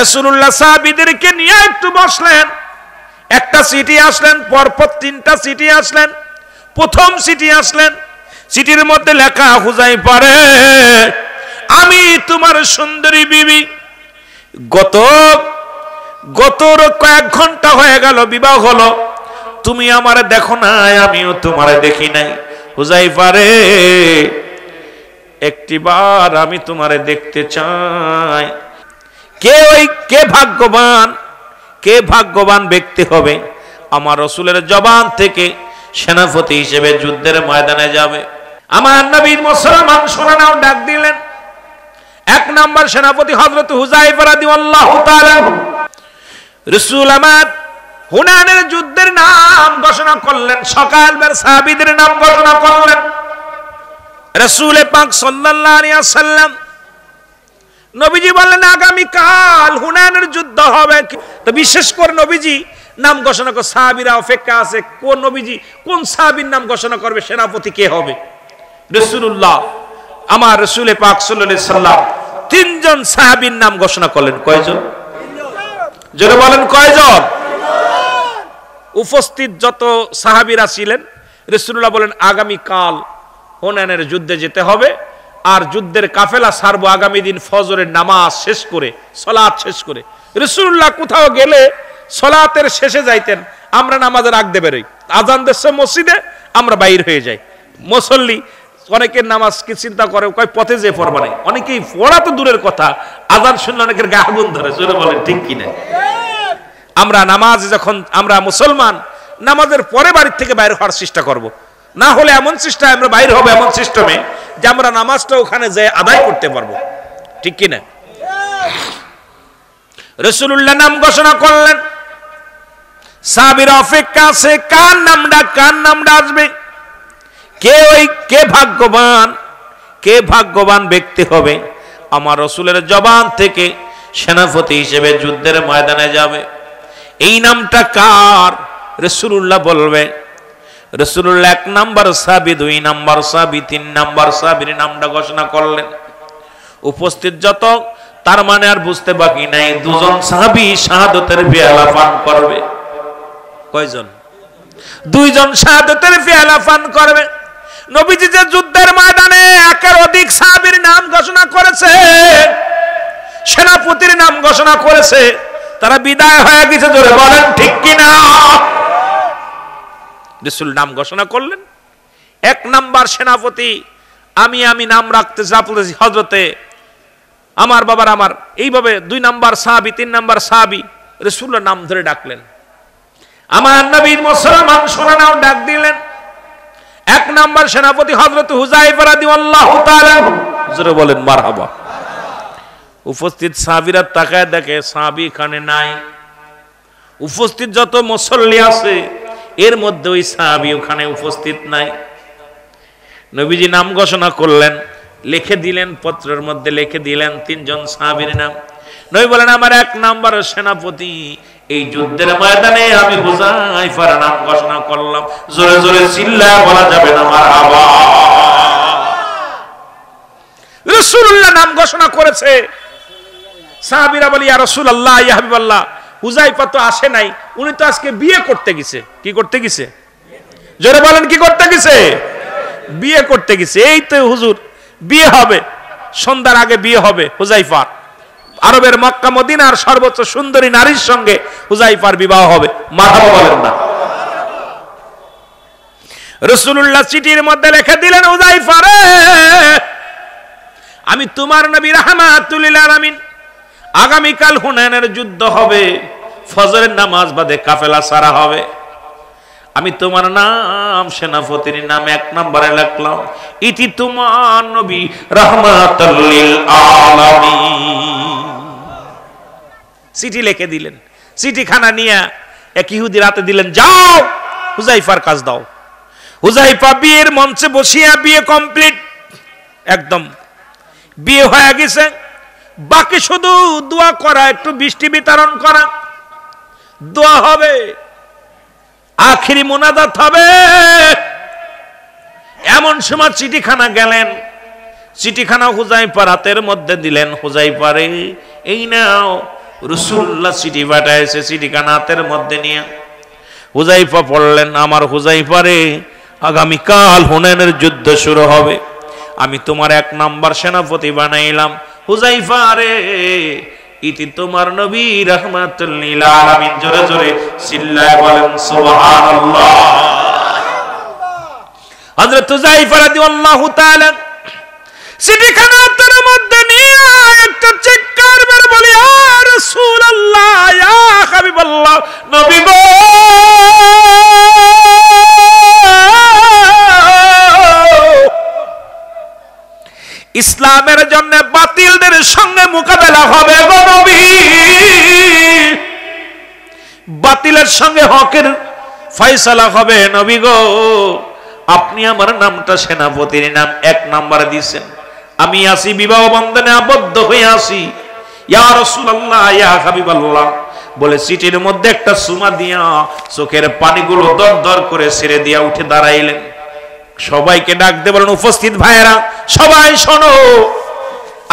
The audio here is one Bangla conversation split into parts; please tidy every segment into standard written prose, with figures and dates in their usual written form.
রাসূলুল্লাহ সাহাবীদেরকে নিয়ে একটু বসলেন। একটা সিটি আসলেন, পরপর তিনটা সিটি আসলেন। প্রথম সিটি আসলেন, সিটির মধ্যে লেখা হুযায়ফা রে, আমি তোমার সুন্দরী বিবি, গত কয়েক ঘন্টা হয়ে গেল বিবাহ হলো, তুমি আমারে দেখো নাই, আমিও তোমারে দেখি নাই। হুযায়ফা রে, একটিবার আমি তোমারে দেখতে চাই। কে ভাগ্যবান ব্যক্তি হবে আমার রাসূলের জবান থেকে সেনাপতি হিসেবে যুদ্ধের ময়দানে যাবে। আমার নবীর মুসলমান শোনা নাও, ডাক দিলেন। এক নাম্বার সেনাপতি হযরত হুযায়ফা রাদিয়াল্লাহু তাআলা। রাসূল আমার হুনাইনের যুদ্ধের নাম ঘোষণা করলেন, সকালবের সাহাবীদের নাম ঘোষণা করলেন। রাসূল পাক সাল্লাল্লাহু আলাইহি ওয়াসাল্লাম নবীজি বললেন আগামী কাল হুনাইনের যুদ্ধ হবে। তো বিশেষ করে নবীজি নাম ঘোষণা করে, সাহাবীরা অপেক্ষা আছে কোন নবীজি কোন সাহাবীর নাম ঘোষণা করবে, সেনাপতি কে হবে। রাসূলুল্লাহ আমার রাসূল পাক সাল্লাল্লাহু আলাইহি ওয়াসাল্লাম তিনজন সাহাবীর নাম ঘোষণা করলেন। কয়জন? জোরে বলেন কয়জন? উপস্থিত যত সাহাবীরা ছিলেন, রাসূলুল্লাহ বলেন আগামী কাল হুনাইনের যুদ্ধে যেতে হবে, আর যুদ্ধের কাফেলা ছাড়বো আগামী দিন ফজরের নামাজ শেষ করে, সালাত শেষ করে। রাসূলুল্লাহ কোথাও গেলে সালাতের শেষে যাইতেন, আমরা নামাজের আগ দেবে রই, আজান দিচ্ছে মসজিদে, আমরা বাইর হয়ে যাই। মুসল্লি অনেকের নামাজ কি চিন্তা করে, কয় পথে যে পড়বা নাই, অনেকেই পড়া তো দূরের কথা, আজান শুনলে অনেকের গা আগুন ধরে। জোরে বলেন ঠিক কিনা? আমরা নামাজ যখন আমরা মুসলমান, নামাজের পরে বাড়ির থেকে বাইরে হওয়ার চেষ্টা করব, না হলে এমন চেষ্টা আমরা বাইরে হবো এমন সিস্টেমে যে আমরা নামাজটা ওখানে যেয়ে আদায় করতে পারবো, ঠিক কিনা? রাসূলুল্লাহ নাম ঘোষণা করলেন, সাহাবীরা অপেক্ষা আছে কার নামটা আসবে, কে ভাগ্যবান ব্যক্তি হবে আমার রাসূলের জবান থেকে সেনাপতি হিসেবে যুদ্ধের ময়দানে যাবে। এই নামটা কার? রাসূলুল্লাহ বলবে। রাসূলুল্লাহ 1 নাম্বার সাহাবী, 2 নাম্বার সাহাবী, 3 নাম্বার সাহাবীর নামটা ঘোষণা করলেন। উপস্থিত যত, তার মানে আর বুঝতে বাকি নাই, দুজন সাহাবী শাহাদাতের পেয়ালা পান করবে। কয়জন? দুইজন শাহাদাতের পেয়ালা পান করবে। নবীজি যে যুদ্ধের ময়দানে একের অধিক সাহাবীর নাম ঘোষণা করেছে, সেনাপতির নাম ঘোষণা করেছে, তারা বিদায় হয়ে গেছে। জোরে বলেন ঠিক কিনা? রাসূল নাম ঘোষণা করলেন। 1 নাম্বার সেনাপতি আমি নাম রাখতে চাপতেছি হযরতে আমার বাবার আমার, এইভাবে 2 নাম্বার সাহাবী, 3 নাম্বার সাহাবী, রাসূলের নাম ধরে ডাকলেন। আমার নবীর মুসলমান শোনা নাও, ডাক দিলেন। 1 নাম্বার সেনাপতি হযরত হুযায়ফা রাদিয়াল্লাহু তাআলা। জোরে বলেন মারহাবা। উপস্থিত সাহাবীরা তাকায় দেখে সাহাবী এখানে নাই। উপস্থিত যত মুসল্লি আছে এর মধ্যে ওই সাহাবী ওখানে উপস্থিত নাই। নবীজি নাম ঘোষণা করলেন, লিখে দিলেন, পত্রের মধ্যে লিখে দিলেন 3 জন সাহাবীর নাম। নবী বলেন আমার 1 নাম্বার সেনাপতি এই যুদ্ধের ময়দানে আমি হুযায়ফার নাম ঘোষণা করলাম। জোরে জোরে চিল্লায় বলা যাবে না মারহাবা। রাসূলুল্লাহ নাম ঘোষণা করেছে। সাহাবীরা বলি ইয়া রাসূলুল্লাহ, ইয়া হাবিবাল্লাহ, হুযায়ফা তো আসে নাই, উনি তো আজকে বিয়ে করতে গেছে। কি করতে গেছে? জোরে বলেন কি করতে গেছে? বিয়ে করতে গেছে। এই তো হুজুর বিয়ে হবে, সন্ধ্যার আগে বিয়ে হবে হুযায়ফার। আরবের মক্কা মদিনার সর্বোচ্চ সুন্দরী নারীর সঙ্গে হুযায়ফার বিবাহ হবে। মারহাবা বলেন না? রাসূলুল্লাহ চিঠির মধ্যে লিখে দিলেন হুযায়ফা রে, আমি তোমার নবী রাহমাতুল লিল আলামিন, আগামীকাল হুনাইনের যুদ্ধ হবে, ফজরের নামাজ বাদে কাফেলা সারা হবে। আমি তোমার নাম সেনাপতির নাম 1 নম্বরে লিখলাম, ইতি তোমার নবী রাহমাতুল লিল আলামিন। চিঠি লিখে দিলেন। চিঠিখানা নিয়ে এক ইহুদি রাতে দিলেন, যাও হুযায়ফার কাজ দাও। হুযায়ফা বিয়ের মঞ্চে বসিয়া বিয়ে কমপ্লিট, একদম বিয়ে হয়ে গেছে। বাকি শুধু দোয়া করা, একটু বৃষ্টি বিতরণ করা, দোয়া হবে, আখিরি মুনাজাত হবে। এমন সময় চিঠিখানা গেলেন, চিঠিখানা হুযায়ফার হাতের মধ্যে দিলেন। হুযায়ফা রে, এই নাও রাসূলুল্লাহ চিঠি পাঠাইছে, চিঠিখানা হাতের মধ্যে নিয়ে হুযায়ফা পড়লেন, আমার হুযায়ফা রে, আগামীকাল হুনাইনের যুদ্ধ শুরু হবে, আমি তোমার 1 নাম্বার সেনাপতি বানাইলাম। হুযায়ফা রে, ইতি তোমার নবী রাহমাতুল লিল আলামিন। জোরে জোরে চিল্লায় বলেন সুবহানাল্লাহ। হযরত হুযায়ফা রাদিয়াল্লাহু তাআলা চিঠিখানা হাতের মধ্যে নিয়ে একটা চিৎকার মেরে বলে, ইয়া রাসূলুল্লাহ, ইয়া হাবিবাল্লাহ, নবী গো, ইসলামের জন্য বাতিলদের সঙ্গে মোকাবেলা হবে গো নবী, বাতিলের সঙ্গে হকের ফয়সালা হবে নবী গো। আপনি আমার নামটা সেনাপতির নাম 1 নম্বরে দিয়েছেন, আমি আসি বিবাহ বন্ধনে আবদ্ধ হয়ে আসি, ইয়া রাসূলুল্লাহ, ইয়া হাবিবাল্লাহ বলে চিঠির মধ্যে একটা সুমা দিয়া চোখের পানিগুলো দর দর করে ছেড়ে দিয়া উঠে দাঁড়াইলেন। সবাইকে ডাক দিয়ে বলেন, উপস্থিত ভাইয়েরা সবাই শোনো,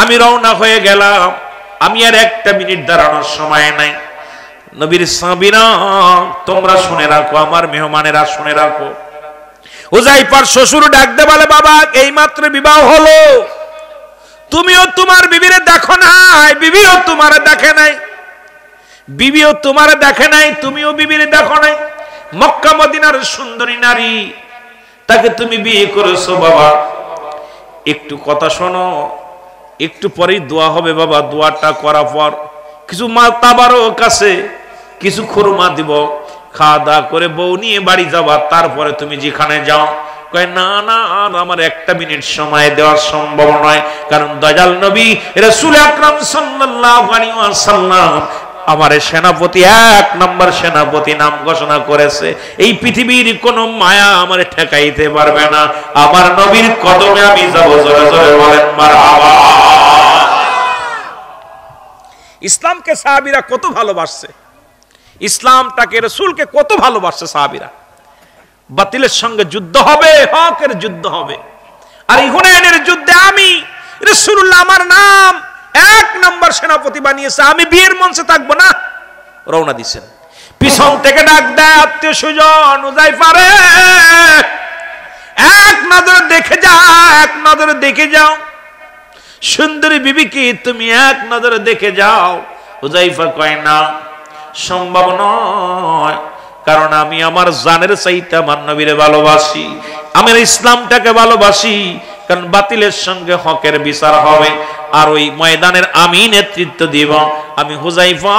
আমি রওনা হয়ে গেলাম, আমি আর 1 মিনিট দাঁড়ানোর সময় নাই। নবীর সাহাবীরা তোমরা শুনে রাখো, আমার মেহমানেরা শুনে রাখো। হুযায়ফার শ্বশুর ডাক দিয়ে বলে, বাবা এইমাত্র বিবাহ হলো, তুমিও তোমার বিবিরে দেখো নাই, বিবিও তোমার দেখে নাই, বিবিও তোমার দেখে নাই, তুমিও বিবিরে দেখো নাই, মক্কা মদিনার সুন্দরী নারী, তাকে তুমি বিয়ে করেছো বাবা। একটু কথা শোনো, একটু পরেই দোয়া হবে বাবা, দোয়াটা করার পর কিছু মা তাবারও কাছে কিছু খুরমা দিব, খাওয়া দাওয়া করে বউ নিয়ে বাড়ি যাবা, তারপরে তুমি যেখানে যাও। কয় না না, আমার 1 মিনিট সময় দেওয়া সম্ভব নয়, কারণ দয়াল নবী রাসূল আকরাম সাল্লাল্লাহু আলাইহি ওয়াসাল্লাম আমার সেনাপতি 1 নম্বর সেনাপতি নাম ঘোষণা করেছে। এই পৃথিবীর কোন মায়া আমার ঠেকাইতে পারবে না, আমার নবীর কদমে আমি যাব। জোরে জোরে বলেন মারহাবা। ইসলামকে সাহাবীরা কত ভালোবাসছে, ইসলামটাকে রাসূলকে কত ভালোবাসছে সাহাবীরা। বাতিলের সঙ্গে যুদ্ধ হবে, হকের যুদ্ধ হবে। আর এই হুনাইনের যুদ্ধে আমি রাসূলুল্লাহ আমার নাম 1 নম্বর সেনাপতি বানিয়েছে, আমি বিয়ের মঞ্চে থাকবো না। রওনা দিছেন, পিছন থেকে ডাক দেয় আত্মীয় স্বজন, হুযায়ফা রে, 1 নজরে দেখে যাও, 1 নজরে দেখে যাও, সুন্দরী বিবিকে তুমি 1 নজরে দেখে যাও। হুযায়ফা কয় না, সম্ভব নয়, কারণ আমি আমার জানের চাইতে আমার নবীরে ভালোবাসি, আমার ইসলামটাকে ভালোবাসি, কারণ বাতিলের সঙ্গে হকের বিচার হবে, আর ওই ময়দানের আমি নেতৃত্ব দিব। আমি হুযায়ফা,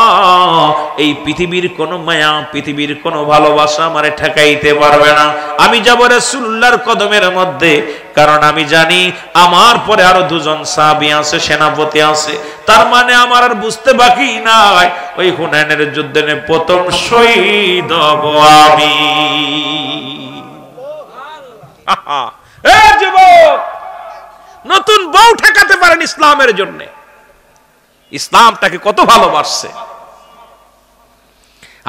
এই পৃথিবীর কোনো মায়া, পৃথিবীর কোনো ভালোবাসা আমারে ঠেকাইতে পারবে না। আমি যাব রাসূলুল্লাহর কদমের মধ্যে, কারণ আমি জানি আমার পরে আরো 2 জন সাহাবী আছে, সেনাপতি আছে, তার মানে আমার আর বুঝতে বাকি নাই, ওই হুনাইনের যুদ্ধে প্রথম শহীদ হব আমি। এ যুবক, নতুন বউ ঠেকাতে পারেন ইসলামের জন্য, ইসলামটাকে কত ভালোবাসছে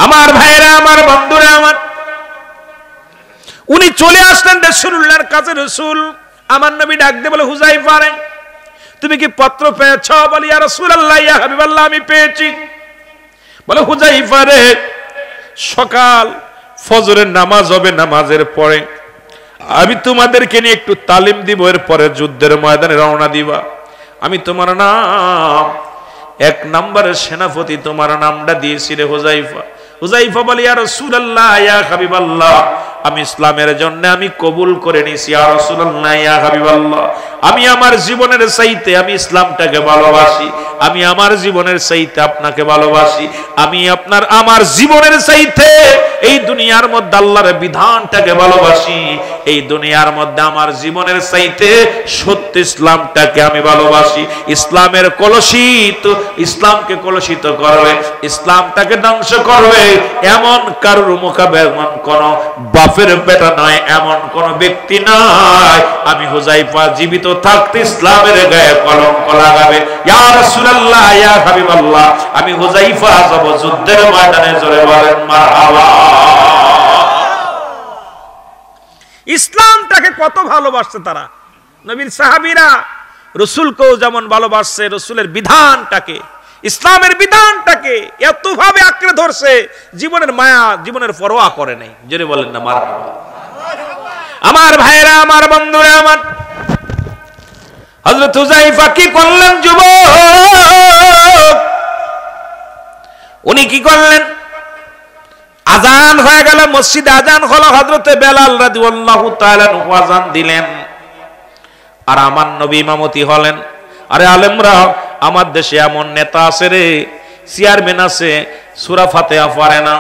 আমার ভাইরা, আমার বন্ধুরা আমার। উনি চলে আসলেন রাসূলুল্লাহর কাছে। রাসূল আমার নবী ডাক দিয়ে বলে, হুযায়ফা রে, তুমি কি পত্র পেয়েছ? বলি, ইয়া রাসূলুল্লাহ, ইয়া হাবিবাল্লাহ, আমি পেয়েছি। বলে, হুযায়ফা রে, সকাল ফজরের নামাজ হবে, নামাজের পরে আমি তোমাদেরকে নিয়ে একটু তালিম দিব, এর পরে যুদ্ধের ময়দানে রওনা দিবা। আমি তোমার নাম 1 নম্বরের সেনাপতি, তোমার নামটা দিয়েছি রে হুযায়ফা। হুযায়ফা বলে, ইয়া রাসূলুল্লাহ, ইয়া হাবিবাল্লাহ, আমি ইসলামের জন্য আমি কবুল করে নিয়েছি। ইয়া রাসূলুল্লাহ, ইয়া হাবিবাল্লাহ, আমি আমার জীবনের চাইতে আমি ইসলামটাকে ভালোবাসি, আমি আমার জীবনের চাইতে আপনাকে ভালোবাসি, আমি আমার জীবনের চাইতে এই দুনিয়ার মধ্যে আল্লাহর বিধানটাকে ভালোবাসি, এই দুনিয়ার মধ্যে আমার জীবনের চাইতে সত্য ইসলামটাকে আমি ভালোবাসি। ইসলামের কলুষিত, ইসলামকে কলুষিত করবে, ইসলামটাকে ধ্বংস করবে এমন কারোর মোকাবেলা, এমন কোন বাপের বেটা নয়, এমন কোন ব্যক্তি নাই আমি হুযায়ফা জীবিত থাকতে ইসলামের গায়ে কলঙ্ক লাগাবে। ইয়া রাসূলুল্লাহ, ইয়া হাবিবাল্লাহ, আমি হুযায়ফা যাব যুদ্ধের ময়দানে। জোরে বলেন মারহাবা। ইসলামটাকে কত ভালোবাসছে তারা, নবীর সাহাবীরা রাসূলকেও যেমন ভালোবাসছে, রাসূলের বিধানটাকে, ইসলামের বিধানটাকে এতভাবে আঁকড়ে ধরছে, জীবনের মায়া, জীবনের পরোয়া করে নাই। জোরে বলেন না মারহাবা। আমার ভাইরা, আমার বন্ধুরা, আমার হযরত হুযায়ফা কি করলেন? যুবক উনি কি করলেন? আজান হয়ে গেল, মসজিদে আজান হলো, হযরতে বেলাল রাদিয়াল্লাহু তাআলা আজান দিলেন, আর আমার নবী ইমামতি হলেন। আরে আলেমরা, আমার দেশে এমন নেতা আছে রে, চেয়ারম্যান আছে, সূরা ফাতিহা পারে না।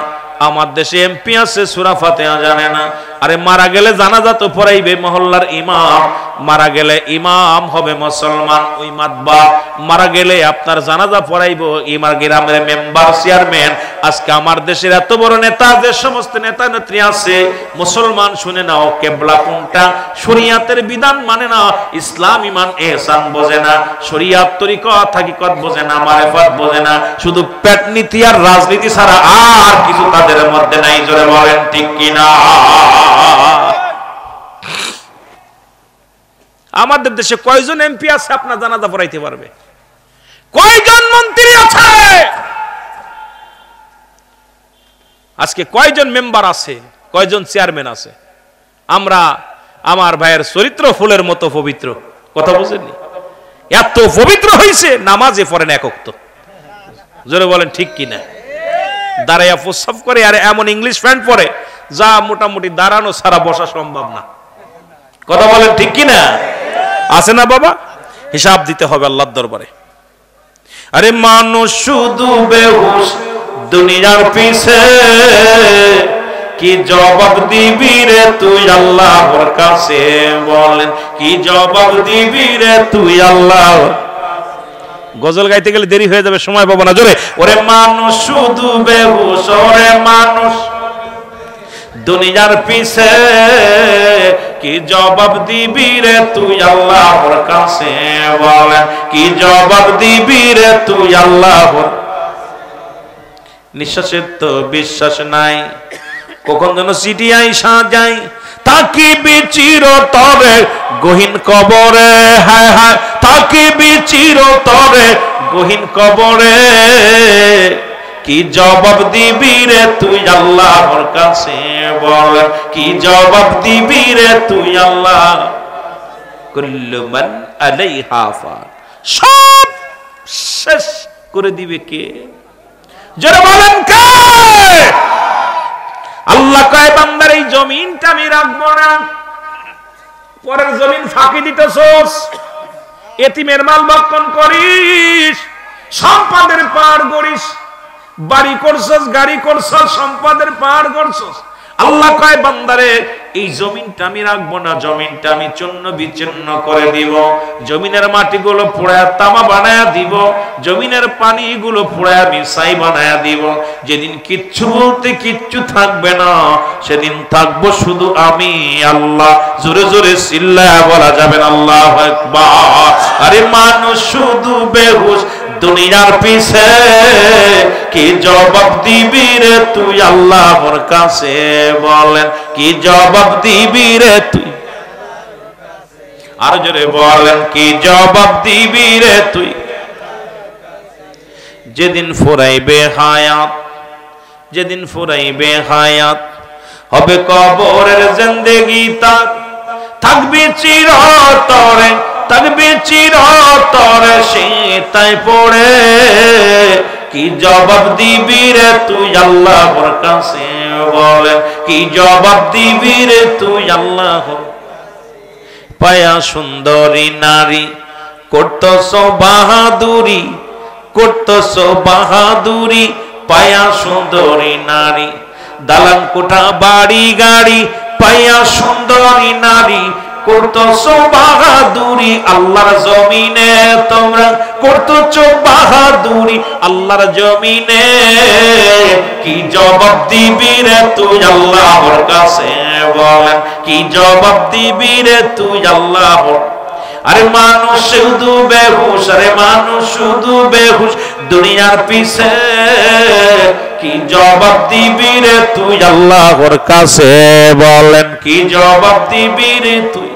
আমার দেশে এমপি আছে, সূরা ফাতিহা জানে না। আরে মারা গেলে জানাজা তো পড়াইবে মহল্লার ইমাম, মারা গেলে ইমাম হবে মুসলমান ওই মাতবা, মারা গেলে আপনার জানাজা পড়াইবো ইমার গ্রামের মেম্বার, চেয়ারম্যান। আজকে আমার দেশের এত বড় নেতা, যে সমস্ত নেতা নেত্রী আছে, মুসলমান শুনে নাও, কেবলা কোনটা, শরীয়তের বিধান মানে না, ইসলাম ইমান ইহসান বোঝে না, শরীয়ত তরিকত হাকিকত বোঝে না, মারিফত বোঝে না, শুধু পেট নীতি আর রাজনীতি ছাড়া আর কিছু তাদের মধ্যে নাই। জোরে বলেন ঠিক কিনা? আমাদের দেশে কয়জন এমপি আছে আপনার জানাজা পড়াইতে পারবে? কয়জন মন্ত্রী আছে? আজকে কয়জন মেম্বার আছে? কয়জন চেয়ারম্যান আছে? আমরা, আমার ভাইয়ের চরিত্র ফুলের মতো পবিত্র, কথা বুঝেননি? এত পবিত্র হইছে, নামাজে পড়েন এক ওয়াক্ত। জোরে বলেন ঠিক কিনা? দাঁড়াইয়া প্রস্রাব করে, আর এমন ইংলিশ প্যান্ট পরে যা মোটামুটি দাঁড়ানো ছাড়া বসা সম্ভব না। কথা বলেন ঠিক কিনা? আছে না বাবা? হিসাব দিতে হবে আল্লাহর দরবারে। আরে মানুষ শুধু বেহুশ দুনিয়ার পিছে, কি জবাব দিবি রে তুই আল্লাহর কাছে? বলেন কি জবাব দিবি রে তুই আল্লাহ? গজল গাইতে গেলে দেরি হয়ে যাবে, সময় পাবো না। জোরে, ওরে মানুষ শুধু বেহুশ, ওরে মানুষ দুনিয়ার পিছে, কি জবাব দিবি রে তুই আল্লাহর কাছে? বলেন কি জবাব দিবি রে তুই আল্লাহর? নিঃশ্বাসের তো বিশ্বাস নাই, কখন যেন চিঠি আইসা যায়, তাকিবি চিরতরে গহীন কবরে, হায় হায় তাকিবি চিরতরে গহীন কবরে, কি জবাব দিবি রে তুই আল্লাহর কাছে? বলেন কি জবাব দিবি রে তুই আল্লাহ? কুল্লু মান আলাইহা ফান, সব শেষ করে দিবে কে? যারা বলেন কে? আল্লাহ কয় বান্দার এই জমিনটা আমি রাখবো না, পরের জমিন ফাঁকি দিতেছস, এতিমের মাল ভক্ষণ করিস, সম্পদের পাহাড় গড়িস, বাড়ি করছস, গাড়ি করছস, সম্পদের পাহাড় করছস। আল্লাহ কয় বান্দারে এই জমিনটা আমি রাখবো না, জমিনটা আমি চূর্ণ বিচ্ছিন্ন করে দিব, জমিনের মাটিগুলো পোড়ায় তামা বানায়া দিব, জমিনের পানিগুলো পোড়ায় আমি ছাই বানায়া দিব। যেদিন কিচ্ছু বলতে কিচ্ছু থাকবে না, সেদিন থাকবো শুধু আমি আল্লাহ। জোরে জোরে চিল্লায়া বলা যাবে না আল্লাহু আকবার। আরে মানুষ শুধু বেহুশ দুনিয়ার পিছে, কি জবাব দিবি রে তুই আল্লাহর কাছে? বলেন কি জবাব দিবি রে তুই? আর জোরে বলেন কি জবাব দিবি রে তুই? যেদিন ফুরাইবে হায়াত, যেদিন ফুরাইবে হায়াত, হবে কবরের জিন্দেগি, তার থাকবি চিরতরে, থাকবি চিরতরে শীতায় পড়ে, কি জবাব দিবি রে তুই আল্লাহর কাছে? বলেন কি জবাব দিবি রে তুই আল্লাহর? পায়া সুন্দরী নারী করতস বাহাদুরি, করতস বাহাদুরি, পায়া সুন্দরী নারী, দালান কোঠা বাড়ি গাড়ি, পায়া সুন্দরী নারী করতেছো বাহাদুরি আল্লাহর জমিনে, তোমরা করতেছো বাহাদুরি আল্লাহর জমিনে, কি জবাব দিবি রে তুই আল্লাহর কাছে? বলেন কি জবাব দিবি রে তুই আল্লাহর? আরে মানুষ শুধু বেহুশ, আরে মানুষ শুধু বেহুশ দুনিয়ার পিছে, কি জবাব দিবি রে তুই আল্লাহর কাছে? বলেন কি জবাব দিবি রে তুই?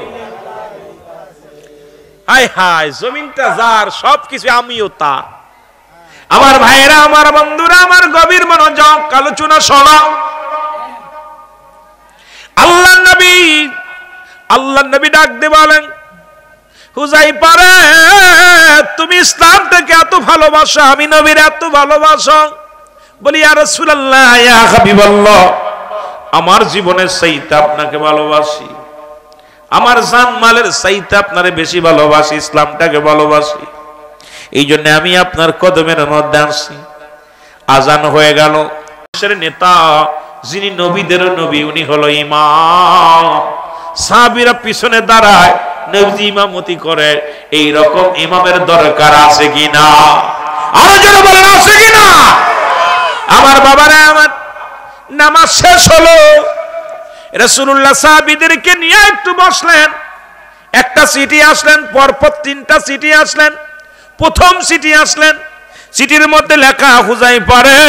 হায় হায়, জমিনটা যার, সবকিছু আমিও তা। আমার ভাইরা, আমার বন্ধুরা, আমার গভীর মনোযোগ আলোচনা শোনো। আল্লাহ নবী ডাক দিয়ে বলেন, হুযায়ফা রে, তুমি ইসলামটাকে এত ভালোবাসো, আমি নবীর এত ভালোবাসো। বলি, ইয়া রাসূলুল্লাহ, ইয়া হাবিবাল্লাহ, আমার জীবনের চাইতে আপনাকে ভালোবাসি, আমার জান মালের চাইতে আপনারে বেশি ভালোবাসি, ইসলামটাকে ভালোবাসি। এই জন্য আমি আপনার কদমের মধ্যে আসি। আজান হয়ে গেল। নেতা যিনি নবীদের নবী, উনি হলো ইমাম। সাহাবীরা পিছনে দাঁড়ায়, নবীজি ইমামতি করে। এই রকম ইমামের দরকার আছে কিনা? আরো জোরে বলেন, আছে কিনা? আমার বাবারা, আমার নামাজ শেষ হলো। রাসূলুল্লাহ সাহাবীদেরকে নিয়ে একটু বসলেন। একটা সিটি আসলেন, পরপর তিনটা সিটি আসলেন। প্রথম সিটি আসলেন, সিটির মধ্যে লেখা, হুযায়ফা রে,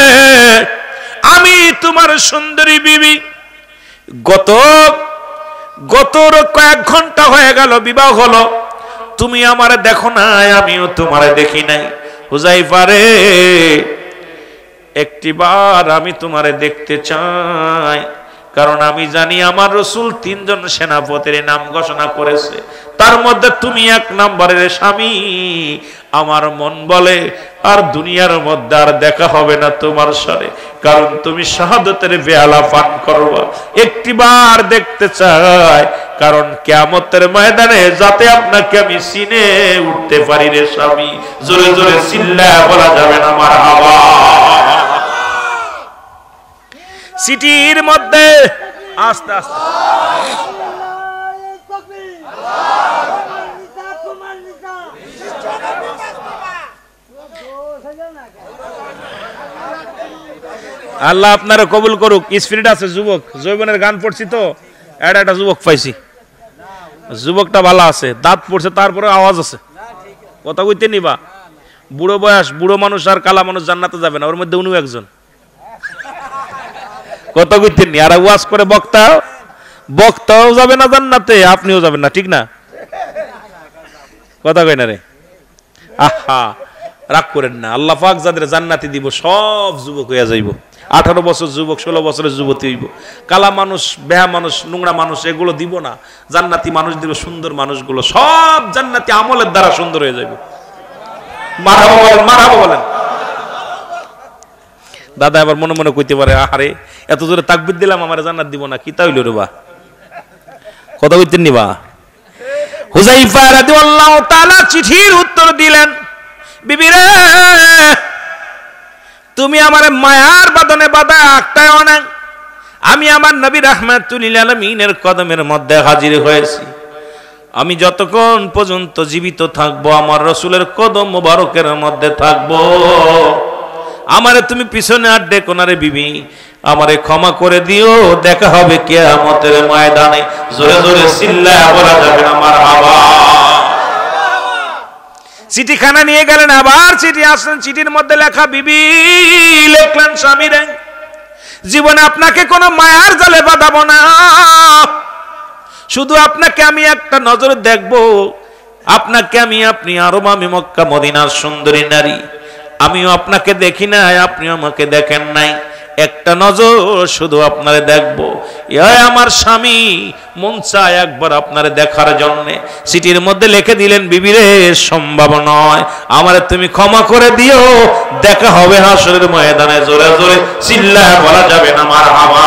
আমি তোমার সুন্দরী বিবি। গত কয়েক ঘন্টা হয়ে গেল বিবাহ হলো, তুমি আমারে দেখো নাই, আমিও তোমারে দেখি নাই। হুযায়ফা রে, একটিবার আমি তোমারে দেখতে চাই, কারণ আমি জানি আমার রাসূল তিনজন সেনাপতির নাম ঘোষণা করেছে, তার মধ্যে তুমি এক নম্বরের স্বামী। আমার মন বলে আর দুনিয়ার মধ্যে আর দেখা হবে না তোমার সাথে, কারণ তুমি শাহাদাতের পেয়ালা পান করবা। একটিবার দেখতে চাই, কারণ কিয়ামতের ময়দানে যাতে আপনাকে আমি চিনে উঠতে পারি রে স্বামী। জোরে জোরে চিল্লায়া বলা যাবে না মারহাবা। সিটির মধ্যে আস্তে আস্তে আল্লাহ আপনারা কবুল করুক। স্পিরিট আছে, যুবক জৈবনের গান পড়ছি তো, একটা যুবক পাইছি, যুবকটা ভালো আছে, দাঁত পড়ছে, তারপরে আওয়াজ আছে, কথা কইতে নিবা। বুড়ো বয়স, বুড়ো মানুষ আর কালা মানুষ জান্নাতে যাবে না, ওর মধ্যে উনিও একজন, কথা কইতে নি। আর ওয়াজ করে বক্তাও যাবে না জান্নাতে, আপনিও যাবেন না, ঠিক না? কথা কই না রে? আহা, রাগ করেন না। আল্লাহ পাক যাদের জান্নাতি দিব সব যুবক হইয়া যাইব। 18 বছর যুবক, 16 বছরের যুবতী হইব। কালা মানুষ, বেহা মানুষ, নোংরা মানুষ এগুলো দিব না, জান্নাতি মানুষ দিব। সুন্দর মানুষগুলো সব জান্নাতি আমলের দ্বারা সুন্দর হয়ে যাইব। মারহাবা বলেন, মারহাবা বলেন। দাদা আবার মনে মনে কইতে পারে, আরে এত জোরে তাকবীর দিলাম, আমার জান্নাত দিব না, কি তাইল রে বা, কথা কইতেন নিবা। হুযায়ফা রাদিয়াল্লাহু তাআলা চিঠির উত্তর দিলেন, বিবি রে, তুমি আমার মায়ার বাঁধনে বাঁধা আটকায়ও না। আমি আমার নবী রাহমাতুল লিল আলামিনের কদমের মধ্যে হাজির হয়েছি। আমি যতক্ষণ পর্যন্ত জীবিত থাকবো, আমার রাসূলের কদম মোবারকের মধ্যে থাকবো। আমারে তুমি পিছনে আর ডেকো না রে বিবি, আমারে ক্ষমা করে দিও, দেখা হবে কিয়ামতের ময়দানে। জোরে জোরে চিল্লায়া বলা যাবে না মারহাবা। চিঠিখানা নিয়ে গেলেন, আবার চিঠি আসলেন, চিঠির মধ্যে লেখা, বিবি লিখলেন, স্বামী রে, জীবনে আপনাকে কোনো মায়ার জালে বাঁধাবো না, শুধু আপনাকে আমি একটা নজর দেখবো। আপনাকে আপনি আরব, আমি মক্কা মদিনার সুন্দরী নারী। আমিও আপনাকে দেখি নাই, আপনিও আমাকে দেখেন নাই, একটা নজর শুধু আপনারে দেখবো। আমার স্বামী মন চায় একবার আপনারে দেখার জন্যে। সিটির মধ্যে লিখে দিলেন, বিবি রে, সম্ভব নয়, আমারে তুমি ক্ষমা করে দিও, দেখা হবে হাসরের ময়দানে। জোরে জোরে চিল্লায়া বলা যাবে না মারহাবা।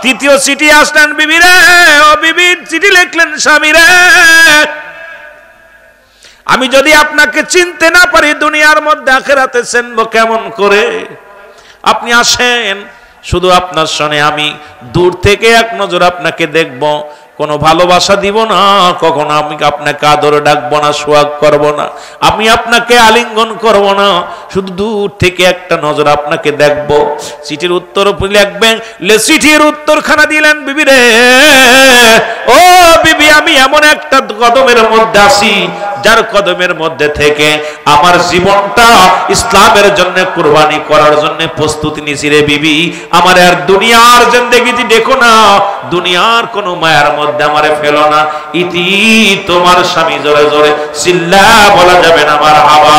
তৃতীয় চিঠি আসলেন, বিবি রে, ও বিবি, চিঠি লিখলেন, স্বামী রে, আমি যদি আপনাকে চিনতে না পারি, দুনিয়ার মধ্যে আখিরাতে চিনবো কেমন করে? আপনি আসেন, শুধু আপনার সনে আমি দূর থেকে এক নজর আপনাকে দেখব, কোনো ভালোবাসা দিব না, কখনো আমি আপনাকে আদরে ডাকবো না, সোয়াগ করব না, আমি আপনাকে আলিঙ্গন করব না, শুধু দূর থেকে একটা নজর আপনাকে দেখব। চিঠির উত্তর লিখবেন, চিঠির উত্তরখানা দিলেন, বিবি রে, ও বিবি, আমি এমন একটা কদমের মধ্যে আছি, যার কদমের মধ্যে থেকে আমার জীবনটা ইসলামের জন্য কুরবানি করার জন্য প্রস্তুতি নিছি রে বিবি। আমার আর দুনিয়ার জিন্দেগিতে দেখো না, দুনিয়ার কোন মায়ার মধ্যে আমারে ফেলো না। ইতি তোমার স্বামী। জোরে জোরে চিল্লা বলা যাবে না মারহাবা।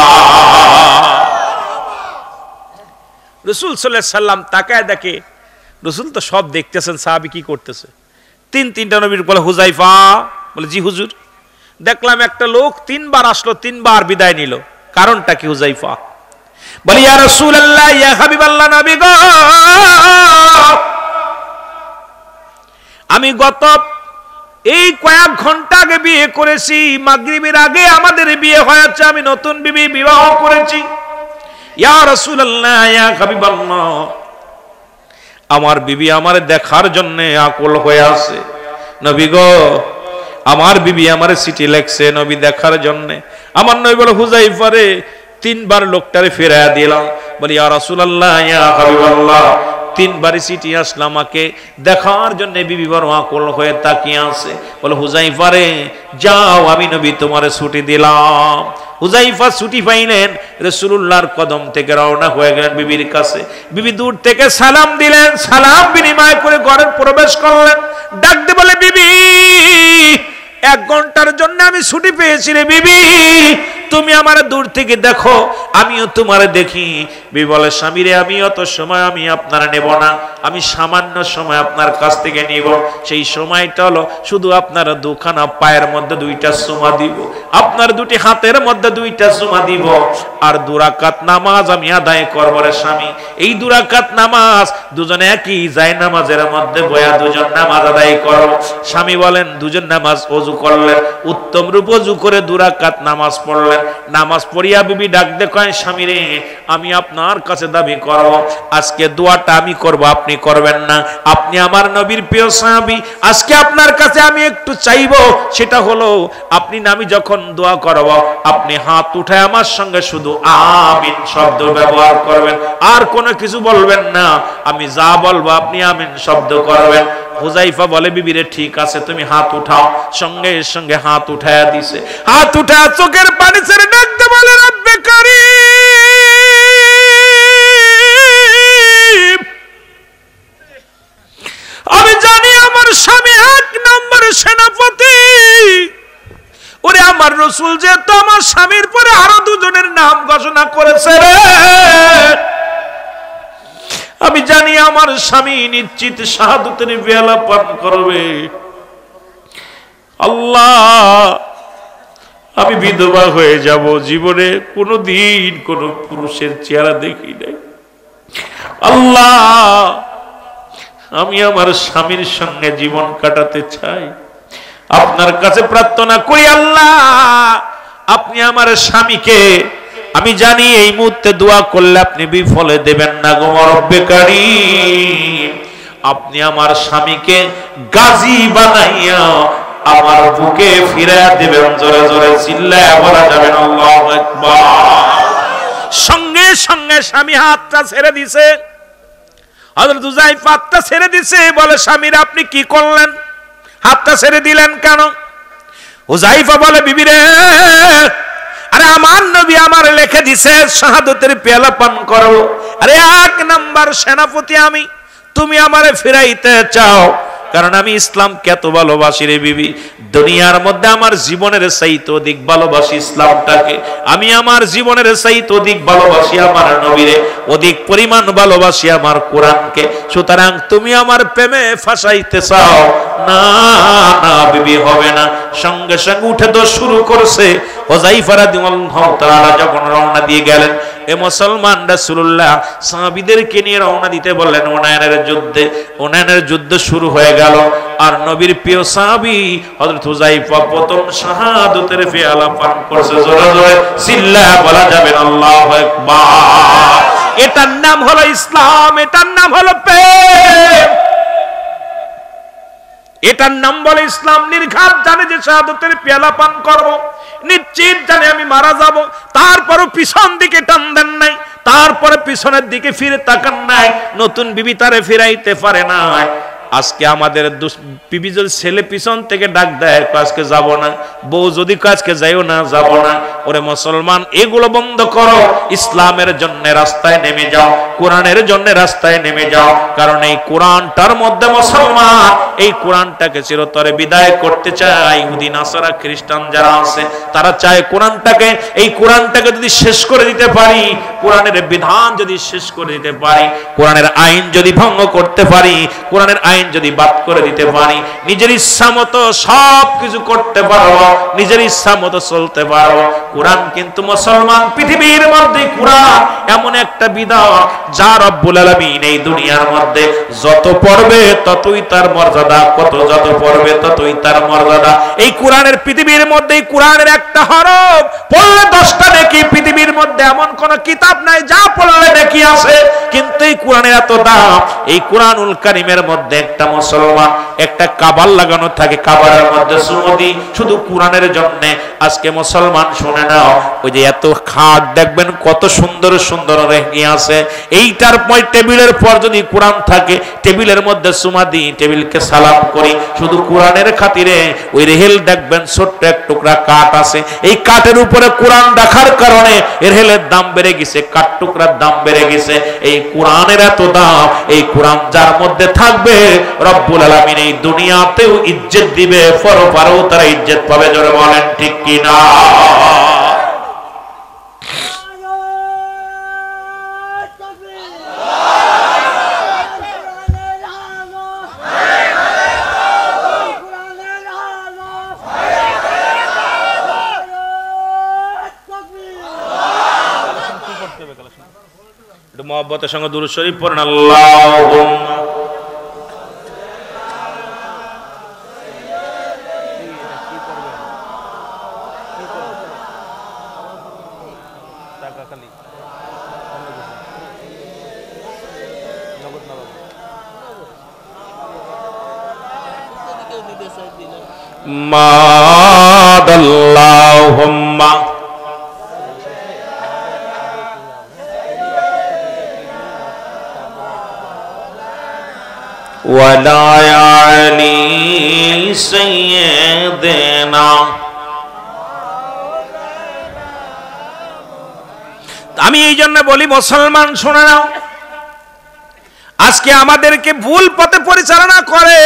রাসূল সাল্লাল্লাহু আলাইহি সাল্লাম তাকায় দেখে রাসূল তো সব দেখতেছেন, সাহাবী কি করতেছে। তিনটা নবীর বলে হুজাইফা, বলে জি হুজুর। দেখলাম একটা লোক 3 বার আসলো, 3 বার বিদায় নিল, কারণটা কি হুজাইফা? বলি ইয়া রাসূলুল্লাহ, ইয়া হাবিবাল্লাহ, নবী গো, আমি গত এই কয়েক ঘন্টা আগে বিয়ে করেছি, মাগরিবের আগে আমাদের বিয়ে হয়েছে, আমি নতুন বিবি বিবাহ করেছি। ইয়া রাসূলুল্লাহ, ইয়া হাবিবাল্লাহ, আমার বিবি আমারে দেখার জন্য আকুল হয়ে আছে। নবী গো, আমার বিবি আমারে চিঠি লেখছে নবী দেখার জন্য। আমার নবী বলে হুজাইফা রে, 3 বার লোকটারে ফেরাইয়া দিলাম। বলি ইয়া রাসূলুল্লাহ, ইয়া হাবিবাল্লাহ, 3 বারই চিঠি আসলো আমাকে দেখার জন্য, বিবি বড় আকুল হয়ে তাকিয়ে আছে। বলে হুজাইফা রে, যাও, আমি নবী তোমারে ছুটি দিলাম। হুজাইফা ছুটি পাইলেন, রাসূলুল্লাহর কদম থেকে রওনা হয়ে গেলেন বিবির কাছে। বিবি দূর থেকে সালাম দিলেন, সালাম বিনিময় করে ঘরে প্রবেশ করলেন। ডাক দিয়ে বলে, বিবি 1 ঘন্টার জন্য আমি ছুটি পেয়েছি রে বিবি, তুমি আমার দূর থেকে দেখো, আমিও তোমারে দেখি। বিবি বলে, স্বামী রে, আমি অত সময় আমি আপনারা নেব না, আমি সামান্য সময় আপনার কাছ থেকে নিব। সেই সময়টা হলো শুধু আপনার 2খানা পায়ের মধ্যে 2টা চুমা দিব, আপনার 2টি হাতের মধ্যে 2টা চুমা দিব, আর 2 রাকাত নামাজ আমি আদায় করব রে স্বামী। এই 2 রাকাত নামাজ দুজনে একই যায় নামাজের মধ্যে বয়া দুজন নামাজ আদায় করব। স্বামী বলেন, দুজন নামাজ ওযু করলেন, উত্তম রূপ ওযু করে 2 রাকাত নামাজ পড়লেন। নামাজ পড়িয়া বিবি ডাক দিয়ে কয়, স্বামী রে, আমি আপনার কাছে দাবি করব, আজকে দোয়াটা আমি করব, আপনি করবেন না। আপনি আমার নবীর প্রিয় সাহাবী, আজকে আপনার কাছে আমি একটু চাইবো, সেটা হলো আপনি আমি যখন দোয়া করব, আপনি হাত উঠায় আমার সঙ্গে শুধু আমিন শব্দ ব্যবহার করবেন, আর কোনো কিছু বলবেন না। আমি যা বলবো আপনি আমিন শব্দ করবেন। হুজাইফা বলে, বিবিরে ঠিক আছে, তুমি হাত উঠাও। সঙ্গে সঙ্গে হাত উঠায়া দিছে। হাত উঠা চোখের পানি ছেড়ে ডাকতে বলে, রব্বে কারীম, আমি জানি আমার স্বামী 1 নম্বর সেনাপতি। ওরে আমার রাসূল যেহেতু আমার স্বামীর পরে আরো 2 জনের নাম ঘোষণা করেছে রে, আমি জানি আমার স্বামী নিশ্চিত শাহাদাতের পেয়ালা পান করবে। আল্লাহ, আমি বিধবা হয়ে যাব, জীবনে কোনোদিন কোনো পুরুষের চেহারা দেখি নাই। আল্লাহ, আমি আমার স্বামীর সঙ্গে জীবন কাটাতে চাই, আপনার কাছে প্রার্থনা করি আল্লাহ, আপনি আমার স্বামীকে, আমি জানি এই মুহূর্তে দোয়া করলে আপনি বিফলে দেবেন না গো রব্বে কারীম, আপনি আমার স্বামীকে গাজী বানাইয়া আমার বুকে ফিরাইয়া দেবেন। জোরে জোরে চিল্লায়া বলা যাবে না আল্লাহু আকবার। সঙ্গে সঙ্গে স্বামী হাতটা ছেড়ে দিছে। হযরত হুযায়ফা হাতটা ছেড়ে দিছে। বলে, স্বামীর আপনি কি করলেন, হাতটা ছেড়ে দিলেন কেন? হুযায়ফা বলে, বিবি রে, আরে আমার নবী আমার লিখে দিছে শাহাদাতের পেয়ালা পান করো। আরে 1 নাম্বার সেনাপতি আমি, তুমি আমারে ফিরাইতে চাও, কারণ আমি ইসলামকে এত ভালোবাসি রে বিবি, দুনিয়ার মধ্যে আমার জীবনের চাইতে অধিক ভালোবাসি ইসলামটাকে, আমি আমার জীবনের চাইতে অধিক ভালোবাসি আমার নবীরে, অধিক পরিমাণ ভালোবাসি আমার কোরআনকে। সুতরাং তুমি আমার প্রেমে ফাঁসাইতে চাও না, না বিবি, হবে না। সঙ্গে সঙ্গে উঠে তো শুরু করছে। হুযায়ফা রাদিয়াল্লাহু তাআলা যখন রওনা দিয়ে গেলেন, এ মুসলমান রাসূলুল্লাহ সাহাবীদেরকে নিয়ে রওনা দিতে বললেন হুনায়নের যুদ্ধে। হুনায়নের যুদ্ধ শুরু হয়ে গেল, আর নবীর প্রিয় সাহাবী হযরত হুযায়ফা প্রথম শাহাদাতের পেয়ালা পান করছে। জোরে জোরে চিল্লায়া বলা যাবে না আল্লাহু আকবার। এটার নাম হলো ইসলাম, এটার নাম হলো প্রেম, এটার নাম বলে ইসলাম। নির্ঘাত জানে যে শাহাদাতের পেয়ালা পান করব, নিশ্চিত জানে আমি মারা যাব, তারপরও পিছন দিকে টান দেন নাই, তারপরে পিছনের দিকে ফিরে তাকান নাই। নতুন বিবি তারে ফিরাইতে পারে নাই। আজকে আমাদের বিবি যদি ছেলে পিছন থেকে ডাক দেয় আজকে যাব না, বউ যদি আজকে যাইও না, যাব না। ওরে মুসলমান, এগুলো বন্ধ করো, ইসলামের জন্য রাস্তায় নেমে যাও, কোরআনের জন্য রাস্তায় নেমে যাও। কারণ এই কোরআনটার মধ্যে মুসলমান এই কোরআনটাকে চিরতরে বিদায় করতে চায়। ইহুদি নাসারা খ্রিস্টান যারা আছে তারা চায় কোরআনটাকে, এই কোরআনটাকে যদি শেষ করে দিতে পারি, কোরআনের বিধান যদি শেষ করে দিতে পারি, কোরআনের আইন যদি ভঙ্গ করতে পারি, কোরআনের আইন যদি বাদ করে দিতে পারি, নিজের ইচ্ছা মতো সব কিছু করতে পারবো, নিজের ইচ্ছা মতো চলতে পারবো। কোরআন কিন্তু মুসলমান, পৃথিবীর মধ্যে কোরআন এমন একটা বিধান যা রব্বুল আলামিন এই দুনিয়ার মধ্যে যত পড়বে ততই তার মর্যাদা, যত পড়বে ততই তার মর্যাদা। এই কোরআনের পৃথিবীর মধ্যে কোরআনের একটা হরফ পড়লে 10টা নেকি। পৃথিবীর মধ্যে এমন কোন কিতাব নাই যা পড়লে নেকি আছে, কিন্তু এই কোরআনের এত দাম। এই কোরআনুল কারীমের মধ্যে একটা মুসলমান একটা কাবার লাগানো থাকে, কাবারের মধ্যে সুমদি শুধু কোরআনের জন্য। আজকে মুসলমান শুনে নাও, ওই যে এত খাট দেখবেন কত সুন্দর সুন্দর রেখে আছে, এইটার টেবিলের পর যদি কোরআন থাকে, টেবিলের মধ্যে সুমা দিই, টেবিলকে সালাম করি শুধু কোরআনের খাতিরে। ওই রেহেল দেখবেন ছোট্ট এক টুকরা কাঠ আছে, এই কাঠের উপরে কোরআন রাখার কারণে রেহেলের দাম বেড়ে গেছে, কাঠ টুকরার দাম বেড়ে গেছে। এই কোরআনের এত দাম, এই কোরআন যার মধ্যে থাকবে রব্বুল আলামিন এই দুনিয়াতেও ইজ্জত দিবে, পরপারেও তারা ইজ্জত পাবে। জোরে বলেন ঠিক কিনা? একটু মহব্বতের সঙ্গে দুরূদ শরীফ পড়েন। আল্লাহুম্মা মাদাল্লাহুম্মা ওয়ালা আলি সাইয়্যিদিনা। আমি এই জন্য বলি মুসলমান শুনে নাও, আজকে আমাদেরকে ভুল পথে পরিচালনা করে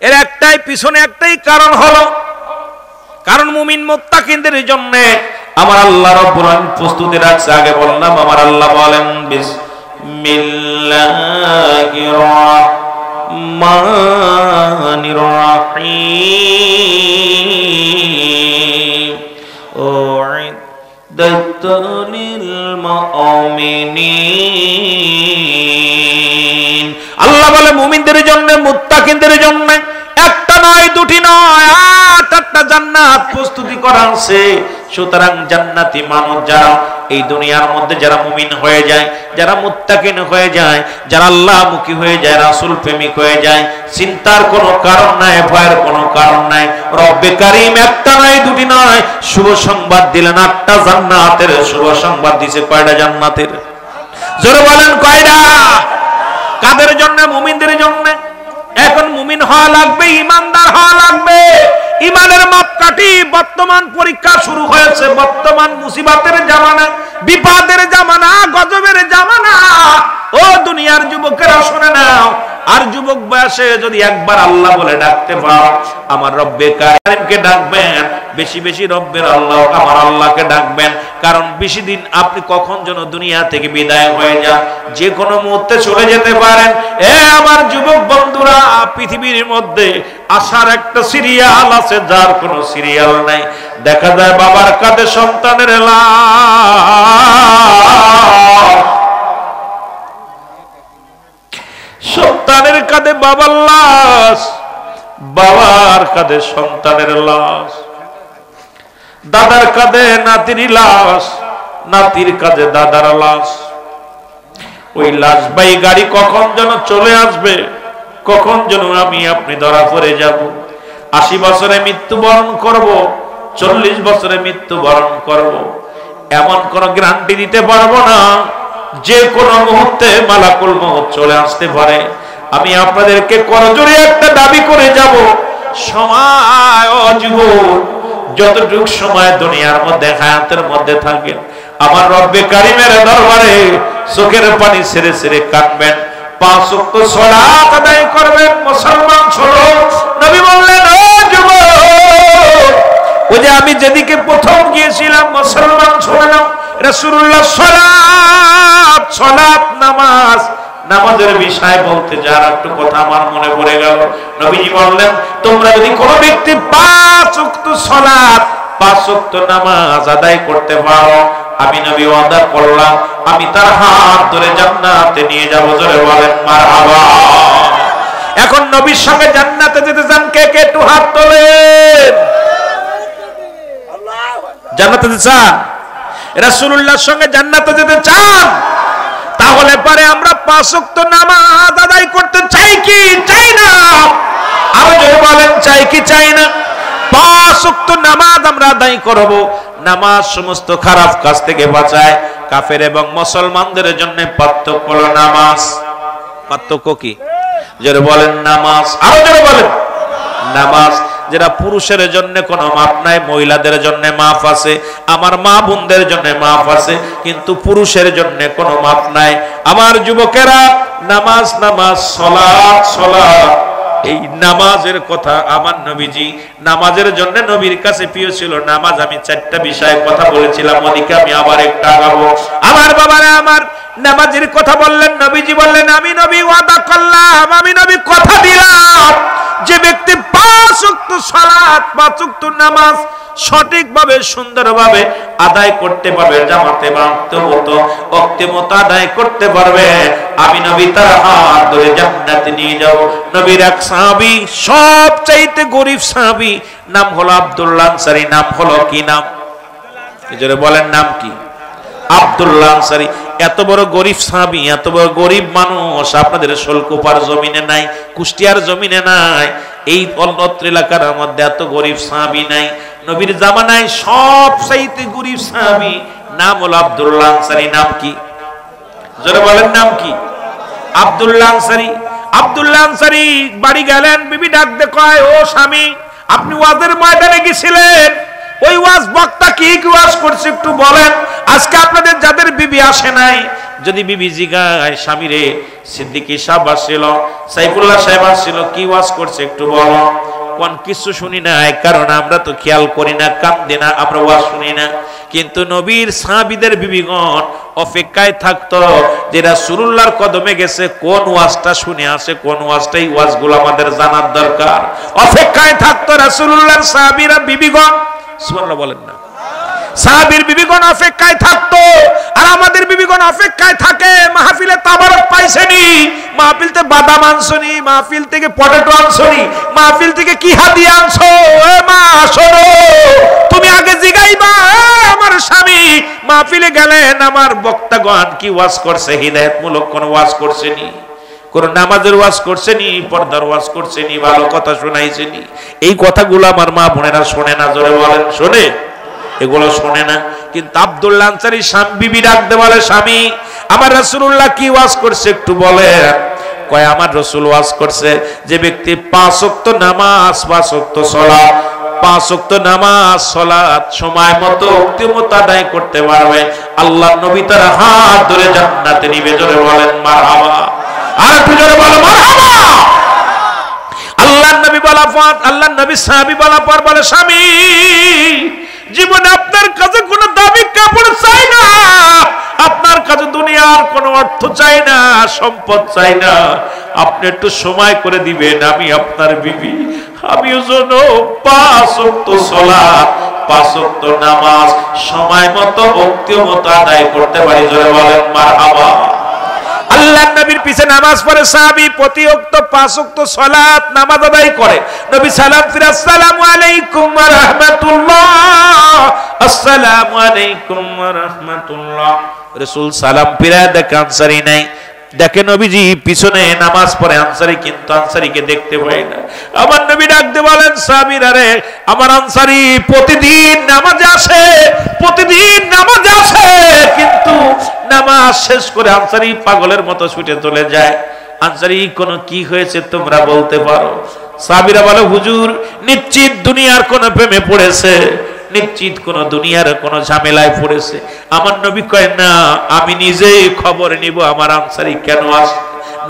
এর একটাই পিছনে একটাই কারণ হলো, কারণ মুমিন মুত্তাকিনদের জন্য আমার আল্লাহ রাব্বুল আলামিন প্রস্তুতি রাখছে। আগে বললাম আমার আল্লাহ বলেন বিসমিল্লাহির রাহমানির রাহিম উইদ্দাত লিল মুমিনিন। আল্লাহ বলে মুমিনদের জন্য, মুত্তাকিনদের জন্য একটা নয়, দুটি নয়, 8টা জান্নাত প্রস্তুতি করা আছে। সুতরাং জান্নাতি মানুষ যারা এই দুনিয়ার মধ্যে যারা মুমিন হয়ে যায়, যারা মুত্তাকিন হয়ে যায়, যারা আল্লাহমুখী হয়ে যায়, রাসূল প্রেমিক হয়ে যায়, চিন্তার কোনো কারণ নাই, ভয়ের কোনো কারণ নাই। রব্বে কারীম একটা নয়, দুটি নয়, শুভ সংবাদ দিলেন 8টা জান্নাতের। শুভ সংবাদ দিয়েছে কয়টা জান্নাতের? জোরে বলেন কয়টা? কাদের জন্য? মুমিনদের জন্য। এখন মুমিন হওয়া লাগবে, ইমানদার হওয়া লাগবে। ইমানের মাপকাঠি, বর্তমান পরীক্ষা শুরু হয়েছে, বর্তমান মুসিবতের জামানা, বিপদের জামানা, গজবের জামানা। ও দুনিয়ার যুবকেরা শুনে নাও, আর যুবক বয়সে যদি একবার আল্লাহ বলে ডাকতে পারো, আমার রব্বে কারীমকে ডাকবেন, বেশি বেশি রব্বের আল্লাহ, আমার আল্লাহকে ডাকবেন। কারণ বেশি দিন আপনি কখন যেন দুনিয়া থেকে বিদায় হয়ে যান, যে কোনো মুহূর্তে চলে যেতে পারেন। এ আমার যুবক বন্ধুরা, পৃথিবীর মধ্যে আসার একটা সিরিয়াল আছে যার কোনো সিরিয়াল নাই। দেখা যায় বাবার কাঁধে সন্তানের লাশ, সন্তানের কাঁধে বাবার লাশ, বাবার কাঁধে সন্তানের লাশ, দাদার কাঁধে নাতির লাশ, নাতির কাঁধে দাদার লাশ। ওই লাশ বাই গাড়ি কখন যেন চলে আসবে, কখন যেন আমি আপনি ধরা পড়ে যাব। 80 বছরে মৃত্যুবরণ করব, 40 বছরে মৃত্যুবরণ করব, এমন কোন গ্যারান্টি দিতে পারবো না। যে কোনো মুহূর্তে মালাকুল মউত চলে আসতে পারে। আমি আপনাদেরকে করজোরে একটা দাবি করে যাব, সময় ও জীবন যতটুকু সময় দুনিয়ার মধ্যে হায়াতের মধ্যে থাকেন, আমার রব্বে কারিমের দরবারে চোখের পানি ছেড়ে ছেড়ে কাঁদবেন, 5 ওয়াক্ত সালাত আদায় করবেন। মুসলমান শোনো, নবী বললেন, ও যুবক, ওই যে আমি যেদিকে প্রথম গিয়েছিলাম, মুসলমান শোনালাম, রাসূলুল্লাহ সালাত সালাত নামাজ, নামাজের বিষয় বলতে যার একটু কথা আমার মনে পড়ে গেল। নবীজি বললেন, তোমরা যদি কোনো ব্যক্তি 5 ওয়াক্ত সালাত 5 ওয়াক্ত নামাজ আদায় করতে পারো, আমি নবী ওয়াদা করলাম আমি তার হাত ধরে জান্নাতে নিয়ে যাব। জোরে বলেন মারহাবা। এখন নবীর সঙ্গে জান্নাতে যেতে চান কে কে? একটু হাত তোলেন। জান্নাতে যেতে চান? রাসূলুল্লাহর সঙ্গে জান্নাতে যেতে চান? তাহলে পরে আমরা 5 ওয়াক্ত নামাজ আদায় করতে চাই কি চাই না? আরো জোরে বলেন, চাই কি চাই না? 5 ওয়াক্ত নামাজ আমরা আদায় করব। নামাজ সমস্ত খারাপ কাজ থেকে বাঁচায়। কাফের এবং মুসলমানদের জন্য পার্থক্য হলো নামাজ। পার্থক্য কি? জোরে বলেন নামাজ। আরো জোরে বলেন নামাজ। যেটা পুরুষের জন্য কোনো মাপ নাই, মহিলাদের জন্য মাপ আছে, আমার মা বোনদের জন্য মাপ আছে, কিন্তু পুরুষের জন্য কোনো মাপ নাই। আমার যুবকেরা, নামাজ নামাজ, সালাত সালাত, এই নামাজের কথা আমার নবীজি নামাজের জন্য নবীর কাছে প্রিয় ছিল। নামাজ আমি 4টা বিষয়ে কথা বলেছিলাম, ওদিকে আমি আবার একটা আগাবো। আমার বাবারা আমার নামাজের কথা বললেন, নবীজি বললেন, আমি নবী ওয়াদা করলাম, আমি নবী কথা দিলাম, যে ব্যক্তি 5 ওয়াক্ত সালাত 5 ওয়াক্ত নামাজ সঠিকভাবে সুন্দরভাবে আদায় করতে পারবে, জামাতে বা ওয়াক্তে মতো আদায় করতে পারবে, আমি নবী তার হাত ধরে জান্নাতে নিয়ে যাব। নবীর এক সাহাবী, সবচাইতে গরীব সাহাবী, নাম হলো আব্দুল্লাহ আনসারী। নাম হলো কি? নাম জোরে বলেন, নাম কি? আব্দুল্লাহ আনসারী। এত বড় গরীব সাহাবী, এত বড় গরীব মানুষ আপনাদের শোলকুপার জমিনে নাই, কুষ্টিয়ার জমিনে নাই, এই অন্যত্র এলাকার মধ্যে এত গরীব সাহাবী নাই। নবীর জামানায় সবচাইতে গরীব সাহাবী নাম হলো আব্দুল্লাহ আনসারী। নাম কি? জোরে বলেন, নাম কি? আব্দুল্লাহ আনসারী। আব্দুল্লাহ আনসারী বাড়ি গেলেন, বিবি ডাক দিয়ে কয়, ও স্বামী, আপনি ওয়াজের ময়দানে গেছিলেন, ওই ওয়াজ বক্তা কি কি ওয়াজ করছে একটু বলেন। আজকে আপনাদের যাদের বিবি আসে নাই, যদি বিবি জিগায়, স্বামী রে, সিদ্দিকী সাহেব আসছিল, সাইফুল্লাহ সাহেব আসছিল, কি ওয়াজ করছে একটু বলো। কোন কিছু শুনি নাই, কারণ আমরা তো খেয়াল করি না, কান দিই না, আমরা ওয়াজ শুনি না। কিন্তু নবীর সাহাবীদের বিবিগণ অপেক্ষায় থাকতো যে রাসূলুল্লাহর কদমে গেছে, কোন ওয়াজটা শুনে আসে, কোন ওয়াজটা, এই ওয়াজগুলো আমাদের জানার দরকার। অপেক্ষায় থাকতো রাসূলুল্লাহর সাহাবীরা বিবিগণ। সুবহানাল্লাহ বলেন না? সাহাবীর বিবিগণ অপেক্ষায় থাকতো, আর আমাদের বিবিগণ অপেক্ষায় থাকে। মাহফিলে তাবারক পাইছেনি, মাহফিল থেকে বাদাম আনছনি, মাহফিল থেকে পটেটো আনছনি, মাহফিল থেকে কি হাদিয়া আনছো, এ মা শোনো, তুমি আগে জিগাইবা, আমার স্বামী মাহফিলে গেলেন, আমার বক্তাগণ কি ওয়াজ করছে, হিদায়াতমূলক কোন ওয়াজ করছেনি, কোন নামাজের ওয়াজ করছেনি, পর্দার ওয়াজ করছেনি, ভালো কথা শোনাইছেনি? এই কথাগুলো আমার মা বোনেরা শোনে না। জোরে বলেন, শোনে? এগুলো শোনে না। কিন্তু আব্দুল্লাহ আনসারী বিবি ডাকতে বলে, স্বামী, আমার রাসূলুল্লাহ কি ওয়াজ করছে একটু বলেন। কয়, আমার রাসূল ওয়াজ করছে, যে ব্যক্তি 5 ওয়াক্ত নামাজ 5 ওয়াক্ত সালাত 5 ওয়াক্ত নামাজ সালাত সময় মতো ওক্তি মতো আদায় করতে পারবে, আল্লাহ নবী তার হাত ধরে জান্নাতে নিবে। জোরে বলেন মারহাবা। আর একটু জোরে বলো মারহাবা। আল্লাহর নবী বলা পর, আল্লাহর নবী সাহাবী বলা পর বলে, স্বামী, জীবনে আপনার কাছে কোনো দামি কাপড় চাই না, আপনার কাছে দুনিয়ার কোনো অর্থ চাই না, সম্পদ চাই না, আপনি একটু সময় করে দিবেন, আমি আপনার বিবি, আমিও যেন 5 ওয়াক্ত সালাত 5 ওয়াক্ত নামাজ সময় মতো ওক্তি মতো আদায় করতে পারি। জোরে বলেন মারহাবা। আল্লাহর নবীর পিছে নামাজ পড়ে সাহাবী, প্রতি ওয়াক্ত 5 ওয়াক্ত সালাত নামাজ আদায় করে। নবী সালাম ফিরে, আসসালামু আলাইকুম ওয়া রাহমাতুল্লাহ, আসসালামু আলাইকুম ওয়া রাহমাতুল্লাহ। রাসূল সালাম ফিরে দেখে আনসারী নাই, দেখে নবীজি পিছনে নামাজ পড়ে আনসারী, কিন্তু আনসারীকে দেখতে পাই না। আমার নবী ডাকতে বলেন, সাহাবীরা রে, আমার আনসারী প্রতিদিন নামাজে আসে, প্রতিদিন নামাজে আসে, কিন্তু নামাজ শেষ করে আনসারী পাগলের মতো ছুটে চলে যায়। আনসারী কোন কি হয়েছে তোমরা বলতে পারো? সাহাবীরা বলে, হুজুর নিশ্চিত দুনিয়ার কোন প্রেমে পড়েছে, নিশ্চিত কোন দুনিয়ার কোন ঝামেলায় পড়েছে। আমার নবী কয়, না, আমি নিজেই খবর নিব আমার আনসারী কেন আসে।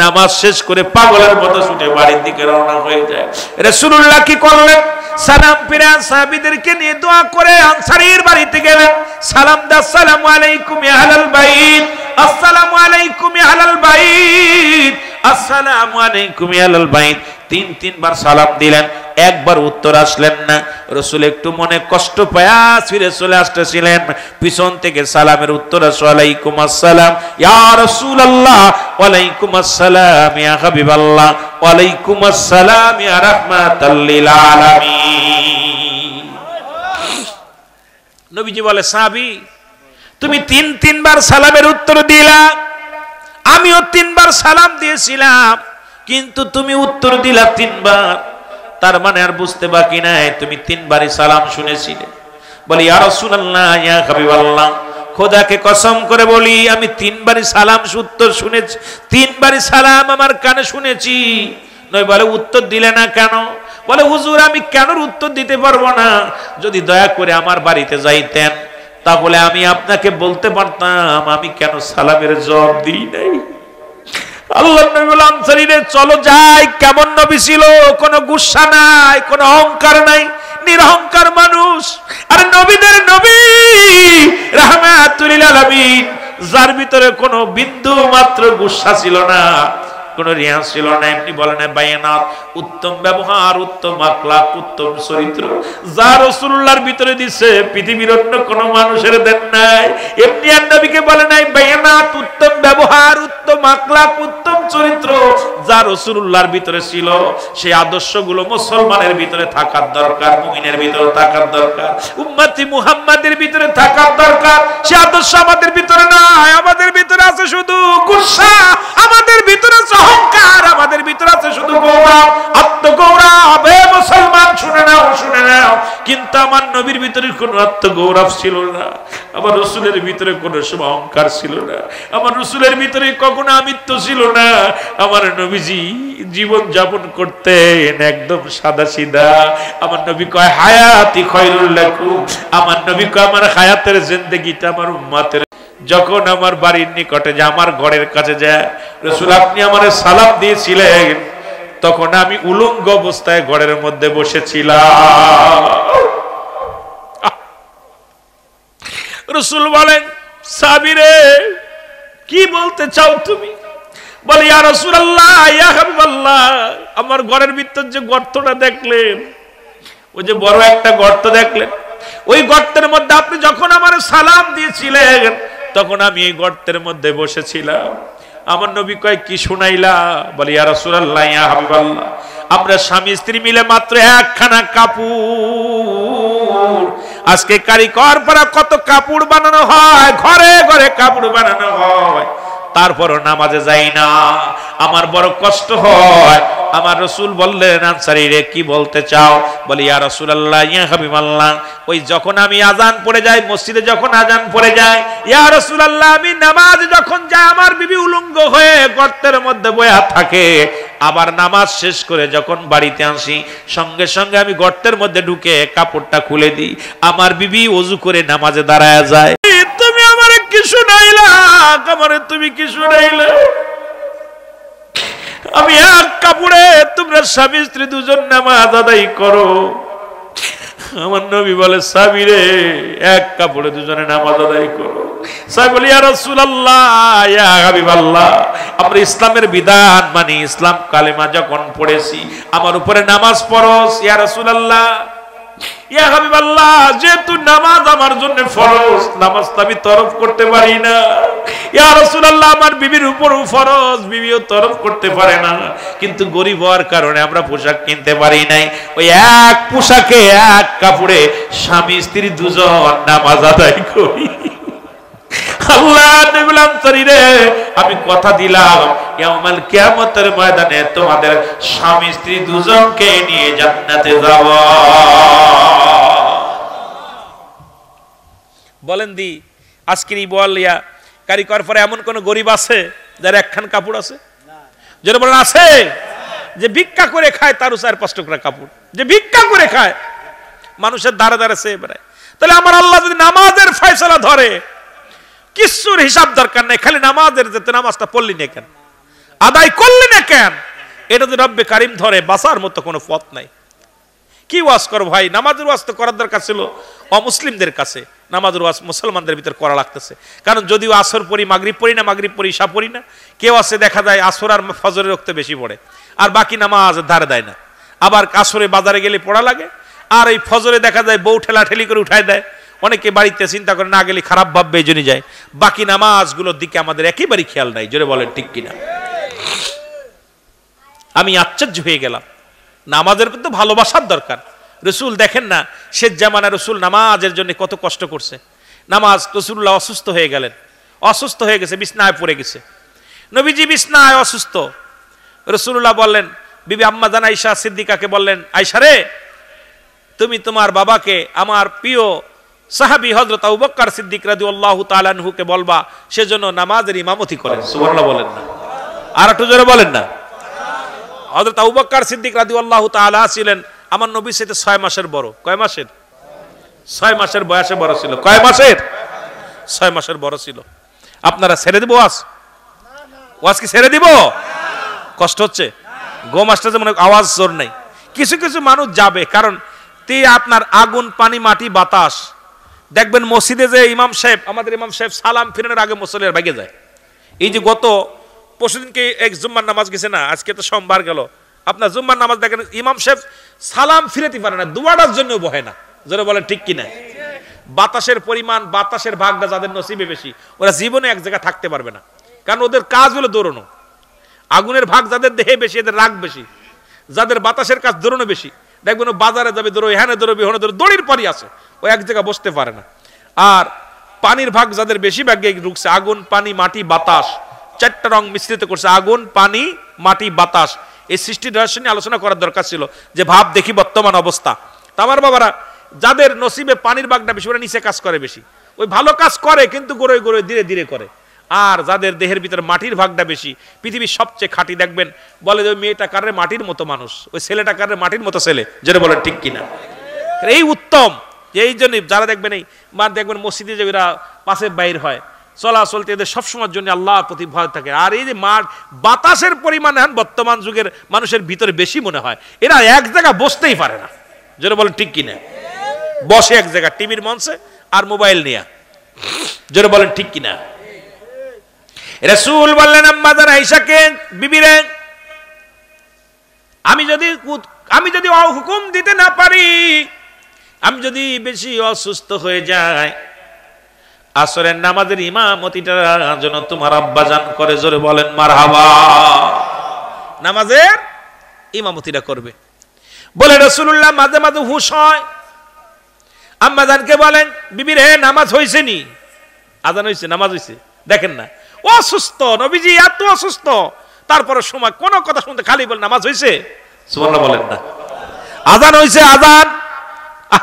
নামাজ শেষ করে পাগলের মতো ছুটে বাড়ির দিকে রওনা হয়ে যায়। রাসূলুল্লাহ কি করলেন? সালাম ফিরে সাহাবীদেরকে নিয়ে দোয়া করে আনসারীর বাড়িতে গেলেন। সালাম দা, আসসালামু আলাইকুম ইয়া আহলাল বাইত, আসসালামু আলাইকুম ইয়া আহলাল বাইত, আসসালামু আলাইকুম ইয়া আহলাল বাইত। তিনবার সালাম দিলেন, একবার উত্তর আসলেন না। রাসূল একটু মনে কষ্ট পায়া ফিরে চলে আসতেছিলেন, পিছন থেকে সালামের উত্তর আসে, ওয়ালাইকুম আসসালাম ইয়া রাসূলুল্লাহ, ওয়ালাইকুম আসসালাম ইয়া হাবিবাল্লাহ, ওয়ালাইকুম আসসালাম ইয়া রাহমাতাল লিল আলামিন। নবীজি বলে, সাহাবী তুমি তিনবার সালামের উত্তর দিলা, আমিও তিনবার সালাম দিয়েছিলাম, কিন্তু তুমি উত্তর দিলা তিনবার, তার মানে আর বুঝতে বাকি নাই তুমি তিনবারই সালাম শুনেছিলে। বলি, ইয়া রাসূলুল্লাহ ইয়া হাবিবাল্লাহ, খোদাকে কসম করে বলি আমি তিনবারই সালাম উত্তর শুনেছি, তিনবারই সালাম আমার কানে শুনেছি। নয় বলে, উত্তর দিলে না কেন? বলে, হুজুর আমি কেন উত্তর দিতে পারবো না? যদি দয়া করে আমার বাড়িতে যাইতেন তাহলে আমি আপনাকে বলতে পারতাম আমি কেন সালামের জবাব দিই নাই। আল্লাহর নবী বললেন, আনসারীরা চলো যাই। কেমন নবী ছিল? কোনো গুসা নাই, কোনো অহংকার নাই, নিরহংকার মানুষ। আর নবীদের নবী রাহমাতুল লিল আলামিন, যার ভিতরে কোনো বিন্দু মাত্র গুসা ছিল না, কোনো রিয়াজ ছিল না। এমনি বলে না বায়ানাত, উত্তম ব্যবহার, উত্তম আখলাক, উত্তম চরিত্র যা রাসূলুল্লাহর ভিতরে দিছে পৃথিবীর অন্য কোনো মানুষের দেন নাই। এমনি আর নবীকে বলে নাই বায়ানাত, উত্তম ব্যবহার, উত্তম আখলাক, উত্তম চরিত্র যা রাসূলুল্লাহর ভিতরে ছিল। সেই আদর্শগুলো মুসলমানের ভিতরে থাকার দরকার, মুমিনের ভিতরে থাকার দরকার, উম্মতি মুহাম্মাদের ভিতরে থাকার দরকার। সেই আদর্শ আমাদের ভিতরে নাই, আমাদের ভিতরে আছে শুধু গুসা, আমাদের ভিতরে অহংকার, আমাদের ভিতরে আছে শুধু গৌরব, আত্মগৌরব। হে মুসলমান শুনে নাও, শুনে নাও, কিন্তু আমার নবীর ভিতরে কোনো আত্মগৌরব ছিল না, আমার রাসূলের ভিতরে কোনো অহংকার ছিল না, আমার রাসূলের ভিতরে কখনো আমিত্ব ছিল না। আমার নবীজি জীবন যাপন করতেন একদম সাদা সিধা। আমার নবী কয় হায়াতি খায়রুল লাকুম, আমার নবী কয় আমার হায়াতের জিন্দেগিটা আমার উম্মতের। যখন আমার বাড়ির নিকটে যে আমার ঘরের কাছে যায়, রাসূল আপনি আমারে সালাম দিয়েছিলেন, তখন আমি উলঙ্গ অবস্থায় ঘরের মধ্যে বসেছিলাম। রাসূল বলেন, সাহাবীরে কি বলতে চাও তুমি? বলে, ইয়া রাসূলুল্লাহ ইয়া হাবিবাল্লাহ, আমার ঘরের ভিতর যে গর্তটা দেখলেন, ওই যে বড় একটা গর্ত দেখলেন, ওই গর্তের মধ্যে আপনি যখন আমার সালাম দিয়েছিলেন তখন আমি এই গর্তের মধ্যে বসেছিলাম। আমার নবী কয় কি শুনাইলা? বলে, ইয়া রাসূলুল্লাহ ইয়া হাবিবাল্লাহ, আমরা স্বামী স্ত্রী মিলে মাত্র একখানা কাপড়। আজকে কারিগর পাড়া কত কাপড় বানানো হয়, ঘরে ঘরে কাপড় বানানো হয়, তারপরও নামাজে যাই না, আমার বড় কষ্ট হয়। আমার রাসূল বললেন, আনসারীরে কি বলতে চাও? বলে, ইয়া রাসূলুল্লাহ ইয়া হাবিবাল্লাহ, ওই যখন আমি আযান পড়ে যাই, মসজিদে যখন আযান পড়ে যায়, ইয়া রাসূলুল্লাহ আমি নামাজ যখন যাই, আমার বিবি উলঙ্গ হয়ে গর্তের মধ্যে বসে থাকে। আবার নামাজ শেষ করে যখন বাড়িতে আসি, সঙ্গে সঙ্গে আমি গর্তের মধ্যে ঢুকে কাপড়টা খুলে দিই, আমার বিবি ওযু করে নামাজে দাঁড়ায় যায়। তুমি আমারে কি শুনাইলা? আমারে তুমি কি শুনাইলা? আমি এক কাপড়ে তোমরা স্বামী স্ত্রী দুজন নামাজ আদায় করো। আমার নবী বলে, সাহাবীরে এক কাপড়ে দুজনে নামাজ আদায় করো। সাহাবী বলে, ইয়া রাসূলুল্লাহ ইয়া হাবিবাল্লাহ, আমরা ইসলামের বিধান মানে ইসলাম কালেমা যখন পড়েছি, আমার উপরে নামাজ ফরজ। ইয়া রাসূলুল্লাহ ইয়া হাবিবাল্লাহ, যেহেতু নামাজ আমার জন্য ফরজ, নামাজটা আমি তরফ করতে পারি না। ইয়া রাসূলুল্লাহ আমার বিবির উপরও ফরজ, বিবিও তরফ করতে পারে না, কিন্তু গরিব হওয়ার কারণে আমরা পোশাক কিনতে পারি নাই। ওই এক পোশাকে এক কাপড়ে স্বামী স্ত্রী দুজন নামাজ আদায় করি। আল্লাহ নবী আনসারীরে আমি কথা দিলাম, ইয়াউমুল কিয়ামতের ময়দানে তোমাদের স্বামী স্ত্রী দুজনকে নিয়ে জান্নাতে যাব। বলেন দি আজকের এই বলিয়া কারিগর পরে এমন কোন গরিব আছে যার একখান কাপড় আছে? যেটা বলেন আছে, যে ভিক্ষা করে খায় তারও 4-5 টুকরা কাপড়, যে ভিক্ষা করে খায়, মানুষের দ্বারে দ্বারে চেয়ে বেড়ায়। তাহলে আমার আল্লাহ যদি নামাজের ফয়সালা ধরে, কিছুর হিসাব দরকার নেই, খালি নামাজের যেতে নামাজটা পড়লি না কেন, আদায় করলি না কেন, এটা যদি রব্বে কারিম ধরে, বাঁচার মতো কোনো পথ নাই। কি ওয়াজ করো ভাই? নামাজের ওয়াজ তো করার দরকার ছিল অমুসলিমদের কাছে, নামাজের ওয়াজ মুসলমানদের ভিতর করা লাগতেছে। কারণ যদিও আসর পড়ি, মাগরিব পড়ি না, মাগরিব পড়ি, ঈশা পড়ি না, কেউ আছে দেখা যায় আসর আর ফজরের রক্তে বেশি পড়ে, আর বাকি নামাজ ধারে দেয় না। আবার আসরে বাজারে গেলে পড়া লাগে, আর এই ফজরে দেখা যায় বউ ঠেলা ঠেলি করে উঠায় দেয়। অনেকে বাড়িতে চিন্তা করে না গেলে খারাপ ভাববে, এই জন্য যায়। বাকি নামাজগুলোর দিকে আমাদের একেবারেই খেয়াল নাই। জোরে বলেন ঠিক কিনা? আমি আশ্চর্য হয়ে গেলাম। নামাজের কিন্তু ভালোবাসার দরকার। রসুল দেখেন না, শেষ জামানা রসুল নামাজের জন্য কত কষ্ট করছে। নামাজ, রসুল্লাহ অসুস্থ হয়ে গেলেন, অসুস্থ হয়ে গেছে, বিছনায় পড়ে গেছে। নবীজি বিছনায় অসুস্থ, রসুল্লাহ বললেন, বিবি আম্মা জান আয়েশা সিদ্দিকাকে বললেন, আয়েশা রে, তুমি তোমার বাবাকে, আমার প্রিয় সাহাবী হযরত আবু বকর সিদ্দিক রাদিয়াল্লাহু তাআলা আনহুকে বলবা সেজন্য নামাজের ইমামতি করেন। সুবহানাল্লাহ বলেন না? আর একটু জোরে বলেন না? হযরত আবু বকর সিদ্দিক রাদিয়াল্লাহু তাআলা ছিলেন আমার নবীর সাথে 6 মাসের বড়। কয় মাসের? 6 মাসের বয়সে বড় ছিল। কয় মাসের? 6 মাসের বড় ছিল। আপনারা ছেড়ে দিব ওয়াজ? ওয়াজ কি ছেড়ে দিব? কষ্ট হচ্ছে? গম আসতে যেমন আওয়াজ জোর নাই। কিছু কিছু মানুষ যাবে, কারণ আপনার আগুন, পানি, মাটি, বাতাস। দেখবেন মসজিদে যে ইমাম সাহেব, আমাদের ইমাম সাহেব সালাম ফিরানোর আগে মুসল্লিরা ভাগে যায়। এই যে গত পরশুদিনকে এক জুম্মার নামাজ গেছে না, আজকে তো সোমবার গেল, আপনার জুম্মার নামাজ দেখেন ইমাম সাহেব সালাম ফিরাতে পারে না, দুয়াটার জন্য বহে না। জোরে বলেন ঠিক কিনা? বাতাসের পরিমাণ, বাতাসের ভাগটা যাদের নসিবে বেশি, ওরা জীবনে এক জায়গায় থাকতে পারবে না, কারণ ওদের কাজ হলো দৌড়ানো। আগুনের ভাগ যাদের দেহে বেশি, এদের রাগ বেশি। যাদের বাতাসের কাজ দৌড়ানো বেশি, দেখবেন ও বাজারে যাবে দৌড়ো, এখানে দৌড়বি, ওখানে দৌড়ো, দড়ির পরই আছে, ও এক জায়গায় বসতে পারে না। আর পানির ভাগ যাদের বেশি ভাগে ঢুকছে, আগুন, পানি, মাটি, বাতাস, 4টা রং মিশ্রিত করছে, আগুন, পানি, মাটি, বাতাস। এই সৃষ্টির রহস্য নিয়ে আলোচনা করার দরকার ছিল, যে ভাব দেখি বর্তমান অবস্থা। তা আমার বাবারা, যাদের নসিবে পানির ভাগটা বেশি, ওরা নিচে কাজ করে বেশি, ওই ভালো কাজ করে কিন্তু গড়ে গড়ে ধীরে ধীরে করে। আর যাদের দেহের ভিতরে মাটির ভাগটা বেশি, পৃথিবীর সবচেয়ে খাঁটি, দেখবেন বলে যে ওই মেয়েটা কারে মাটির মতো মানুষ, ওই ছেলেটা কারে মাটির মতো ছেলে। যেটা বলেন ঠিক কিনা? এই উত্তম। এই জন্য যারা দেখবেন এই দেখবেন মসজিদে যে এরা পাশে বাইর হয়, চলাচলতে এদের সবসময়ের জন্য আল্লাহর প্রতি ভয় থাকে। আর এই যে বাতাসের পরিমাণ বর্তমান যুগের মানুষের ভিতরে বেশি মনে হয়, এরা এক জায়গায় বসতেই পারে না। যেটা বলেন ঠিক কিনা? বসে এক জায়গায় টিভির মঞ্চে আর মোবাইল নিয়ে। যেটা বলেন ঠিক কিনা? রাসূল বললেন আম্মা জান আয়েশাকে, বিবি রে, আমি যদি হুকুম দিতে না পারি, আমি যদি বেশি অসুস্থ হয়ে যাই, আসরের নামাজের ইমামতিটা যেন তোমার আব্বাজান করে। জোরে বলেন মারহাবা। নামাজের ইমামতিটা করবে বলে রাসূলুল্লাহ মাঝে মাঝে হুশ হয়। আম্মা জানকে বলেন, বিবি রে, নামাজ হইছে নি? আজান হইছে, নামাজ হইছে। দেখেন না, অসুস্থ নবীজি, এত অসুস্থ, তারপরে সময় কোনো কথা শুনতে খালি বল নামাজ হইছে। সুবহানাল্লাহ বলেন না? আজান হইছে, আজান।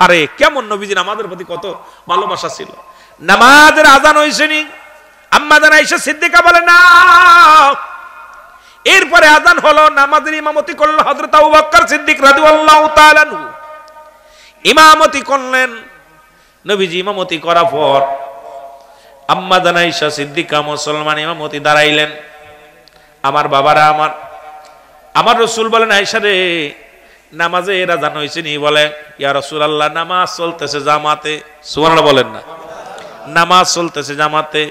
আরে কেমন নবীজি নামাজের প্রতি কত ভালোবাসা ছিল। নামাজের আজান হইছে নি? আম্মা জান আয়েশা সিদ্দিকা বলে না। এরপরে আজান হলো, নামাজের ইমামতি করলেন হযরত আবু বকর সিদ্দিক রাদিয়াল্লাহু তাআলা আনহু। ইমামতি করলেন নবীজি। ইমামতি করার পর আম্মা জান আয়েশা সিদ্দিকা মুসলমান ইমামতি দাঁড়াইলেন। আমার বাবারা, আমার রাসূল বলেন, আয়েশা রে, নামাজে এরা আজান হইছে নি? বলে, ইয়া রাসূলুল্লাহ, নামাজ চলতেছে জামাতে। সুবহানাল্লাহ বলেন না? নামাজ চলতেছে জামাতে।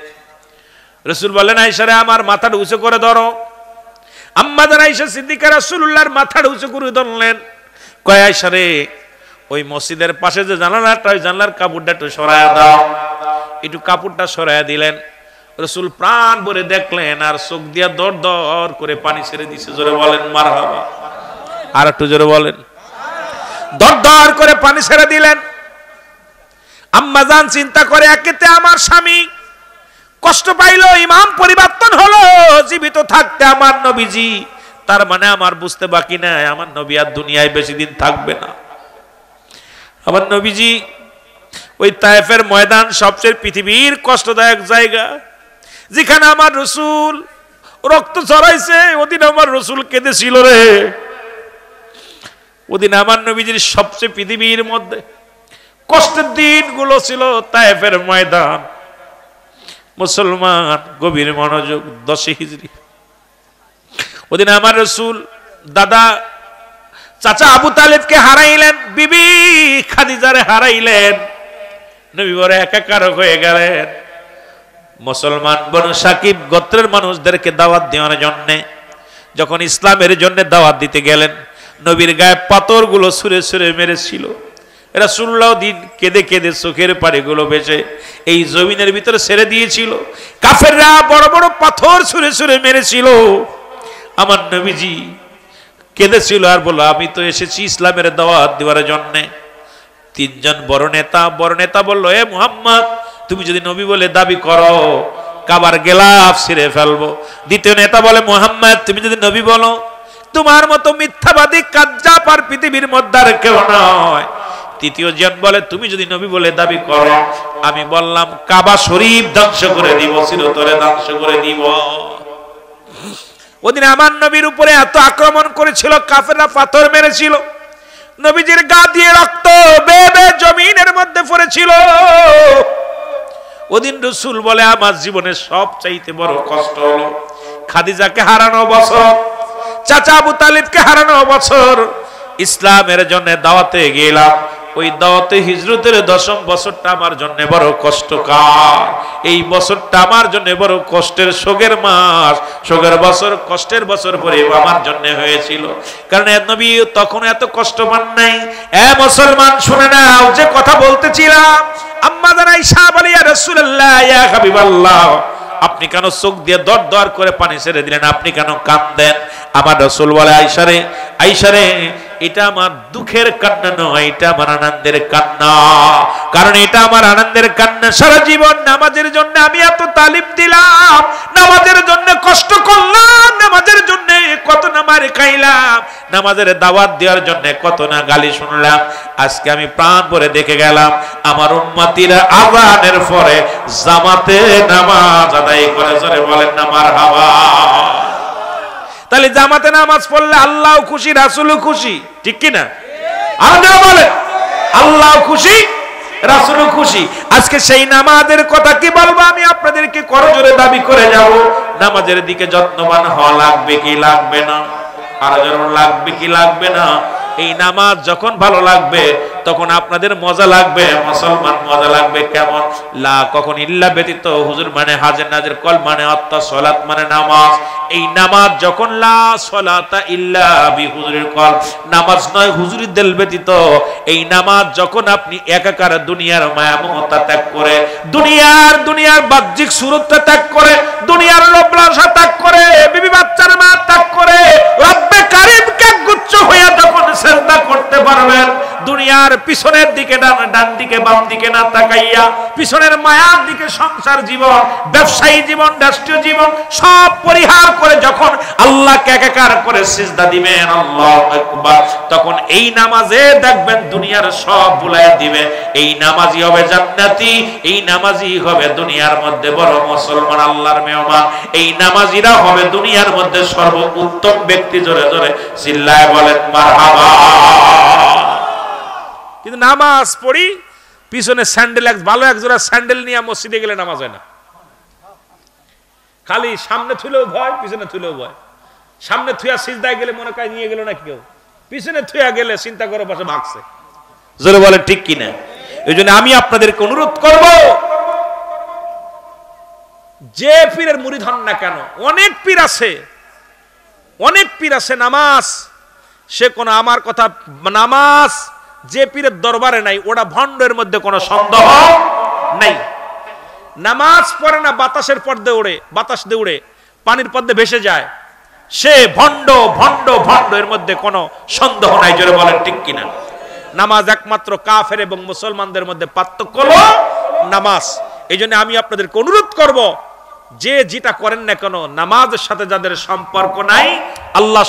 রাসূল বলেন, আয়েশা রে, আমার মাথাটা উঁচু করে ধরো। আম্মা জান আয়েশা সিদ্দিকা রাসূলুল্লাহর মাথাটা উঁচু করে ধরলেন। কয়, আয়েশা রে, ওই মসজিদের পাশে যে জানালাটা, ওই জানলার কাপড়টা একটু সরায়া দাও। একটু কাপড়টা সরায়া দিলেন। রাসূল প্রাণ ভরে দেখলেন, আর চোখ দিয়া দর দর করে পানি ছেড়ে দিছে। জোরে বলেন মারহাবা। আর একটু জোরে বলেন। দর দর করে পানি ছেড়ে দিলেন। আম্মা জান চিন্তা করে, একেতে আমার স্বামী কষ্ট পাইলো, ইমাম পরিবর্তন হলো, জীবিত থাকতে আমার নবীজি, তার মানে আমার বুঝতে বাকি নাই, আমার নবী আর দুনিয়ায় বেশি দিন থাকবে না। আমার নবীজি ওই তায়েফের ময়দান সবচেয়ে পৃথিবীর কষ্টদায়ক জায়গা, যেখানে আমার রাসূল রক্ত ঝরাইছে, ওদিন আমার রাসূল কেঁদেছিল রে। ওদিন আমার নবীজির সবচেয়ে পৃথিবীর মধ্যে কষ্টের দিনগুলো ছিল তায়েফের ময়দান। মুসলমান গভীর মনোযোগ, 10 হিজরি। ওদিন আমার রাসূল দাদা চাচা আবু তালেবকে হারাইলেন, বিবি খাদিজারে হারাইলেন, নবী বড় একাকার হয়ে গেলেন। মুসলমান বনু সাকিব গোত্রের মানুষদেরকে দাওয়াত দেওয়ার জন্য যখন ইসলামের জন্য দাওয়াত দিতে গেলেন, নবীর গায়ে পাথরগুলো ছুঁড়ে ছুঁড়ে মেরেছিল। রাসূলুল্লাহ দিন কেঁদে কেঁদে চোখের পানিগুলো ভেসে এই জমিনের ভিতরে ছেড়ে দিয়েছিল। কাফেররা বড় বড় পাথর ছুঁড়ে ছুঁড়ে মেরেছিল। আমার নবীজি কেঁদেছিল আর বলল, আমি তো এসেছি ইসলামের দাওয়াত দেওয়ার জন্য। তিনজন বড় নেতা বলল, এ মুহাম্মদ, তুমি যদি নবী বলে দাবি করো কাবার গেলাফ ছিঁড়ে ফেলবো। দ্বিতীয় নেতা বলে, মুহাম্মদ, তুমি যদি নবী বলো তোমার মতো মিথ্যাবাদী কাজ্জাব আর পৃথিবীর মধ্যে আর কেউ নয়। তৃতীয় জন বলে, তুমি যদি নবী বলে দাবি করো, আমি বললাম কাবা শরীফ ধ্বংস করে দিব, চিরতরে ধ্বংস করে দিব। ওদিন আমার নবীর উপরে এত আক্রমণ করেছিল, কাফেররা পাথর মেরেছিল, নবীজির গা দিয়ে রক্ত বেয়ে বেয়ে জমিনের মধ্যে পড়েছিল। ওদিন রাসূল বলে, আমার জীবনের সবচাইতে বড় কষ্ট হলো খাদিজাকে হারানো বছর, চাচা আবু তালিবকে হারানো বছর। ইসলামের জন্য দাওয়াতে গেলাম, ওই দাওয়াতে হিজরতের 10ম বছরটা আমার জন্য বড় কষ্টকর। এই বছরটা আমার জন্য বড় কষ্টের, শোকের মাস, শোকের বছর, কষ্টের বছর পরে আমার জন্য হয়েছিল। কারণ নবী তখন এত কষ্ট পান নাই। এ মুসলমান শুনে নাও, যে কথা বলতেছিলাম, আম্মা জান আয়েশা বলে, ইয়া রাসূলুল্লাহ, ইয়া হাবিবাল্লাহ, আপনি কেন চোখ দিয়ে দর দর করে পানি ছেড়ে দিলেন? আপনি কেন কাঁদেন? আমার রাসূল বলে, আয়েশা রে, এটা আমার দুঃখের কান্না নয়, এটা আমার আনন্দের কান্না। কারণ এটা আমার আনন্দের কান্না। সারা জীবন নামাজের জন্য আমি এত তালিম দিলাম, নামাজের জন্য কষ্ট করলাম, নামাজের জন্য কত না মার খাইলাম, নামাজের দাওয়াত দেওয়ার জন্য কত না গালি শুনলাম। আজকে আমি প্রাণ ভরে দেখে গেলাম আমার উম্মতিরা আযানের পরে জামাতে নামাজ আদায় করে। জোরে বলেন না মারহাবা। তাহলে জামাতে নামাজ পড়লে আল্লাহ খুশি, রাসূলও খুশি, ঠিক কি না? আর না বলে আল্লাহ খুশি, রাসূলও খুশি। আজকে সেই নামাজের কথা কি বলবো আমি আপনাদেরকে করজোরে দাবি করে যাব। নামাজের দিকে যত্নবান হওয়া লাগবে কি লাগবে না? আর জোরে লাগবে কি লাগবে না? এই নামাজ যখন ভালো লাগবে তখন আপনাদের মজা লাগবে। মুসলমান মজা লাগবে কেমন? লা কখন ইল্লা ব্যতীত, হুজুর মানে হাজির নাজির, কল মানে আত্মা, সালাত মানে নামাজ। এই নামাজ যখন লা সালাতা ইল্লা বি হুজুরিল কল, নামাজ নয় হুজুরি দিল ব্যতীত, এই নামাজ যখন আপনি একাকার দুনিয়ার মায়া মমতা ত্যাগ করে, দুনিয়ার বাহ্যিক সুরতটা ত্যাগ করে, দুনিয়ার লোভ লালসা ত্যাগ করে, বিবি বাচ্চার মা ত্যাগ করে, রব্বে কারীমকে গুচ্ছ হয়ে যখন সিজদা করতে পারবেন, দুনিয়ার পিছনের দিকে ডান দিকে বাম দিকে না তাকাইয়া, পিছনের মায়ার দিকে সংসার জীবন, ব্যবসায়ী জীবন, রাষ্ট্রীয় জীবন সব পরিহার করে যখন আল্লাহকে একাকার করে সিজদা দিবেন, আল্লাহু আকবার, তখন এই নামাজে দেখবেন দুনিয়ার সব ভুলাইয়া দিবে। এই নামাজি হবে জান্নাতি, এই নামাজি হবে দুনিয়ার মধ্যে বড় মুসলমান, আল্লাহর মেহমান। এই নামাজিরা হবে দুনিয়ার মধ্যে সর্বোত্তম ব্যক্তি। জোরে জোরে চিল্লায় বলেন মারহাবা। কিন্তু নামাজ পড়ি, পিছনে স্যান্ডেল, ভালো এক জোড়া স্যান্ডেল নিয়ে মসজিদে গেলে নামাজ হয় না। খালি সামনে থুলেও ভয়, পিছনে থুলেও ভয়। সামনে থুয়া সিজদায় গেলে মনে হয় নিয়ে গেল না কেউ, পিছনে থুয়া গেলে চিন্তা করে পাশে ভাগছে। জোরে বলে ঠিক কিনা? এই জন্য আমি আপনাদেরকে অনুরোধ করব, যে পীরের মুরিদ হন না কেন, অনেক পীর আছে, নামাজ সে কোন আমার কথা, নামাজ যে পীরের দরবারে নাই ওটা ভণ্ডের মধ্যে কোনো সন্দেহ নাই। নামাজ পড়ে না, বাতাসের পর্দে ওড়ে, বাতাস দিয়ে উড়ে, পানির পর্দে ভেসে যায়, সে ভণ্ড ভণ্ড ভণ্ড, এর মধ্যে কোনো সন্দেহ নাই। জোরে বলেন ঠিক কিনা? নামাজ একমাত্র কাফের এবং মুসলমানদের মধ্যে পার্থক্য হলো নামাজ। এই জন্য আমি আপনাদেরকে অনুরোধ করব, যে যেটা করেন না কেন, নামাজের সাথে যাদের সম্পর্ক নাই, আল্লাহ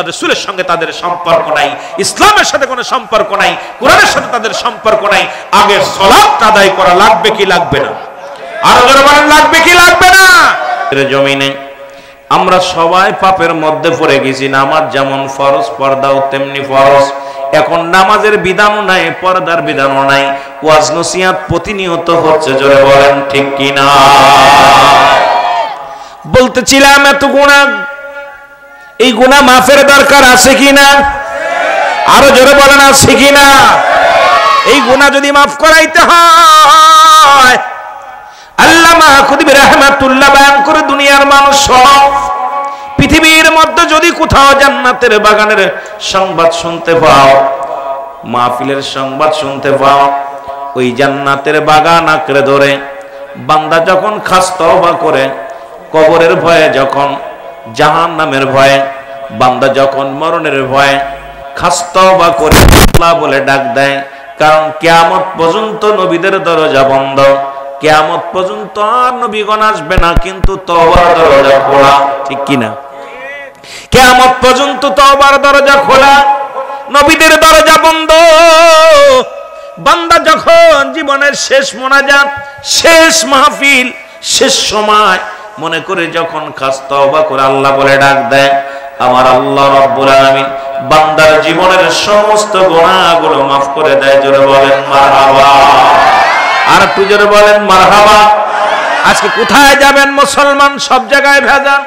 রাসূলের সঙ্গে তাদের সম্পর্ক নাই, ইসলামের সাথে কোনো সম্পর্ক নাই, কোরআনের সাথে তাদের সম্পর্ক নাই, আগে সালাত আদায় করা লাগবে কি লাগবে না? আর যারা বলেন লাগবে কি লাগবে না? জমিনে আমরা সবাই পাপের মধ্যে পড়ে গেছি। নামাজ যেমন ফরজ, পর্দাও তেমনি ফরজ। এখন নামাজের বিধানও নাই, পর্দার বিধানও নাই, ওয়াজ নসিহত প্রতিনিয়ত হচ্ছে, জোরে বলেন ঠিক কিনা। বলতেছিলাম এত গুনাহ, এই গুনাহ মাফের দরকার আছে কিনা? আরো জোরে বলেন আছে কিনা? এই গুনাহ যদি মাফ করাইতে হয়, আল্লামা খুদবি রাহমাতুল্লাহ বয়ান করে দুনিয়ার মানুষ সব পৃথিবীর মধ্যে যদি কোথাও জান্নাতের বাগানের সংবাদ শুনতে পাও, মাহফিলের সংবাদ শুনতে পাও, ওই জান্নাতের বাগান আঁকড়ে ধরে বান্দা যখন খাস তওবা করে, কবরের ভয়ে যখন, জাহান্নামের ভয়ে, বান্দা যখন মরণের ভয়ে খাস তওবা করে আল্লাহ বলে ডাক দেয়, কারণ কিয়ামত পর্যন্ত নবীদের দরজা বন্ধ, কিয়ামত পর্যন্ত আর নবীগণ আসবে না, কিন্তু তওবার দরজা খোলা, ঠিক কিনা? কিয়ামত পর্যন্ত তওবার দরজা খোলা, নবীদের দরজা বন্ধ। বান্দা যখন জীবনের শেষ মোনাজাত, শেষ মাহফিল, শেষ সময় মনে করে যখন খাস তওবা করে আল্লাহ বলে ডাক দেয়, আমার আল্লাহ রাব্বুল আলামিন বান্দার জীবনের সমস্ত গুনাহগুলো মাফ করে দেয়। জোরে বলেন মারহাবা। আর একটু জোরে বলেন মারহাবা। আজকে কোথায় যাবেন মুসলমান, সব জায়গায় ভেজাল,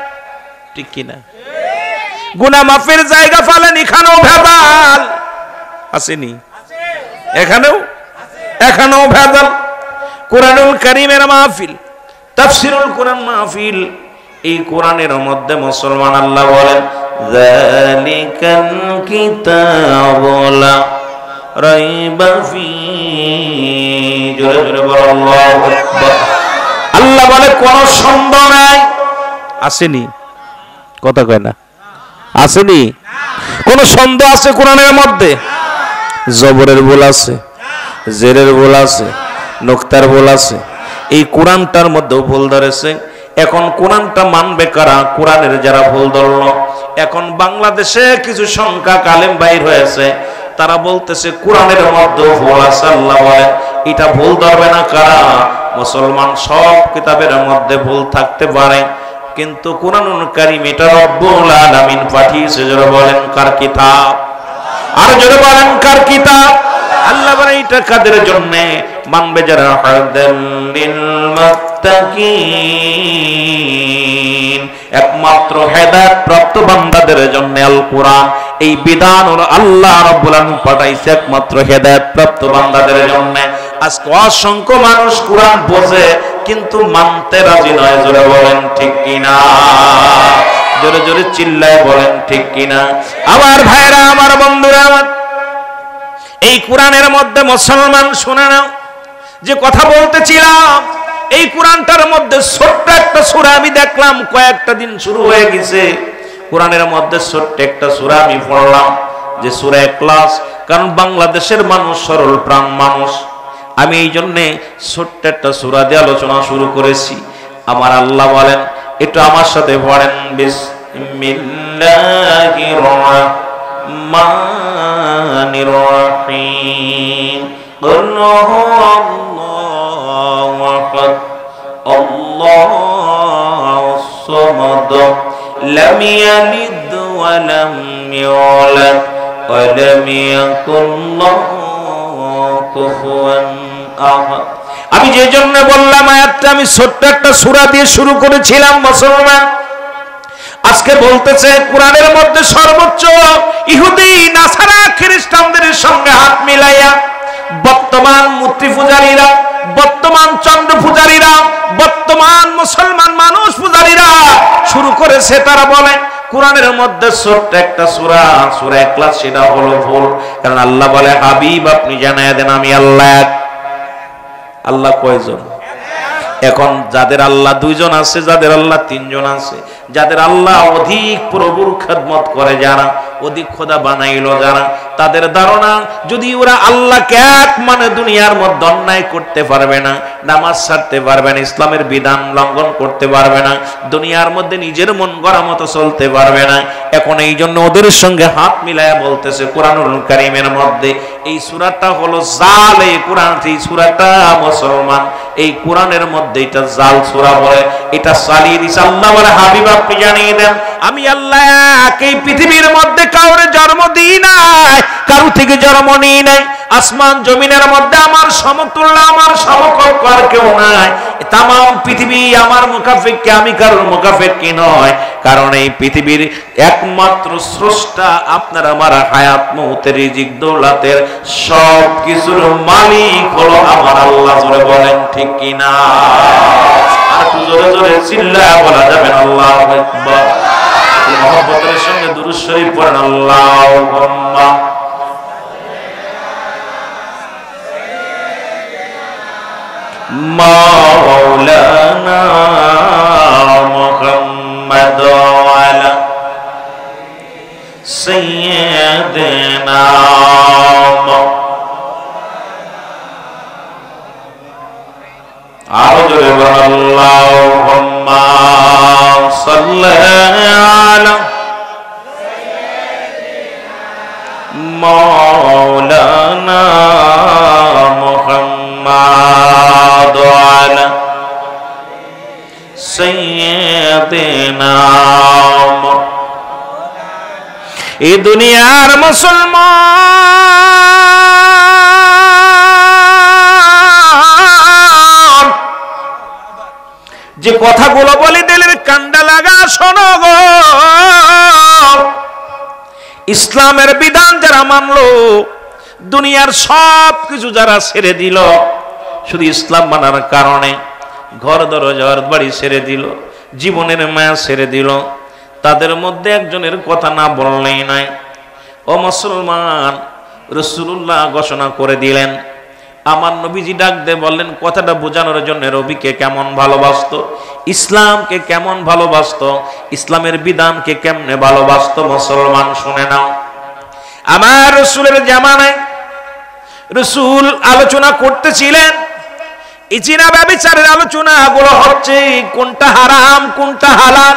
ঠিক কিনা? গুনাহ মাফের জায়গা পালেন, এখানেও ভেজাল আসেনি? এখানেও ভেজাল। কোরআনুল কারীমের মাহফিল, তাফসীরুল কোরআন মাহফিল, এই কোরআনের মধ্যে মুসলমান আল্লাহ বলেন যালিকাল কিতাবু লা রাইবা ফীহি, জোরে জোরে বলো আল্লাহু আকবার। আল্লাহ বলে কোন সন্দেহ নাই, আসেনি? কথা কয় না, আসেনি? কোন সন্দেহ আছে কোরআনের মধ্যে? জবরের ভুল আছে, জেরের ভুল আছে, নুকতার ভুল আছে, এই কোরআনটার মধ্যেও ভুল ধরেছে। এখন কোরআনটা মানবে কারা? কোরআনের যারা ভুল ধরল। এখন বাংলাদেশে কিছু সংখ্যক আলেম বাইর হয়েছে, তারা বলতেছে কোরআনের মধ্যে ভুল আছে। আল্লাহ বলে এটা ভুল ধরবে না কারা? মুসলমান। সব কিতাবের মধ্যে ভুল থাকতে পারে, কিন্তু কোরআনুল কারীম এটা রব্বুল আলামিন পাঠিয়েছে। জোরে বলেন কার কিতাব? আর জোরে বলেন কার কিতাব? আল্লাহ বলে এটা কাদের জন্য মানবে? যারা হাদাল লিল মুত্তাকিন, একমাত্র হেদায়েত প্রাপ্ত বান্দাদের জন্য আল কোরআন, এই বিধান আল্লাহ রাব্বুল আলামিন পাঠাইছে একমাত্র হেদায়েত প্রাপ্ত বান্দাদের জন্য। আজকে অসংখ্য মানুষ কোরআন বোঝে কিন্তু মানতে রাজি নয়। জোরে বলেন ঠিক কিনা? জোরে জোরে চিল্লায় বলেন ঠিক কিনা? আমার ভাইরা, আমার বন্ধুরা, আমার এই কোরআনের মধ্যে মুসলমান শুনে নাও, যে কথা বলতেছিলাম, এই কোরআনটার মধ্যে ছোট্ট একটা সূরা আমি দেখলাম, কয়েকটা দিন শুরু হয়ে গেছে। কোরআনের মধ্যে ছোট্ট একটা সূরা আমি পড়লাম, যে সূরা ইখলাস। কারণ বাংলাদেশের মানুষ সরল প্রাণ মানুষ, আমি এই জন্যে ছোট্ট একটা সূরা দিয়ে আলোচনা শুরু করেছি। আমার আল্লাহ বলেন, একটু আমার সাথে পড়েন, বিসমিল্লাহির রাহমানির রাহিম। কুল হুয়াল্লাহু আহাদ, আল্লাহুস সামাদ, লাম ইয়ালিদ ওয়া লাম ইউলাদ ওয়া লাম ইয়াকুল লাহু কুফুয়ান আহাদ। আমি যে জন্য বললাম আয়াতটা আমি ছোট্ট একটা সূরা দিয়ে শুরু করেছিলাম মুসলমান, আজকে বলতেছে কোরআনের মধ্যে সর্বোচ্চ ইহুদি নাসারা খ্রিস্টানদের সঙ্গে হাত মিলাইয়া বর্তমান মূর্তি পূজারীরা, বর্তমান চন্দ্র পূজারীরা, বর্তমান মুসলমান মানুষ পূজারীরা শুরু করেছে। তারা বলে কোরআনের মধ্যে ছোট্ট একটা সূরা, সূরা ইখলাস, সেটা হলো ভুল। কারণ আল্লাহ বলে, হাবিব আপনি জানায় দেন আমি আল্লাহ এক। আল্লাহ কয়জন? এখন যাদের আল্লাহ দুইজন আছে, যাদের আল্লাহ তিনজন আছে, যাদের আল্লাহ অধিক প্রভুর খেদমত করে যারা, অধিক খোদা বানাইলো যারা, তাদের ধারণা যদি ওরা আল্লাহকে এক মানে দুনিয়ার মধ্যে অন্যায় করতে পারবে না, নামাজ ছাড়তে পারবে না, ইসলামের বিধান লঙ্ঘন করতে পারবে না, দুনিয়ার মধ্যে নিজের মন গড়া মতো চলতে পারবে না। এখন এই জন্য ওদের সঙ্গে হাত মিলায়া বলতেছে কোরআনুল কারীমের মধ্যে, এই সূরাটা হলো জাল, এই কোরআন, এই সূরাটা মুসলমান, এই কোরআনের মধ্যে এটা জাল সূরা বলে, এটা চালিয়ে দিছে আল্লাহ বলে হাবিব আপনি জানিয়ে দেন আমি আল্লাহ এই পৃথিবীর মধ্যে কাউরে জন্ম দিই নাই, কারো থেকে জন্ম নিই নাই, আসমান জমিনের মধ্যে আমার সমতুল্য আমার সমকক্ষ আর কেউ নাই, তামাম পৃথিবী আমার মুকাফিক্কি, আমি কারোর মুকাফিক্কি নয়, কারণ এই পৃথিবীর একমাত্র স্রষ্টা আপনার আমার হায়াত মউতের রিজিক দৌলাতের সব কিছুর মালিক হলো আমার আল্লাহ। জোরে বলেন ঠিক কিনা? আর জোরে জোরে চিল্লায়া বলা যাবে না আল্লাহু আকবার। মহব্বতের সঙ্গে দুরূদ শরীফ পড়েন আল্লাহুম্মা মাওলানা মুহাম্মদ ওয়ালা সাইয়্যিদিনা আরো জোরে বলেন আল্লাহুম্মা সাল্লি আলা মাওলানা মুহাম্মদ ওয়ালা সাইয়্যিদিনা। এই দুনিয়ার মুসলমান যে কথাগুলো বলি দিলের কান্ডা লাগা শোনো গো, ইসলামের বিধান যারা মানলো, দুনিয়ার সব কিছু যারা ছেড়ে দিল, শুধু ইসলাম মানার কারণে ঘর দরজার বাড়ি ছেড়ে দিল, জীবনের মায়া ছেড়ে দিল, তাদের মধ্যে একজনের কথা না বললেই নাই। ও মুসলমান, রাসূলুল্লাহ ঘোষণা করে দিলেন, আমার নবীজি ডাক দিয়ে বললেন কথাটা বোঝানোর জন্য, নবীকে কেমন ভালোবাসতো, ইসলামকে কেমন ভালোবাসতো, ইসলামের বিধানকে কেমনে ভালোবাসতো, মুসলমান শুনে নাও। আমার রাসূলের জামানায় রাসূল আলোচনা করতেছিলেন, এই জিনা ব্যভিচারের আলোচনা গুলো হচ্ছে, কোনটা হারাম কোনটা হালাল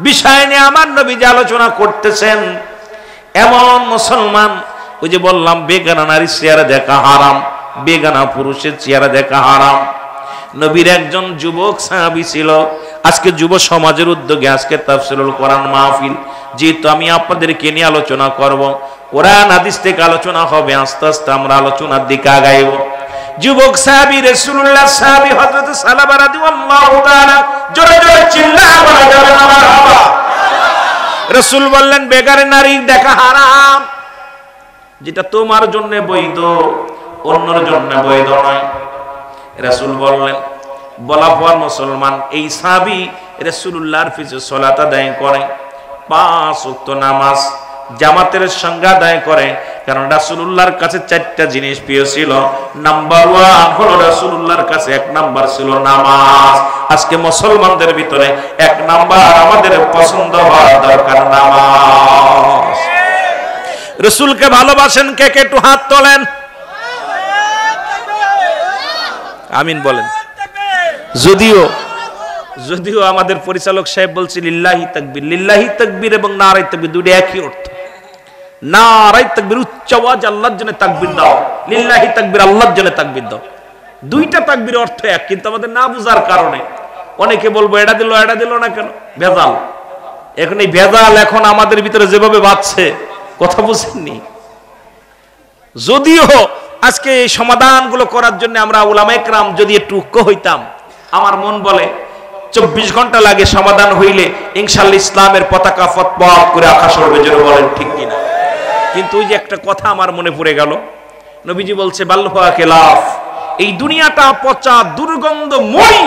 বিষয় নিয়ে আমার নবীজি আলোচনা করতেছেন। এমন মুসলমান, ওই যে বললাম বেগানা নারীর চেহারা দেখা হারাম, বেগানা পুরুষের চেহারা দেখা হারাম। নবীর একজন যুবক সাহাবী ছিল, আজকে যুব সমাজের উদ্যোগে আজকে তাফসীরুল কোরআন মাহফিল, যেহেতু আমি আপনাদেরকে নিয়ে আলোচনা করব, কোরআন হাদিস থেকে আলোচনা হবে, আস্তে আস্তে আমরা আলোচনার দিকে আগাইব। যুবক সাহাবী রাসূলুল্লাহ সাহাবী হযরত সালামা রাদিয়াল্লাহু তাআলা, জোরে জোরে চিল্লায়া বলা যাবে না মারহাবা। রাসূল বললেন বেগারে নারী দেখা হারাম, যেটা তোমার জন্য বৈধ অন্যর জন্য বৈধ নয়। রাসূল বললেন, বলা পর মুসলমান এই সাহাবী রাসূলুল্লাহর পিছে সালাত আদায় করে, 5 ওয়াক্ত নামাজ জামাতের সঙ্গে আদায় করে, কারণ রাসূলুল্লাহর কাছে 4টা জিনিস প্রিয় ছিল। নাম্বার 1 হলো রাসূলুল্লাহর কাছে 1 নাম্বার ছিল নামাজ। আজকে মুসলমানদের ভিতরে 1 নাম্বার আমাদের পছন্দ হওয়া দরকার নামাজ। রাসূলকে ভালোবাসেন কে কে একটু হাত তোলেন, আমিন বলেন। যদিও আমাদের পরিচালক সাহেব বলছে লিল্লাহি তাকবীর, লিল্লাহি তাকবীর এবং নারায়ে তাকবীর দুটো একই অর্থ। নারায়ে তাকবীর উচ্চ আওয়াজ আল্লাহর জন্য তাকবীর দাও, লিল্লাহি তাকবীর আল্লাহর জন্য তাকবীর দাও, দুইটা তাকবীর অর্থ এক, কিন্তু আমাদের না বুঝার কারণে অনেকে বলবো এটা দিল না কেন, ভেজাল। এখন এই ভেজাল এখন আমাদের ভিতরে যেভাবে বাজছে, কথা বুঝেননি। যদিও আজকে এই সমাধানগুলো করার জন্য আমরা উলামায়ে কেরাম যদি একটু ঐক্য হইতাম, আমার মন বলে 24 ঘন্টা লাগে সমাধান হইলে ইনশাআল্লাহ ইসলামের পতাকা ফতপত করে আকাশ উড়বে, জোরে বলেন ঠিক কিনা। কিন্তু ওই যে একটা কথা আমার মনে পড়ে গেল, নবীজি বলছে বাল্লুহা খেলাফ, এই দুনিয়াটা পচা দুর্গন্ধময়ী,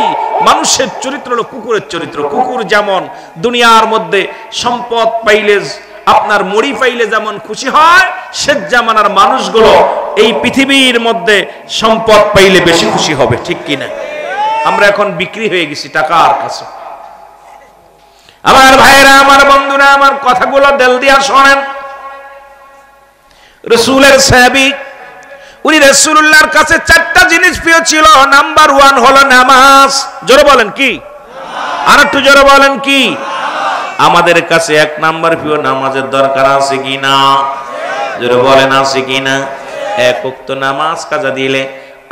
মানুষের চরিত্র হলো কুকুরের চরিত্র। কুকুর যেমন দুনিয়ার মধ্যে সম্পদ পাইলে, আপনার মরি পাইলে যেমন খুশি হয়, শেষ জামানার মানুষগুলো এই পৃথিবীর মধ্যে সম্পদ পাইলে বেশি খুশি হবে, ঠিক কিনা। আমরা এখন বিক্রি হয়ে গেছি টাকার কাছে। আমার ভাইরা, আমার বন্ধুরা, আমার কথাগুলো দিল দিয়া শোনেন। রাসূলের সাহাবী, উনি রাসূলুল্লাহর কাছে চারটা জিনিস প্রিয় ছিল। নাম্বার 1 হলো নামাজ। জোরে বলেন কি? আর একটু জোরে বলেন কি? আমাদের কাছে এক নাম্বার প্রিয় নামাজের দরকার আছে কিনা? জোরে বলেন আছে কিনা? এক ওয়াক্ত নামাজ কাজা দিলে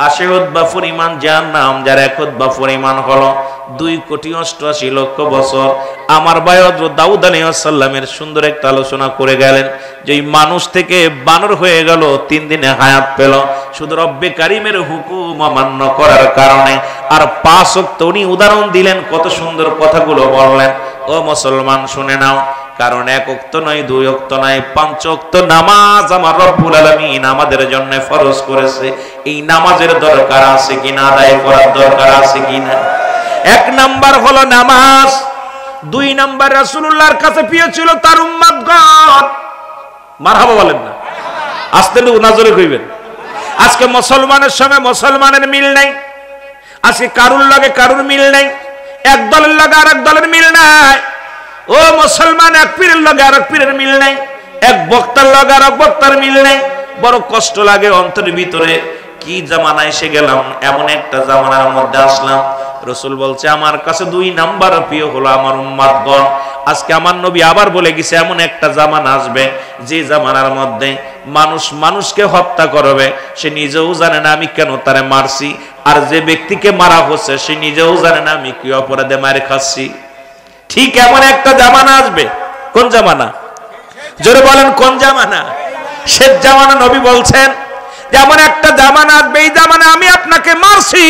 80 উতবা পরিমাণ জাহান্নাম, যার 1 উতবা পরিমাণ হলো 2,88,00,000 বছর। আমার ভাই হযরত দাউদ আলাইহিস সালামের সুন্দর একটা আলোচনা করে গেলেন যে এই মানুষ থেকে বানর হয়ে গেল, 3 দিনে হায়াত পেল শুধু রব্বে কারীমের হুকুম অমান্য করার কারণে। আর 5 ওয়াক্ত উনি উদাহরণ দিলেন, কত সুন্দর কথাগুলো বললেন। ও মুসলমান শুনে নাও, কারণ 1 ওয়াক্ত নয়, 2 ওয়াক্ত নয়, 5 ওয়াক্ত নামাজ আমার রব্বুল আলামিন আমাদের জন্য ফরজ করেছে। এই নামাজের দরকার আছে কিনা? আদায় করার দরকার আছে কিনা? 1 নাম্বার হলো নামাজ। 2 নাম্বার রাসূলুল্লাহর কাছে প্রিয় ছিল তার উম্মতগণ। মারহাবা বলেন না, আস্তে নজরে কইবেন। আজকে মুসলমানের সঙ্গে মুসলমানের মিল নাই, আজকে কারুর লগে কারুর মিল নাই, এক দলের লগে আরেক দলের মিল নাই। ও মুসলমান, এক পীরের লগে আরেক পীরের মিল নাই, এক বক্তার লগে আরেক বক্তার মিল নাই। বড় কষ্ট লাগে অন্তরের ভিতরে, কি জামানা এসে গেলাম, এমন একটা জামানার মধ্যে আসলাম। রাসূল বলছে আমার কাছে 2 নাম্বার প্রিয় হলো আমার উম্মতগণ। আজকে আমার নবী আবার বলে গেছে এমন একটা জামানা আসবে যে জামানার মধ্যে মানুষ মানুষকে হত্যা করবে, সে নিজেও জানে না আমি কেন তারে মারছি, আর যে ব্যক্তিকে মারা হচ্ছে সে নিজেও জানে না আমি কি অপরাধে মার খাচ্ছি। ঠিক এমন একটা জামানা আসবে। কোন জামানা? জোরে বলেন কোন জামানা? শেষ জামানা। নবী বলছেন যেমন একটা জামানা আসবে, এই জামানা আমি আপনাকে মারছি,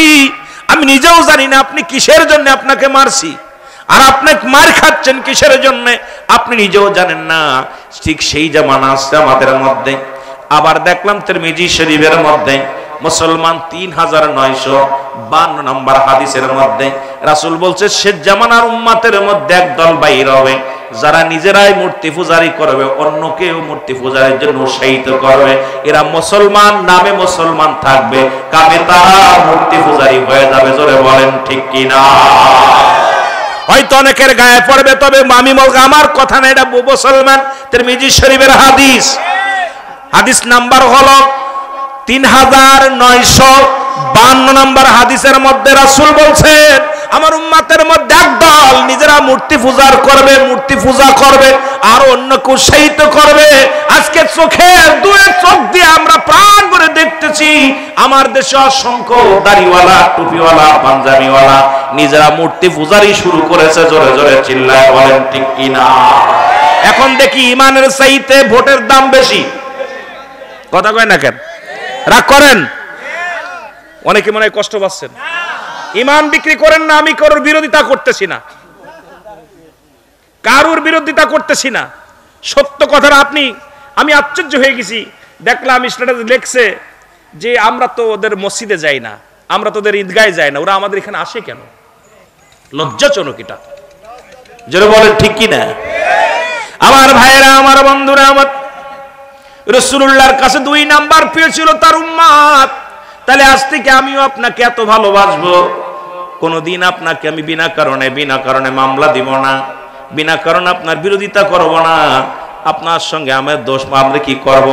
আমি নিজেও জানি না আপনি কিসের জন্য আপনাকে মারছি, আর আপনি মার খাচ্ছেন কিসের জন্য আপনি নিজেও জানেন না। ঠিক সেই জামানা আসছে আমাদের মধ্যে। আবার দেখলাম তিরমিজি শরীফের মধ্যে মুসলমান 3952 নম্বর হাদিসের মধ্যে রাসূল বলছে শেষ জামানার উম্মতের মধ্যে একদল বাইর হবে যারা নিজেরাই মূর্তি পূজারি করবে, অন্যকেও মূর্তি পূজারের জন্য উৎসাহিত করবে। এরা মুসলমান নামে মুসলমান থাকবে, কামে তারা মূর্তি পূজারি হয়ে যাবে। জোরে বলেন ঠিক কিনা? হয়তো অনেকের গায়ে পড়বে, তবে আমি বলবো আমার কথা না, এটা মুসলমান তিরমিজি শরীফের হাদিস। হাদিস নাম্বার হলো 3952 নম্বর হাদিসের মধ্যে রাসূল বলছেন আমার উম্মতের মধ্যে একদল নিজেরা মূর্তি পূজা করবে, মূর্তি পূজা করবে আর অন্যকে উৎসাহিত করবে। আজকে চোখের দুয়ে চোখ দিয়ে আমরা প্রাণ ভরে দেখতেছি আমার দেশে অসংখ্য দাড়িওয়ালা, টুপিওয়ালা, পাঞ্জাবিওয়ালা নিজেরা মূর্তি পূজারি শুরু করেছে। জোরে জোরে চিল্লায় বলেন ঠিক কিনা? এখন দেখি ইমানের চাইতে ভোটের দাম বেশি। কথা কয় না কেন? রাগ করেন? অনেকে মনে হয় কষ্ট পাচ্ছেন। ইমান বিক্রি করেন না, আমি কারোর বিরোধিতা করতেছি না, কারোর বিরোধিতা করতেছি না। সত্য কথাটা আমি আশ্চর্য হয়ে গেছি, দেখলাম স্ট্যাটাসে লেখছে যে আমরা তো ওদের মসজিদে যাই না, আমরা তো ওদের ঈদগাহে যাই না, ওরা আমাদের এখানে আসে কেন? লজ্জাজনক এটা। যারা বলেন ঠিক কি না? আমার ভাইয়েরা, আমার বন্ধুরা, আমার রাসূলুল্লাহর কাছে 2 নাম্বার পেয়েছিল তার উম্মত। তাহলে আজ থেকে আমিও আপনাকে এত ভালোবাসবো, কোনদিন আপনাকে আমি বিনা কারণে মামলা দিব না, বিনা কারণে আপনার বিরোধিতা করব না, আপনার সঙ্গে আমার দোষ আমরা কি করব,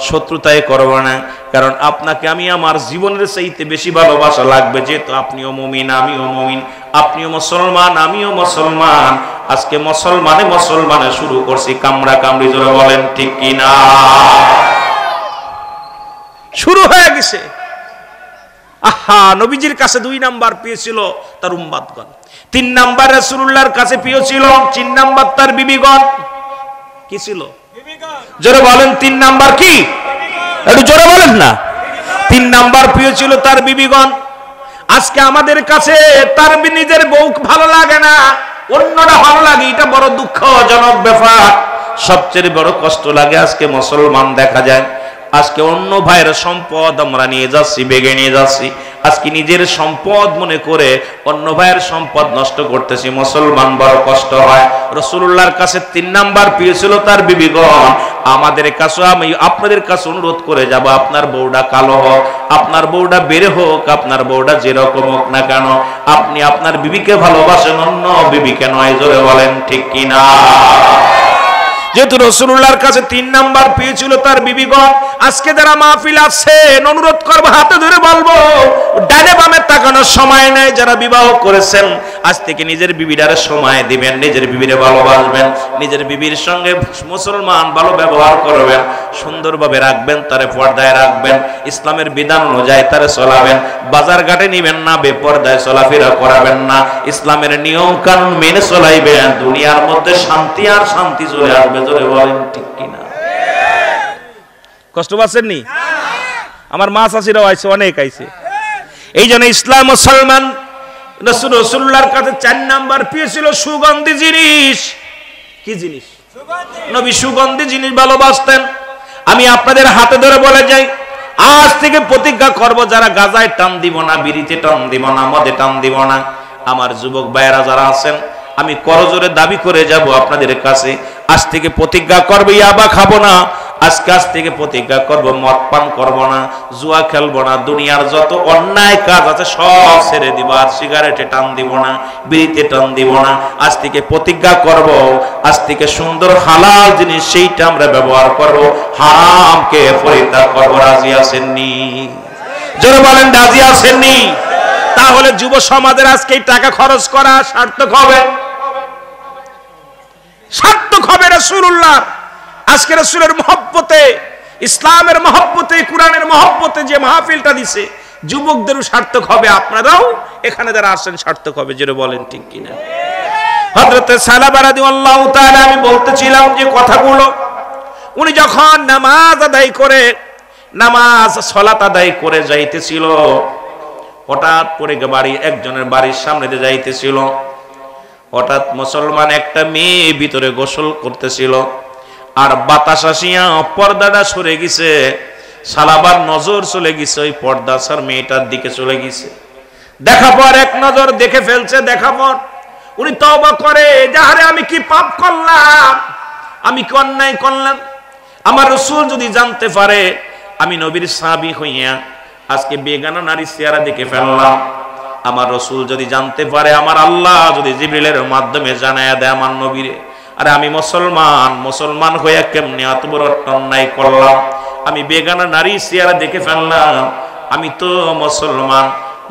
শত্রুতায় করব না। কারণ আপনাকে আমি আমার জীবনের চাইতে বেশি ভালোবাসা লাগবে, যেহেতু আপনিও মুমিন আমিও মুমিন, আপনিও মুসলমান আমিও মুসলমান। আজকে মুসলমানে শুরু করছি কামড়া কামড়ি। জোরে বলেন ঠিক কিনা? শুরু হয়ে গেছে। আহা, নবীজির কাছে 2 নাম্বার পেয়েছিল তার উম্মতগণ, 3 নাম্বার রাসূলুল্লাহর কাছে পেয়েছিল, 4 নাম্বার তার বিবিগণ। কি ছিল? জোরে বলেন 3 নাম্বার কি? একটু জোরে বলেন না। 3 নাম্বার পেয়েছিল তার বিবিগণ। আজকে আমাদের কাছে তার নিজের বউ ভালো লাগে না, অন্যটা ভালো লাগে, এটা বড় দুঃখজনক ব্যাপার। সবচেয়ে বড় কষ্ট লাগে আজকে মুসলমান দেখা যায় আজকে অন্য ভাইয়ের সম্পদ আমরা নিয়ে যাচ্ছি, বেগে নিয়ে যাচ্ছি। আজকে নিজের সম্পদ মনে করে অন্য ভাইয়ের সম্পদ নষ্ট করতেছি। মুসলমান বড় কষ্ট হয়। রাসূলুল্লাহর কাছে 3 নাম্বার পেয়েছিল তার বিবিগণ। আমাদের কাছে আমি আপনাদের কাছে অনুরোধ করে যাব, আপনার বউটা কালো হোক, আপনার বউটা বেড়ে হোক, আপনার বউটা যেরকম হোক না কেন, আপনি আপনার বিবিকে ভালোবাসেন, অন্য বিবিকে নয়। জোরে বলেন ঠিক কিনা? যেহেতু রাসূলুল্লাহর কাছে 3 নাম্বার পেয়েছিল তার বিবিগণ, আজকে যারা মাহফিল আছেন অনুরোধ করব, হাতে ধরে বলবো ডানে বামে তাকানোর সময় নাই। যারা বিবাহ করেছেন আজ থেকে নিজের বিবিটারে সময় দিবেন, নিজের বিবিরে ভালোবাসবেন, নিজের বিবির সঙ্গে মুসলমান ভালো ব্যবহার করবেন, সুন্দরভাবে রাখবেন, তারে পর্দায় রাখবেন, ইসলামের বিধান অনুযায়ী তারে চলাবেন, বাজার ঘাটে নিবেন না, বেপর্দায় চলাফেরা করাবেন না, ইসলামের নিয়ম কানুন মেনে চলাইবেন। দুনিয়ার মধ্যে শান্তি আর শান্তি চলে আসবে। জোরে বলেন ঠিক কিনা? কষ্ট পাচ্ছেন নি? আমার মা চাষিরাও আইছে, অনেক আইছে। এই জন্য ইসলাম মুসলমান রাসূলুল্লাহর কাছে 4 নাম্বার পেয়েছিল সুগন্ধি জিনিস। কি জিনিস? নবী সুগন্ধি জিনিস ভালোবাসতেন। আমি আপনাদের হাতে ধরে বলে যাই, আজ থেকে প্রতিজ্ঞা করব যারা গাজায় টান দিব না, বিড়িতে টান দিব না, মদে টান দিব না। আমার যুবক ভাইয়েরা যারা আছেন, আমি করজোরে দাবি করে যাব আপনাদের কাছে, আজ থেকে প্রতিজ্ঞা করব ইয়াবা খাবো না, আজ থেকে প্রতিজ্ঞা করব মদ পান করব না, জুয়া খেলবো না, দুনিয়ার যত অন্যায় কাজ আছে সব ছেড়ে দিব, আর সিগারেটে টান দিব না, বিড়িতে টান দিব না। আজ থেকে প্রতিজ্ঞা করব, আজ থেকে সুন্দর হালাল জিনিস সেইটা আমরা ব্যবহার করব, হারামকে পরিত্যাগ করব। রাজি আছেননি? জোরে বলেন রাজি আছেননি? তাহলে যুব সমাজের আজকে এই টাকা খরচ করা সার্থক হবে, সার্থক হবে রাসূলুল্লাহ। আজকে রাসূলের মহব্বতে, ইসলামের মহব্বতে, কোরআনের মহব্বতে যে মাহফিলটা দিছে, যুবকদেরও সার্থক হবে, আপনারাও এখানে যারা আসেন সার্থক হবে। যেটা বলেন ঠিক কিনা? হযরত সালাবা রাদিয়াল্লাহু তাআলা, আমি বলতেছিলাম যে কথাগুলো, উনি যখন নামাজ আদায় করে, নামাজ সালাত আদায় করে যাইতেছিল, হঠাৎ করে একজনের বাড়ির সামনে দিয়ে যাইতেছিল, হঠাৎ মুসলমান একটা মেয়ে ভিতরে গোসল করতেছিল, আর বাতাস আসিয়া পর্দাটা সরে গেছে, সালাবার নজর চলে গেছে ওই পর্দাসার মেয়েটার দিকে চলে গেছে। দেখা পর এক নজর দেখে ফেলছে, দেখা পর উনি তওবা করে, যাহারে আমি কি পাপ করলাম, আমি কি অন্যায় করলাম, আমার রাসূল যদি জানতে পারে আমি নবীর সাহাবী হইয়া আজকে বেগানা নারীর চেহারা দেখে ফেললাম, আমার রাসূল যদি জানতে পারে, আমার আল্লাহ যদি জিবরিলের মাধ্যমে জানায়া দেয় আমার নবীরে, আরে আমি মুসলমান হয়ে কেমনে এত বড় অন্যায় করলাম, আমি বেগানা নারী চেহারা দেখে ফেললাম, আমি তো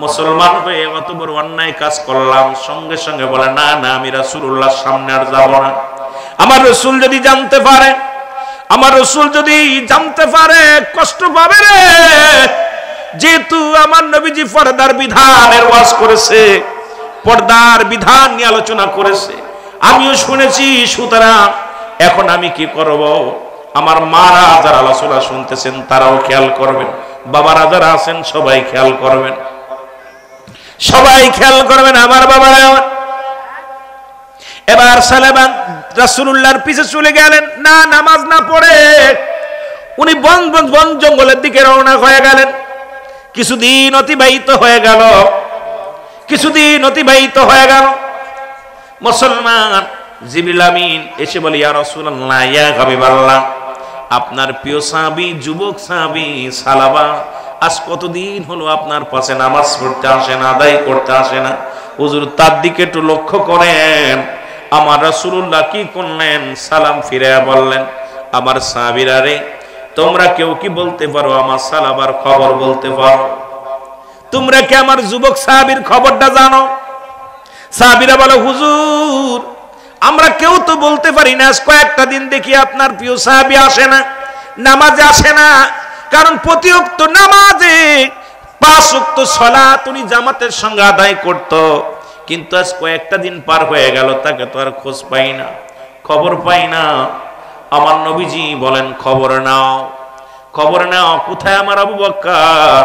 মুসলমান হয়ে এত বড় অন্যায় কাজ করলাম। সঙ্গে সঙ্গে বলে, না না, আমি রাসূলুল্লাহর সামনে আর যাব না। আমার রাসূল যদি জানতে পারে, আমার রাসূল যদি জানতে পারে কষ্ট পাবে রে, যেহেতু আমার নবীজি পর্দার বিধানের ওয়াজ করেছে, পর্দার বিধান নিয়ে আলোচনা করেছে, আমিও শুনেছি, সুতরাং এখন আমি কি করব? আমার মারা যারা আলোচনা শুনতেছেন তারাও খেয়াল করবেন, বাবারা যারা আছেন সবাই খেয়াল করবেন, সবাই খেয়াল করবেন আমার বাবারা। এবার সালামান রাসূলুল্লাহর পিছে চলে গেলেন, না নামাজ না পড়ে উনি বন জঙ্গলের দিকে রওনা হয়ে গেলেন। কিছুদিন অতিবাহিত হয়ে গেল, মুসলমান জিবরিল আমিন এসে বলে, ইয়া রাসূলুল্লাহ, ইয়া হাবিবাল্লাহ, আপনার প্রিয় সাহাবী, যুবক সাহাবী সালাবা আজ কতদিন হলো আপনার পাশে নামাজ পড়তে আসে না, আদায় করতে আসে না, হুজুর তার দিকে একটু লক্ষ্য করেন। আমার রাসূলুল্লাহ কি করলেন? সালাম ফিরাইয়া বললেন, আমার সাহাবীরা রে, তোমরা কেউ কি বলতে পারো আমার সালাবার খবর বলতে পারো? তোমরা কি আমার যুবক সাহাবীর খবরটা জানো? সাহাবীরা বলে, হুজুর আমরা কেউ তো বলতে পারি না, কয়েকটা দিন দেখি আপনার প্রিয় সাহাবী আসে না, নামাজে আসে না, কারণ প্রতি ওয়াক্ত নামাজে 5 ওয়াক্ত সালাত উনি জামাতের সঙ্গে আদায় করত, কিন্তু আজ কয়েকটা দিন পার হয়ে গেল, তাকে তো আর খোঁজ পাই না, খবর পাই না। আমার নবীজি বলেন, খবর নাও, কোথায় আমার আবু বকর,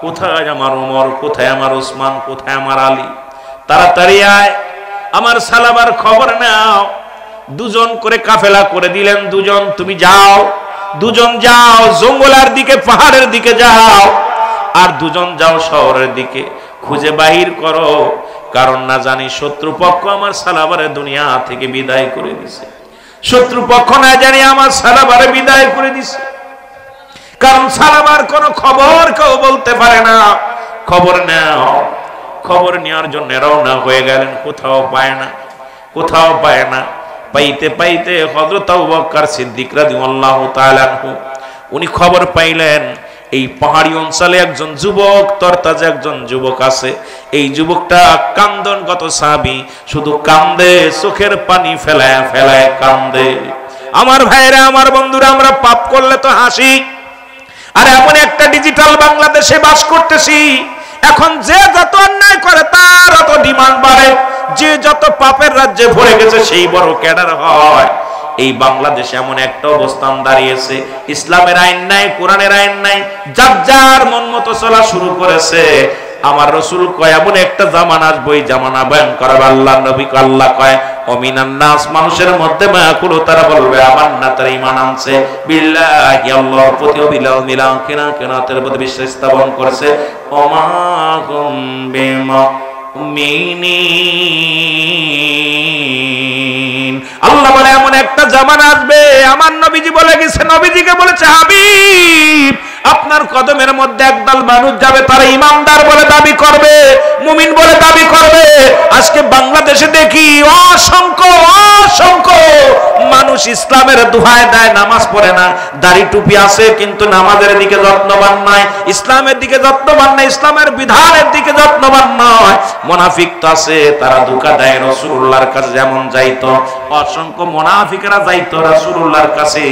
কোথায় আমার ওমর, কোথায় আমার ওসমান, কোথায় আমার আলী, তাড়াতাড়ি আয়, আমার সালাবার খবর নাও। দুজন করে কাফেলা করে দিলেন, দুজন তুমি যাও, দুজন যাও জঙ্গলের দিকে, পাহাড়ের দিকে যাও, আর দুজন যাও শহরের দিকে, খুঁজে বাহির করো, কারণ না জানি শত্রুপক্ষ আমার সালাবারে দুনিয়া থেকে বিদায় করে দিছে, শত্রুপক্ষ না জানি আমার সালাবারে বিদায় করে দিছে, কারণ সালাবার কোনো খবর কেউ বলতে পারে না। খবর নাও, খবর নেওয়ার জন্য রওনা হয়ে গেলেন, কোথাও পায় না, পাইতে পাইতে হযরত আবু বকর সিদ্দিক রাদিয়াল্লাহু তাআলা আনহু উনি খবর পাইলেন এই পাহাড়ি অঞ্চলে একজন যুবক, তরতাজা একজন যুবক আছে। এই যুবকটা কান্দনগত সাহাবী, শুধু কান্দে, চোখের পানি ফেলায় ফেলায় কান্দে। আমার ভাইরা, আমার বন্ধুরা, আমরা পাপ করলে তো হাসি, আর এমন একটা ডিজিটাল বাংলাদেশে বাস করতেছি, এখন যে যত অন্যায় করে তার অত ডিমান্ড বাড়ে, যে যত পাপের রাজ্যে ভরে গেছে সেই বড় ক্যাডার হয়। এই বাংলাদেশে এমন একটা অবস্থান দাঁড়িয়েছে, ইসলামের আইন নাই, কোরআনের আইন নাই, যার যার মন মতো চলা শুরু করেছে। আমার রাসূল কয় এমন একটা জামানা আসবে, ওই জামানা বয়ান করাবে আল্লাহ নবী। আল্লাহ কয় অমিনান নাস, মানুষের মধ্যে মায়াকুল, তারা বলবে আমান্না, তারা ঈমান আনছে, বিল্লাহি, আল্লাহর প্রতি, বিল্লাহি মিলান কিনা কিনাতের প্রতি বিশ্বাস স্থাপন করেছে, ওমা হুম বিমুমিনিন। আল্লাহ বলে এমন একটা জামানা আসবে, আমার নবীজি বলে গেছে, নবীজিকে বলেছে হাবিব আপনার কদমের মধ্যে একদল মানুষ যাবে, তারা ইমানদার বলে দাবি করবে, মুমিন বলে দাবি করবে। আজকে বাংলাদেশে দেখি অসংখ্য অসংখ্য মানুষ ইসলামের দোহাই দেয়, নামাজ পড়ে না, দাড়ি টুপি আছে কিন্তু নামাজের দিকে যত্নবান নয়, ইসলামের দিকে যত্নবান নয়, ইসলামের বিধানের দিকে যত্নবান নয়। মুনাফিক তো আছে, তারা ধোঁকা দেয়। রাসূলুল্লাহর কাছে যেমন যাইতো, অসংখ্য মুনাফিকরা যাইতো রাসূলুল্লাহর কাছে,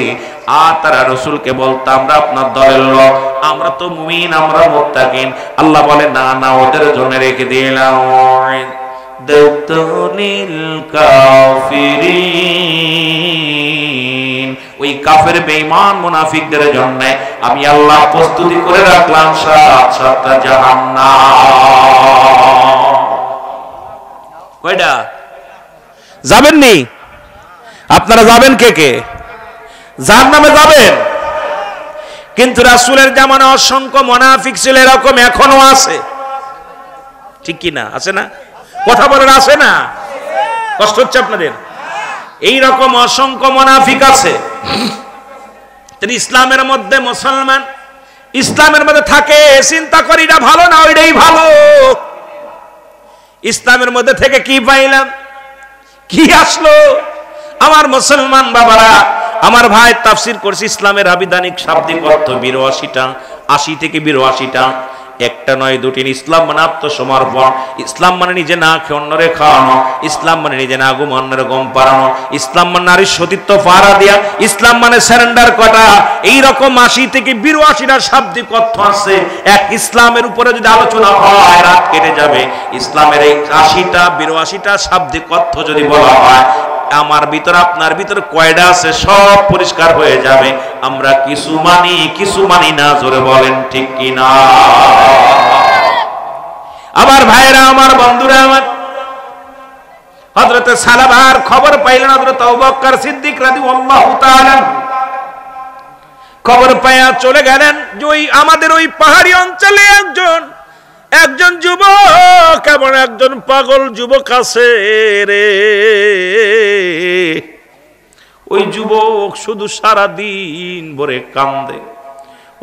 আর তারা রাসূলকে বলতো আমরা আপনার দলের লোক, আমরা তো মুমিন, আমরা মুত্তাকিন। আল্লাহ বলে না না, ওদের জন্য রেখে দিলাম দাতুনিল কাফিরিন, ওই কাফের বেঈমান মুনাফিকদের জন্য আমি আল্লাহ প্রস্তুতি করে রাখলাম ৭ জাহান্নাম। কয়টা যাবেন নি আপনারা? যাবেন কে কে? জাহান্নামে যাবেন। কিন্তু রাসূলের জামানা অসংখ্য মুনাফিক ছিল, এরকম এখনো আছে, ঠিক কি না? আছে না? কথা বলেন, আছে না? কষ্ট হচ্ছে আপনাদের? এই রকম অসংখ্য মুনাফিক আছে। ইসলামের মধ্যে মুসলমান ইসলামের মধ্যে থাকে, চিন্তা করি না ভালো না ওইটাই ভালো। ইসলামের মধ্যে থেকে কি পাইলাম, কি আসলো? আমার মুসলমান বাবারা, আমার ভাই তাফসীর করছে, ইসলামের আবিধানিক শাব্দিক অর্থ ৮২টা, ৮০ থেকে ৮২টা, একটা নয় দুটি। ইসলাম মানে আত্মসমর্পণ, ইসলাম মানে নিজে না খেয়ে অন্যরে খাওয়ানো, ইসলাম মানে নিজে না ঘুম অন্যরে ঘুম পাড়ানো, ইসলাম মানে নারীর সতীত্ব পাহারা দেয়া, ইসলাম মানে স্যারেন্ডার করা। এইরকম ৮০ থেকে ৮২টা শাব্দিক অর্থ আছে। এক ইসলামের উপরে যদি আলোচনা হয় রাত কেটে যাবে। ইসলামের এই ৮০টা ৮২টা শাব্দিক অর্থ যদি বলা হয়, আমার ভিতর আপনার ভিতর কয়টা আছে সব পরিষ্কার হয়ে যাবে। আমরা কিছু মানি, কিছু মানি না, জোরে বলেন ঠিক কি না? আমার ভাইরা, আমার বন্ধুরা, আমার হযরত সালাবার খবর পাইলেন, হযরত আবু বকর সিদ্দিক রাদিয়াল্লাহু তাআলা খবর পায়া চলে গেলেন যে ওই আমাদের ওই পাহাড়ি অঞ্চলে একজন যুবক, এমন একজন পাগল যুবক আছে রে। ওই যুবক শুধু সারা দিন ভরে কান্দে।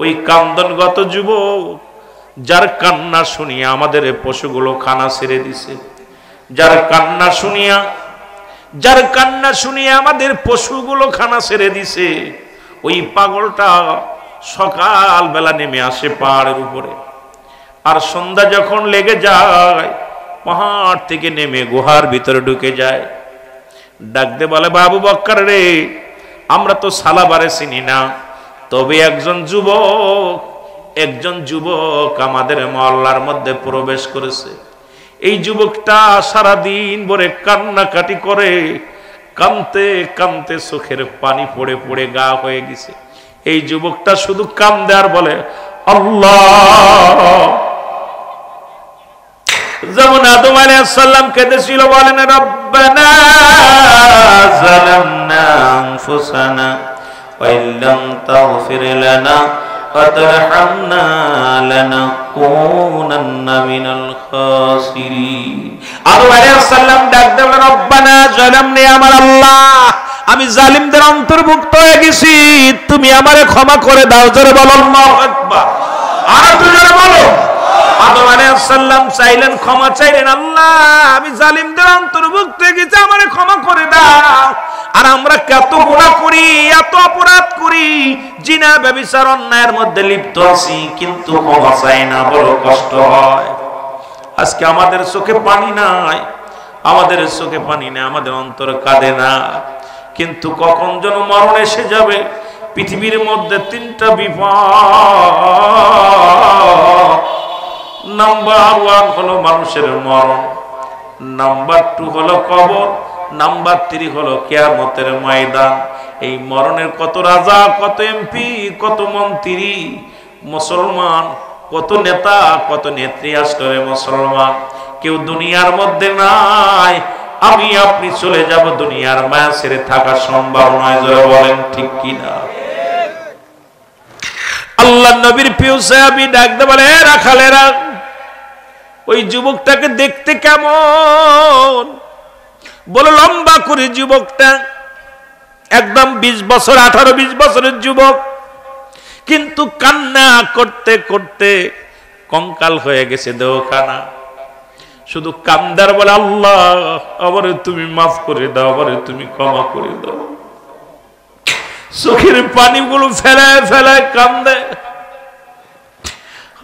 ওই কান্দনগত যুবক, যার কান্না শুনিয়া আমাদের পশুগুলো খানা ছেড়ে দিছে, যার কান্না শুনিয়া আমাদের পশুগুলো খানা ছেড়ে দিছে, ওই পাগলটা সকাল বেলা নেমে আসে পাহাড়ের উপরে, আর সন্ধ্যা যখন লেগে যায় পাহাড় থেকে নেমে গুহার ভিতরে ঢুকে যায়। ডাকতে বলে, বাবু বক্কর রে, আমরা তো সালাবারে চিনি না, তবে একজন যুবক আমাদের মহল্লার মধ্যে প্রবেশ করেছে। এই যুবকটা সারাদিন ভরে কান্নাকাটি করে, কাঁদতে কাঁদতে চোখের পানি পড়ে পড়ে গা হয়ে গেছে। এই যুবকটা শুধু কান্দে আর বলে আল্লাহ। যেমন আদম আলাইহিস সালাম কেঁদেছিল, বলেন রব্বানা যালামনা আনফুসানা ওয়া ইল্লাম তাগফির লানা ওয়া তারহামনা লানাকুনান্না মিনাল খাসিরিন। আদম আলাইহিস সালাম ডাক দেন, রব্বানা যালামনা, আমার আল্লাহ আমি জালিমদের অন্তর্ভুক্ত হয়ে গেছি, তুমি আমারে ক্ষমা করে দাও। জোরে বলো আল্লাহু আকবার। আর জোরে বলো। আদম আলাইহিস সালাম চাইলেন, ক্ষমা চাইলেন, আল্লাহ আমি জালিমদের অন্তর্ভুক্ত হয়ে গেছি, আমারে ক্ষমা করে দাও। আর আমরা কত গুনাহ করি, এত অপরাধ করি, জিনা ব্যভিচার অন্যায়ের মধ্যে লিপ্ত আছি, কিন্তু ক্ষমা চাই না, বড় কষ্ট হয়। আজকে আমাদের চোখে পানি নাই, আমাদের চোখে পানি নেই, আমাদের অন্তর কাঁদে না, কিন্তু কখন যেন মরণ এসে যাবে। পৃথিবীর মধ্যে তিনটা বিপদ। নাম্বার 1 হলো মানুষের মরণ, নাম্বার 2 হলো কবর, নাম্বার 3 হলো কিয়ামতের ময়দান। এই মরণের কত রাজা, কত এমপি, কত মন্ত্রী মুসলমান, কত নেতা, কত নেত্রী আসলে মুসলমান, কেউ দুনিয়ার মধ্যে নাই। আমি আপনি চলে যাব, দুনিয়ার মায়া ছেড়ে থাকা সম্ভব নয়। জোরে বলেন ঠিক কিনা? আল্লাহ নবীর প্রিয় সাহাবী ডাকতে বলে, রাখালেরা, ওই যুবকটাকে দেখতে কেমন? বলে লম্বা করে যুবকটা, একদম 20 বছর, 18-20 বছরের যুবক, কিন্তু কান্না করতে করতে কঙ্কাল হয়ে গেছে দেহখানা। শুধু কান্দার বলে, আল্লাহ আমারে তুমি মাফ করে দাও, আমারে তুমি ক্ষমা করে দাও। চোখের পানিগুলো ফেলায় ফেলায় কান্দে।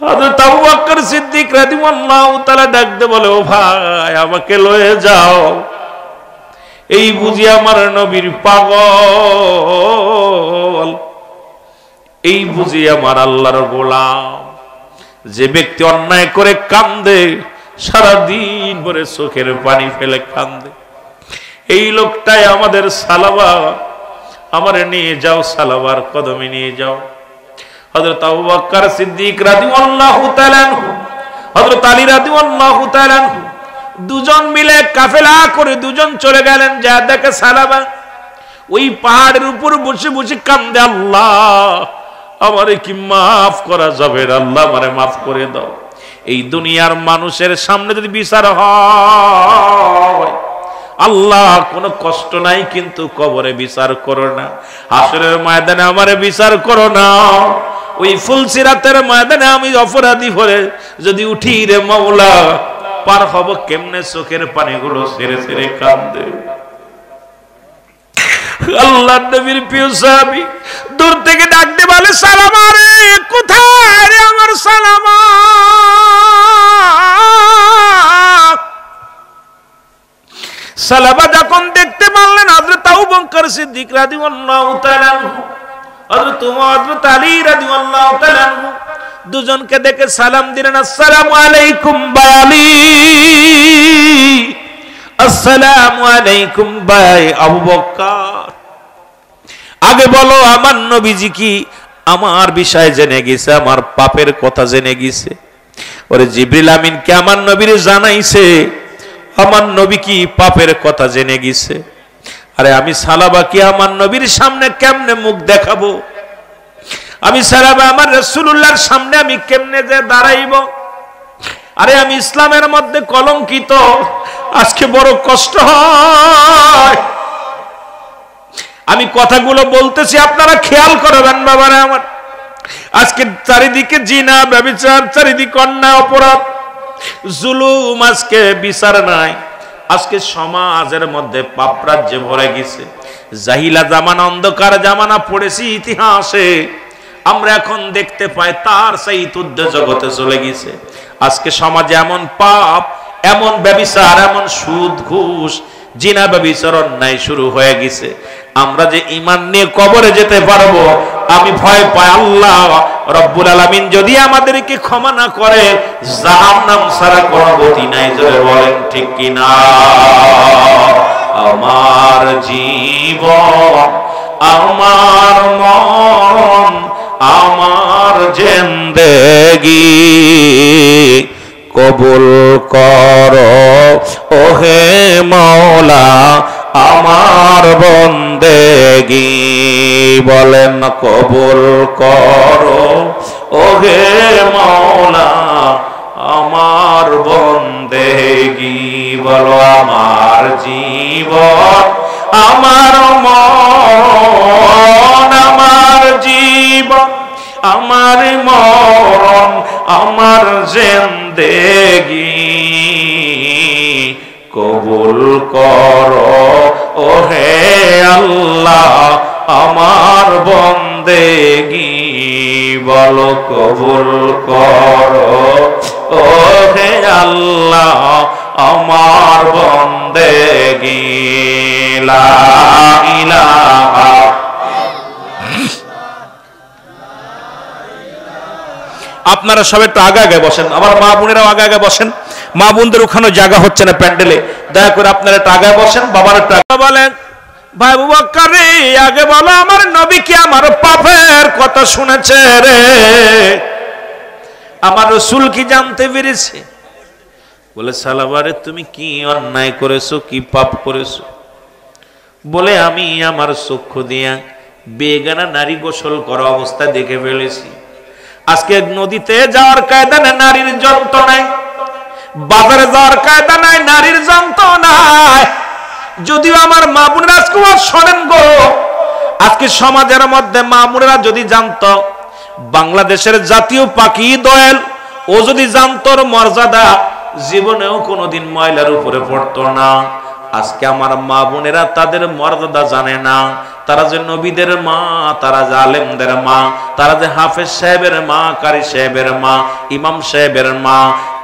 হযরত আবু বকর সিদ্দিক রাদিয়াল্লাহু তাআলা ডাকতে বলে, ও ভাই, আমাকে লয়ে যাও, এই বুঝি আমার নবীর পাগল, এই বুঝি আমার আল্লাহর গোলাম। যে ব্যক্তি অন্যায় করে কান্দে, সারাদিন ভরে চোখের পানি ফেলে কান্দে, এই লোকটাই আমাদের সালাবা। আমারে নিয়ে যাও, সালাবার কদমে নিয়ে যাও। হযরত আবু বকর সিদ্দিক রাদিয়াল্লাহু তাআলা আনহু, হযরত আলী রাদিয়াল্লাহু তাআলা আনহু, দুজন মিলে কাফেলা করে দুজন চলে গেলেন। যা দেখে সালাবা ওই পাহাড়ের উপর বসে বসে কান্দে, আল্লাহ আমারে কি মাফ করা যাবে? আল্লাহ আমারে মাফ করে দাও। এই দুনিয়ার মানুষের সামনে যদি বিচার হয়, আল্লাহ কোনো কষ্ট নাই, কিন্তু কবরে বিচার করো না, হাসরের ময়দানে আমারে বিচার করো না। ওই ফুলসিরাতের ময়দানে আমি অপরাধী হয়ে যদি উঠি রে মাওলা, পার হব কেমনে? চোখের পানিগুলো ছেড়ে ছেড়ে কান্দে। আল্লাহ নবীর প্রিয় সাহাবী দূর থেকে ডাকতে বলে, সালামা রে, কোথায় রে আমার সালামা? সালামা যখন দেখতে পারলেন হযরত আবু বকর সিদ্দিক রাদিয়াল্লাহু তাআলা আনহু, হযরত আলী রাদিয়াল্লাহু তাআলা আনহু, দুজনকে দেখে সালাম দিলেন, আসসালামু আলাইকুম বালি, আসসালামু আলাইকুম ভাই আবু বকর। আগে বলো, আমার নবীজি কি আমার বিষয় জেনে গেছে? আমার পাপের কথা জেনে গেছে? ওরে জিবরিল আমিন কে আমার নবীরে জানাইছে আমার নবী কি পাপের কথা জেনে গেছে? আরে আমি সালাবা কি আমার নবীর সামনে কেমনে মুখ দেখাবো? আমি সালাবা আমার রাসূলুল্লাহর সামনে আমি কেমনে যে দাঁড়াইব? আরে আমি ইসলামের মধ্যে কলঙ্কিত, আজকে বড় কষ্ট হয়। আমি কথাগুলো বলতেছি, আপনারা খেয়াল করবেন বাবারা আমার। আজকে চারিদিকে জিনা, ব্যভিচার, চারিদিকে অন্যায়, অপরাধ, জুলুম, আজকে বিচার নাই। আজকে সমাজের মধ্যে পাপ রাজ্যে ভরে গেছে। জাহিলা জামানা, অন্ধকার জামানা পড়েছি ইতিহাসে, আমরা এখন দেখতে পাই তার সেই তুদ্য জগতে চলে গেছে। আজকে সমাজে এমন পাপ, এমন ব্যভিচার, এমন সুদ ঘুষ, জিনা ব্যভিচার, অন্যায় শুরু হয়ে গেছে। আমরা যে ঈমান নিয়ে কবরে যেতে পারবো, আমি ভয় পাই আল্লাহ রব্বুল আলামিন যদি আমাদেরকে ক্ষমা না করে, জাহান্নাম ছাড়া কোনো গতি নাই। জোরে বলেন ঠিক কিনা? আমার জীবন, আমার মন, আমার জিন্দেগি কবুল করো ওহে মাওলা আমার বন্দেগি। বলেন কবুল করো ওহে মাওলা আমার বন্দেগি। বলো আমার জীবন, আমার মন, আমার জীবন, আমার মরণ, আমার জিন্দেগি কবুল করো ওহে আল্লাহ আমার বন্দেগি। বন্দেগি বলো কবুল করো ও হে আল্লাহ আমার বন্দেগি লা ইলাহা। আপনারা সবাই একটু আগে আগে বসেন, আমার মা বোনেরাও আগে আগে বসেন। মা বোনদের ওখানে জায়গা হচ্ছে না প্যান্ডেলে, দয়া করে আপনারা একটু আগে বসেন। বাবার একটু আগে বলেন, ভাই বুবক্কর রে আগে বলো আমার নবী কি আমার পাপের কথা শুনেছে রে? আমার রাসূল কি জানতে পেরেছে? বলে সালাবারে তুমি কি অন্যায় করেছো, কি পাপ করেছো? বলে আমি আমার চক্ষু দিয়া বেগানা নারী গোসল করা অবস্থা দেখে ফেলেছি। আজকে নদীতে যাওয়ার কায়দা নাই, নারীর যন্ত্রণায়, বাজারে যাওয়ার কায়দা নাই, নারীর যন্ত্রণায়। যদিও আমার মা বোনেরা আজকে শোনেন গো, আজকে সমাজের মধ্যে মা বোনেরা যদি জানতো বাংলাদেশের জাতীয় পাখি দোয়েল, ও যদি জানতো মর্যাদা, জীবনেও কোনোদিন ময়লার উপরে পড়তো না। আজকে আমার মা বোনেরা তাদের মর্যাদা জানে না। তারা যে নবীদের মা, তারা যে আলেমদের মা, তারা যে হাফেজ সাহেবের মা, কারি সাহেবের মা, ইমাম সাহেবের মা।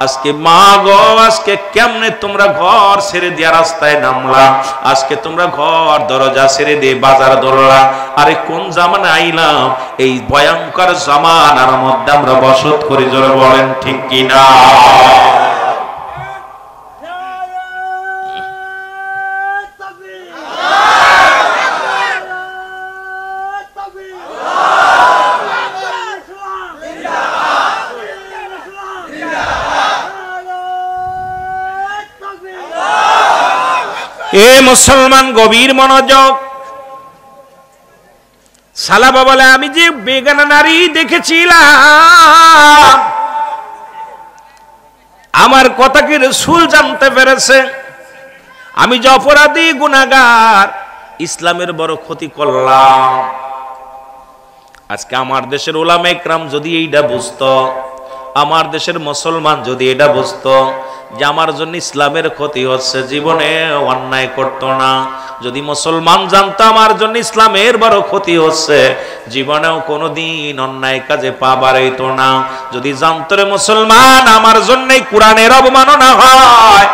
আজকে মা গো, আজকে কেমনে তোমরা ঘর ছেড়ে দিয়ে রাস্তায় নামলা? আজকে তোমরা ঘর দরজা ছেড়ে দিয়ে বাজার ধরলা। আরে কোন জামানা আইলাম? এই ভয়ঙ্কর জামানার মধ্যে আমরা বসত করি, জোরে বলেন ঠিক কিনা? এ মুসলমান গভীর মনোযোগ। সালাবা বলে আমি যে বেগানা নারী দেখেছিলাম, আমার কথা কি রাসূল জানতে পেরেছে? আমি যে অপরাধী গুনাহগার, ইসলামের বড় ক্ষতি করলাম। আজকে আমার দেশের উলামা ইকরাম যদি এইটা বুঝতো, আমার দেশের মুসলমান যদি এটা বুঝতো যে আমার জন্য ইসলামের ক্ষতি হচ্ছে, জীবনে অন্যায় করতো না। যদি মুসলমান জানতো আমার জন্য ইসলামের বড় ক্ষতি হচ্ছে, জীবনেও কোনোদিন অন্যায় কাজে পা বাড়াইতো না। যদি জানতো রে মুসলমান আমার জন্যই কোরআনের অবমাননা হয়,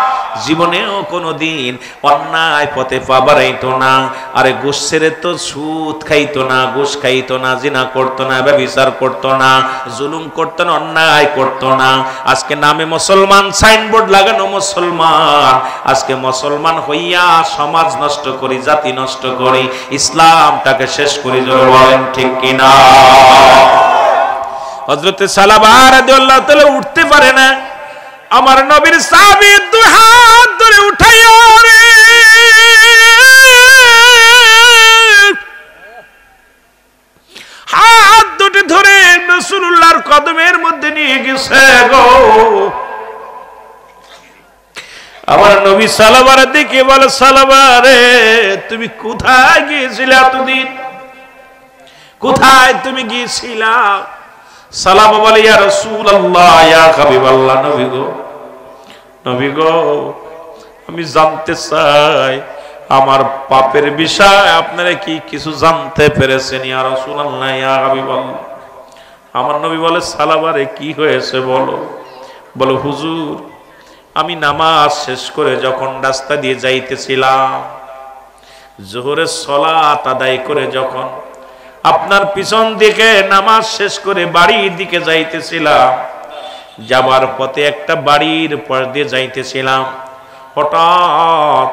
জীবনেও কোনোদিন অন্যায় পথে পা বাড়াইতো না। আরে ঘুষ ছেড়ে তো সুদ খাইতো না, ঘুষ খাইতো না, জিনা করতো না, ব্যভিচার করতো না, জুলুম করতো না, অন্যায় করতো না। আজকে নামে মুসলমান, সাইনবোর্ড লাগানো মুসলমান। আজকে মুসলমান হইয়া সমাজ নষ্ট করি, জাতি নষ্ট করি, ইসলামটাকে শেষ করি, জোরে বলেন ঠিক কিনা? হযরতে সালাবা রাদিয়াল্লাহু তাআলা উঠতে পারে না, আমার নবীর সাহাবী দুই হাত ধরে উঠাইয়া রে হাত দুটি ধরে রাসূলুল্লাহর কদমের মধ্যে নিয়ে গেছে গো। আমার নবী সালাবার দিকে বলে, সালাবা রে তুমি কোথায় গিয়েছিলে এতদিন? কোথায় তুমি গিয়েছিলা? সালাবা বলে, ইয়া রাসূলুল্লাহ, ইয়া হাবিবাল্লাহ, নবী গো, নবী গো, আমি জানতে চাই আমার পাপের বিষয় আপনারা কি কিছু জানতে পেরেছেন? ইয়া রাসূলুল্লাহ, ইয়া হাবিবাল্লাহ। আমার নবী বলে, সালাবারে কি হয়েছে বলো? বলো হুজুর, আমি নামাজ শেষ করে যখন রাস্তা দিয়ে যাইতেছিলাম, জোহরের সালাত আদায় করে যখন আপনার পিছন দিকে নামাজ শেষ করে বাড়ির দিকে যাইতেছিলাম, যাবার পথে একটা বাড়ির পর দিয়ে যাইতেছিলাম, হঠাৎ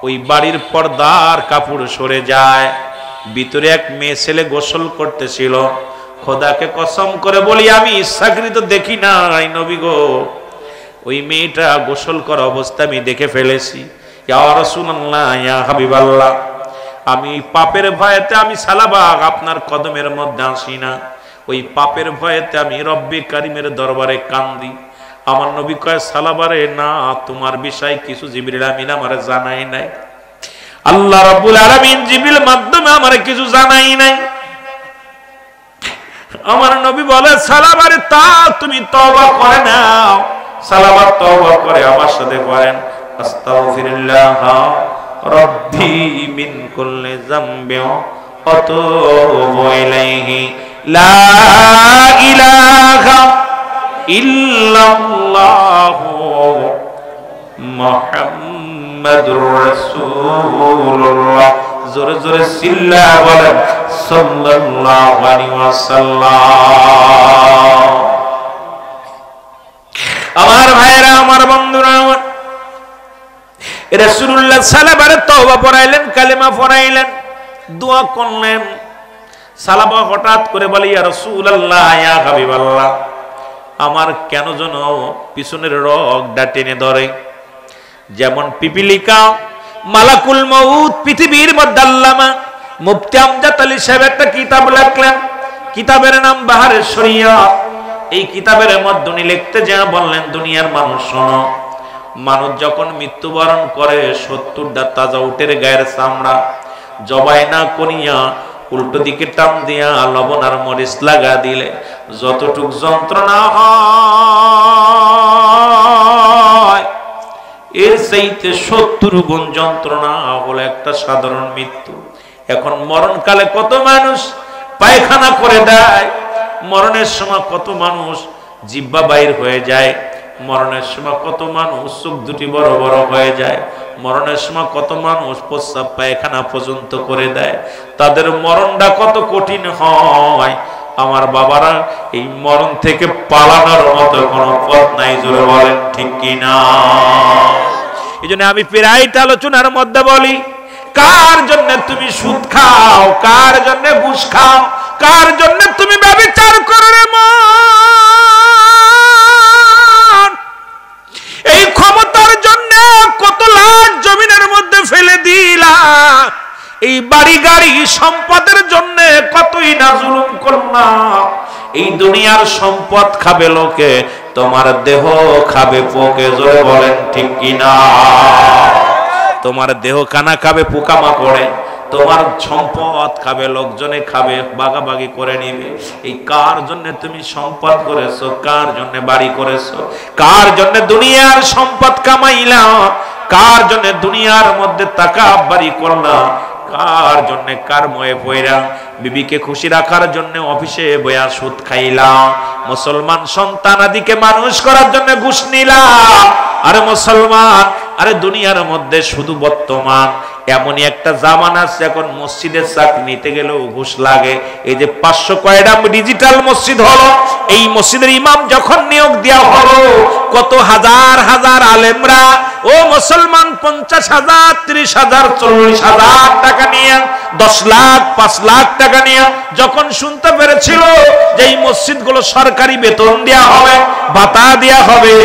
ওই বাড়ির পর্দার কাপড় সরে যায়, ভিতরে এক মেয়ে ছেলে গোসল করতেছিল। খোদাকে কসম করে বলি আমি ইচ্ছাকৃত দেখি নাই নবী গো, ওই মেয়েটা গোসল করা অবস্থা আমি দেখে ফেলেছি। ইয়া রাসূলুল্লাহ, ইয়া হাবিবাল্লাহ, আমি পাপের ভয়েতে আমি সালাবা আপনার কদমের মধ্যে আসি না, ওই পাপের ভয়েতে আমি রব্বে কারিমের দরবারে কান্দি। আমার নবী কয়, সালাবারে না, তোমার বিষয় কিছু জিবরিল আমিন আমারে জানাই নাই, আল্লাহ রাব্বুল আলামিন জিবরিল মাধ্যমে আমারে কিছু জানাই নাই। আমার নবী বলে, সালাবারে তা তুমি তওবা করে নাও। সালাবা তওবা করে আমার সাথে করেন, আস্তাগফিরুল্লাহ রাব্বি মিন কুল্লি যামবি আতুবু ইলাইহি লা ইলাহা ইল্লাল্লাহু মুহাম্মাদুর রাসূলুল্লাহ। জোরে জোরে সিল্লা বলেন সাল্লাল্লাহু আলাইহি ওয়াসাল্লাম। আমার ভাইরা, আমার বন্ধুরা, আমার রাসূলুল্লাহ সাল্লাল্লাহু আলাইহি তওবা পড়াইলেন, কালেমা পড়াইলেন, দোয়া করলেন। সালাবা হঠাৎ করে বলে, ইয়া রাসূলুল্লাহ, ইয়া হাবিবাল্লাহ, আমার কেন যেন পিছনের রগটা টেনে ধরে, যেমন পিপিলিকা। মালাকুল মউত পৃথিবীর মধ্যে আল্লামা মুফতি আমজাদ আলী সাহেব একটা কিতাব লিখলেন, কিতাবের নাম বাহারে শরিয়াত। এই কিতাবের মধ্যে উনি লিখতে যা বললেন, দুনিয়ার মানুষ শোনো, মানুষ যখন মৃত্যুবরণ করে 70টা তাজা উটের গায়ের চামড়া জবাই না করিয়া উল্টো দিকে টান দিয়া লবণ আর মরিচ লাগা দিলে যতটুক যন্ত্রণা হয়, এর চাইতে 70 গুণ যন্ত্রণা হলো একটা সাধারণ মৃত্যু। এখন মরণকালে কত মানুষ পায়খানা করে দেয়, মরণের সময় কত মানুষ জিহ্বা বাইর হয়ে যায়, মরণের সময় কত মানুষ চোখ দুটি বড় বড় হয়ে যায়, মরণের সময় কত মানুষ প্রস্রাব পায়খানা পর্যন্ত করে দেয়। তাদের মরণটা কত কঠিন হয়। আমার বাবারা, এই মরণ থেকে পালানোর মতো কোনো পথ নাই, জোরে বলেন ঠিক কিনা? এই জন্য আমি প্রায়টা আলোচনার মধ্যে বলি, কার জন্য তুমি সুদ খাও, কার জন্য ঘুষ খাও, কার জন্য তুমি ব্যভিচার করো রে মন? এই ক্ষমতার জন্য কত লাখ জমিনের মধ্যে ফেলে দিলা, এই বাড়ি গাড়ি সম্পদের জন্য কতই না জুলুম করলাম। এই দুনিয়ার সম্পদ খাবে লোকে, তোমার দেহ খাবে পোকে, জোরে বলেন ঠিক কিনা? তোমার দেহ কানা খাবে পোকামাকড়ে, তোমার সম্পদ খাবে লোকজনে, খাবে বাগাবাগি করে নিবে। এই কার জন্য তুমি সম্পদ করেছো, কার জন্য বাড়ি করেছো, কার জন্য দুনিয়ার সম্পদ কামাইলা, কার জন্য দুনিয়ার মধ্যে টাকা বাড়ি করলা, কার জন্য কার ময়ে পয়রা বিবিকে খুশি রাখার জন্য অফিসে বয়া সুদ খাইলা, মুসলমান সন্তান আদিকে মানুষ করার জন্য ঘুষ নিলা। আরে মুসলমান, আরে দুনিয়ার মধ্যে শুধু বর্তমান এমনই একটা জামানা আছে, এখন মসজিদের চাকরি নিতে গেলেও ঘুষ লাগে। এই যে 500 কয়টা ডিজিটাল মসজিদ হলো, এই মসজিদের ইমাম যখন নিয়োগ দেওয়া হলো, কত হাজার হাজার আলেমরা ও মুসলমান 50,000, 30,000, 40,000 টাকা নিয়ে, 10 লাখ, 5 লাখ টাকা নিয়ে যখন শুনতে পেরেছিল যে এই মসজিদগুলো সরকারি বেতন দেওয়া হবে, ভাতা দেওয়া হবে,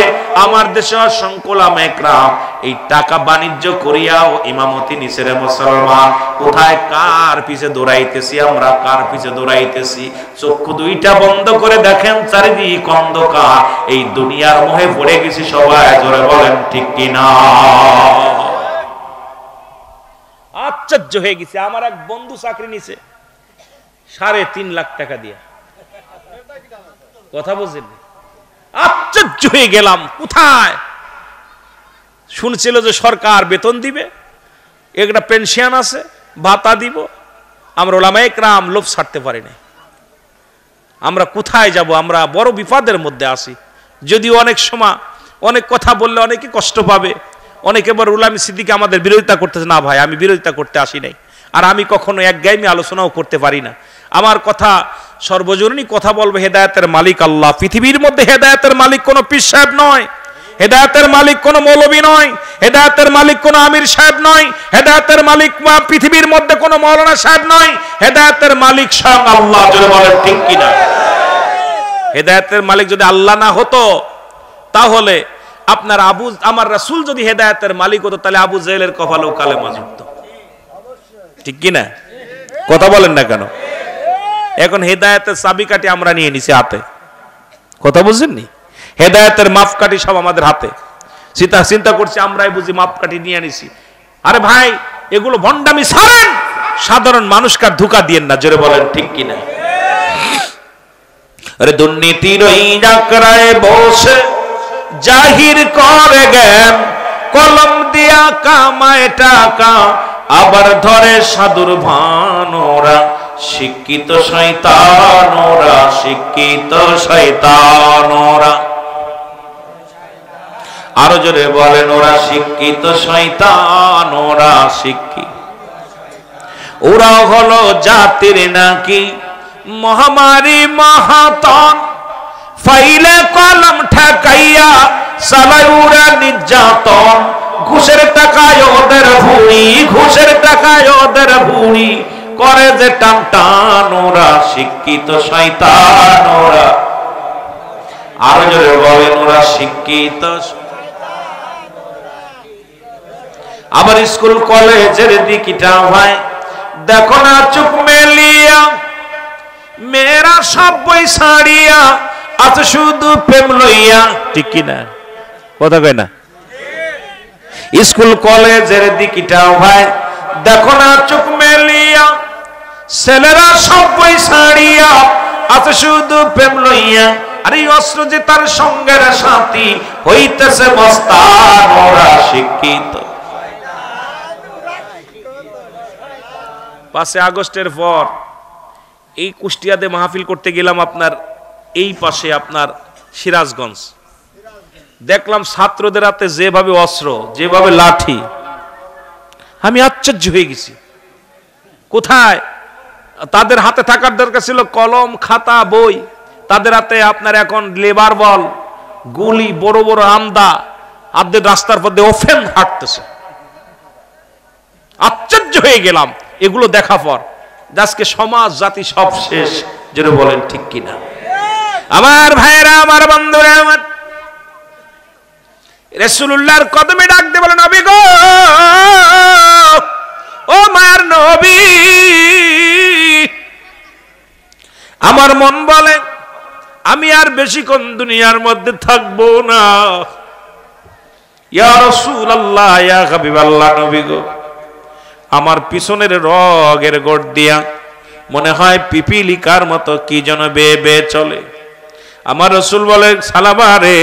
আমার দেশে অসংখ্য ওলামা একরাম এই টাকা বাণিজ্য করিয়াও ইমামতি নিছে রে মুসলমান। কোথায় কার পিছে দৌড়াইতেছি আমরা, কার পিছে দৌড়াইতেছি? চক্ষু দুইটা বন্ধ করে দেখেন, চারিদিক অন্ধকার, এই দুনিয়ার মোহে পড়ে গেছি সবাই, জোরে বলেন ঠিক কিনা? আশ্চর্য হয়ে গেছে, আমার এক বন্ধু চাকরি নিছে 3.5 লাখ টাকা দিয়ে, কথা বুঝেন? আশ্চর্য হয়ে গেলাম, কোথায়? শুনছিল যে সরকার বেতন দিবে, একটা পেনশন আছে, ভাতা দিব। আমরা ওলামা একরাম লোভ ছাড়তে পারি না। আমরা কোথায় যাব? আমরা বড় বিপদের মধ্যে আছি। যদিও অনেক সময় অনেক কথা বললে অনেকে কষ্ট পাবে, অনেকে বড় উলামা সিদ্দিক আমাদের বিরোধিতা করতেছে। না ভাই, আমি বিরোধিতা করতে আসি নাই, আর আমি কখনো একগামী আলোচনাও করতে পারি না। আমার কথা সর্বজনীন কথা বলবো, হেদায়েতের মালিক আল্লাহ। পৃথিবীর মধ্যে হেদায়েতের মালিক কোনো পীর সাহেব নয়, হেদায়েতের মালিক কোনো মৌলবী নয়, হেদায়েতের মালিক কোনো আমির সাহেব নয়, হেদায়েতের মালিক পৃথিবীর মধ্যে কোনো মাওলানা সাহেব নয়, হেদায়েতের মালিক স্বয়ং আল্লাহ। জোরে বলেন ঠিক কিনা? হেদায়েতের মালিক যদি আল্লাহ না হতো, তাহলে আপনার আমার রাসূল যদি হেদায়েতের মালিক হতো, তাহলে আবু জেহেলের কপালেও কালেমা যুক্ত, ঠিক কিনা? কথা বলেন না কেন? এখন হেদায়েতের চাবিকাঠি আমরা নিয়ে নিছি হাতে, কথা বুঝেননি? হেদায়েতের মাপকাঠি সব আমাদের হাতে। চিন্তা করছি আমরাই বুঝি মাপকাঠি নিয়ে নিছি। আরে ভাই, এগুলো ভণ্ডামি ছাড়েন, সাধারণ মানুষকে ধোঁকা দিয়েন না, জোরে বলেন ঠিক কিনা? আরে দুর্নীতির ওই জাকরায় বসে জাহির করে জ্ঞান, কলম দিয়া কামায় টাকা, আবার ধরে সাধুর ভান ওরা শিক্ষিত শয়তান ওরা, শিক্ষিত শয়তান ওরা। আরো জোরে বলেন, ওরা শিক্ষিত শয়তান ওরা, শিক্ষিত। ওরা হলো জাতির নাকি মহামারী মহাতন, ফাইলে কলম ঠেকাইয়া চালায় ওরা নির্যাতন। ঘুষের টাকায় ওদের ভুঁড়ি, ঘুষের টাকায় ওদের ভুঁড়ি করে যে টান টান ওরা, শিক্ষিত শয়তান ওরা। আরো জোরে বলেন, ওরা শিক্ষিত। আবার স্কুল কলেজের দিকটা ভাই দেখো না চুপ মেলিয়া, মেয়েরা সব বই ছাড়িয়া আছে শুধু প্রেম লইয়া, ঠিক কিনা কথা কয় না? স্কুল কলেজের দিকটা ভাই দেখো না চোখ মেলিয়া, ছেলেরা সব বই ছাড়িয়া আছে শুধু প্রেম লইয়া। আর এই অস্ত্র যে তার সঙ্গের সাথী হইতেছে মস্তান ওরা, শিক্ষিত। 5 আগস্টের পর এই কুষ্টিয়াতে মাহফিল করতে গেলাম, আপনার এই পাশে আপনার সিরাজগঞ্জ। দেখলাম ছাত্রদের হাতে যেভাবে অস্ত্র, যেভাবে লাঠি, আমি আশ্চর্য হয়ে গেছি। কোথায় তাদের হাতে থাকার দরকার ছিল কলম খাতা বই, তাদের হাতে আপনার এখন লেবার বল, গুলি, বড় বড় আমদা, আদের রাস্তার পথে ওফেন হাঁটতেছে। আশ্চর্য হয়ে গেলাম এগুলো দেখা পর। আজকে সমাজ জাতি সব শেষ, যেটা বলেন ঠিক কিনা? আমার ভাইরা, আমার বন্ধুরা, আমার রাসূলুল্লাহর কদমে ডাক দিয়ে বলেন, নবী গো, ও মার নবী। আমার মন বলে আমি আর বেশিক্ষণ দুনিয়ার মধ্যে থাকবো না। ইয়া রাসূলুল্লাহ, ইয়া হাবিবাল্লাহ, নবী গো, আমার পিছনের রগের গোড় দিয়া মনে হয় পিপিলিকার মতো কি যেন বেয়ে বেয়ে চলে। আমার রাসূল বলে, সালামা রে,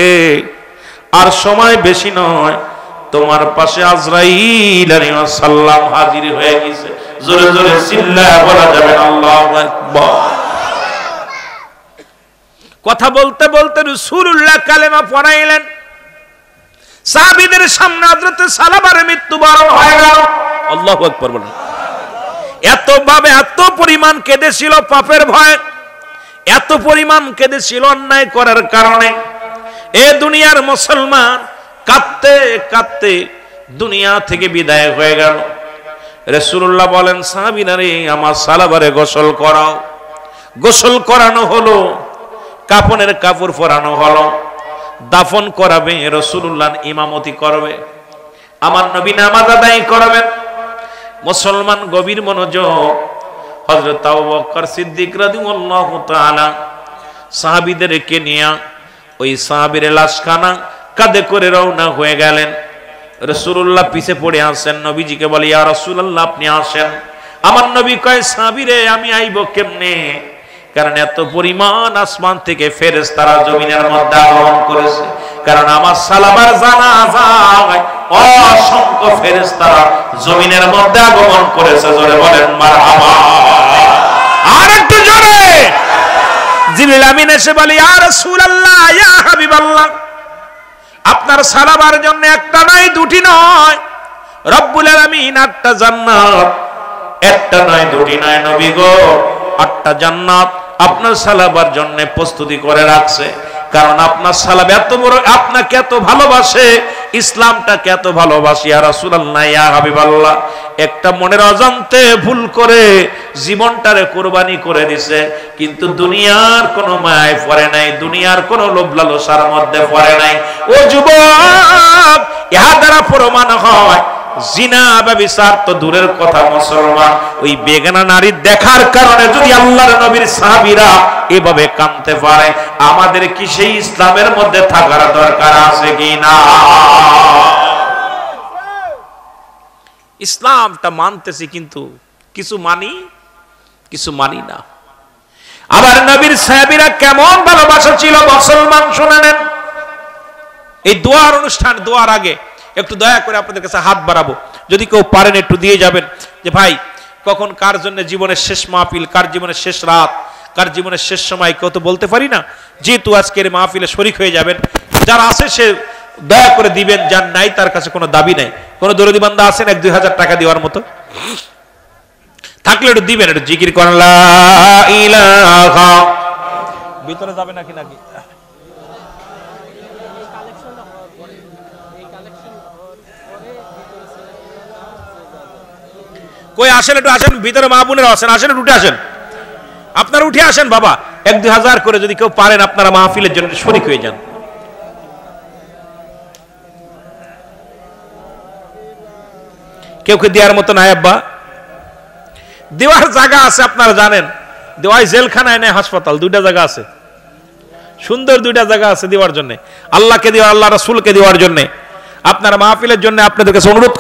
আর সময় বেশি নয়, তোমার পাশে আজরাইল আলাইহিস সালাম হাজির হয়ে গেছে। জোরে জোরে চিল্লায়া বলা যাবে আল্লাহু আকবার। কথা বলতে বলতে রাসূলুল্লাহ কালেমা পড়াইলেন। সাহাবীদের সামনে হযরত সালামার মৃত্যুবরণ হয়ে গেল। আল্লাহু আকবার বলেন। এত ভাবে, এত পরিমাণ কেঁদেছিল পাপের ভয়, এত পরিমাণ কেঁদেছিল অন্যায় করার কারণে। এ দুনিয়ার মুসলমান কাঁদতে কাঁদতে দুনিয়া থেকে বিদায় হয়ে গেল। রাসূলুল্লাহ বলেন, সাহাবীরা রে, আমার সালাবারে গোসল করাও। গোসল করানো হলো, কাফনের কাপড় পরানো হলো, দাফন করাবে। রাসূলুল্লাহ ইমামতি করবে, আমার নবী নামাজ আদায় করবেন। মুসলমান গভীর মনোযোগ। হযরত আবু বকর সিদ্দিক রাদিয়াল্লাহু তাআলা সাহাবীদেরকে নিয়ে ওই সাহাবীর লাশখানা কাঁধে করে রওনা হয়ে গেলেন। রাসূলুল্লাহ পিছে পড়ে আসেন, নবীজিকে বলে, ইয়া রাসূলুল্লাহ, আপনি আসেন। আমার নবী কয়, সাহাবীরে, আমি আইব কেমনে? কারণ এত পরিমাণ আসমান থেকে ফেরেশতারা জমিনের মধ্যে আগমন করেছে। কারণ আমার সালাবার জানাজায় অসংখ্য ফেরেশতারা জমিনের মধ্যে আগমন করেছে। জোরে বলেন মারহাবা। আর একটু জোরে। জিবরিল আমিন এসে বলে, ইয়া রাসূলুল্লাহ, ইয়া হাবিবাল্লাহ, আপনার সালাবার জন্য একটা নয়, দুটি নয়, রব্বুল আলামিন 8টা জান্নাত, একটা নয়, দুটি নয়, নবী গো, 8টা জান্নাত আপনার সালাবার জন্য প্রস্তুতি করে রাখছে। কারণ আপনার সালাব এত বড়, আপনাকে এত ভালোবাসে, ইসলামটাকে এত ভালোবাসে। ইয়া রাসূলুল্লাহ, ইয়া হাবিবাল্লাহ, একটা মনের অজান্তে ভুল করে জীবনটারে কুরবানি করে দিছে, কিন্তু দুনিয়ার কোনো মায়ায় পড়ে নাই, দুনিয়ার কোনো লোভ লালসার মধ্যে পড়ে নাই। ও যুবক, ইহা দ্বারা প্রমাণ হয় জিনা ব্যভিচার তো দূরের কথা, মুসলমান ওই বেগানা নারী দেখার কারণে যদি আল্লাহর নবীর সাহাবীরা এভাবে কাঁদতে পারে, আমাদের কি সেই ইসলামের মধ্যে থাকার দরকার আছে কি না? ইসলামটা মানতেছি, কিন্তু কিছু মানি, কিছু মানি না। আবার নবীর সাহাবীরা কেমন ভালোবাসা ছিল মুসলমান, শুনে নেন। এই দোয়ার অনুষ্ঠান, দোয়ার আগে একটু দয়া করে আপনাদের কাছে হাত বাড়াবো। যদি কেউ পারেন একটু দিয়ে যাবেন। যে ভাই কখন কার জন্য জীবনের শেষ মাহফিল, কার জীবনের শেষ রাত, কার জীবনের শেষ সময় কেউ তো বলতে পারি না। যেহেতু আজকের মাহফিলে শরীক হয়ে যাবেন, যারা আছে সে দয়া করে দিবেন, যার নাই তার কাছে কোনো দাবি নাই। কোনো দরদি বান্দা আছেন 1-2 হাজার টাকা দেওয়ার মতো? থাকলে একটু দিবেন, একটু জিকির করেন লা ইলাহা। ভিতরে যাবে নাকি নাকি কই আসেন, একটু আসেন ভিতরে, মা বোনেরা আসেন, আসেন উঠে আসেন, আপনারা উঠে আসেন বাবা। 1-2 হাজার করে যদি কেউ পারেন আপনারা মাহফিলের জন্য শরীক হয়ে যান। কেউ কে দেওয়ার মতো নাই আব্বা? দেওয়ার জায়গা আছে, আপনারা জানেন। দেওয়ায় জেলখানায় নেয় হাসপাতাল, 2টা জায়গা আছে, সুন্দর 2টা জায়গা আছে দেওয়ার জন্য। আল্লাহকে দেওয়া, আল্লাহ রাসূলকে দেওয়ার জন্য। আপনারা মাহফিলের জন্য আপনাদের কাছে অনুরোধ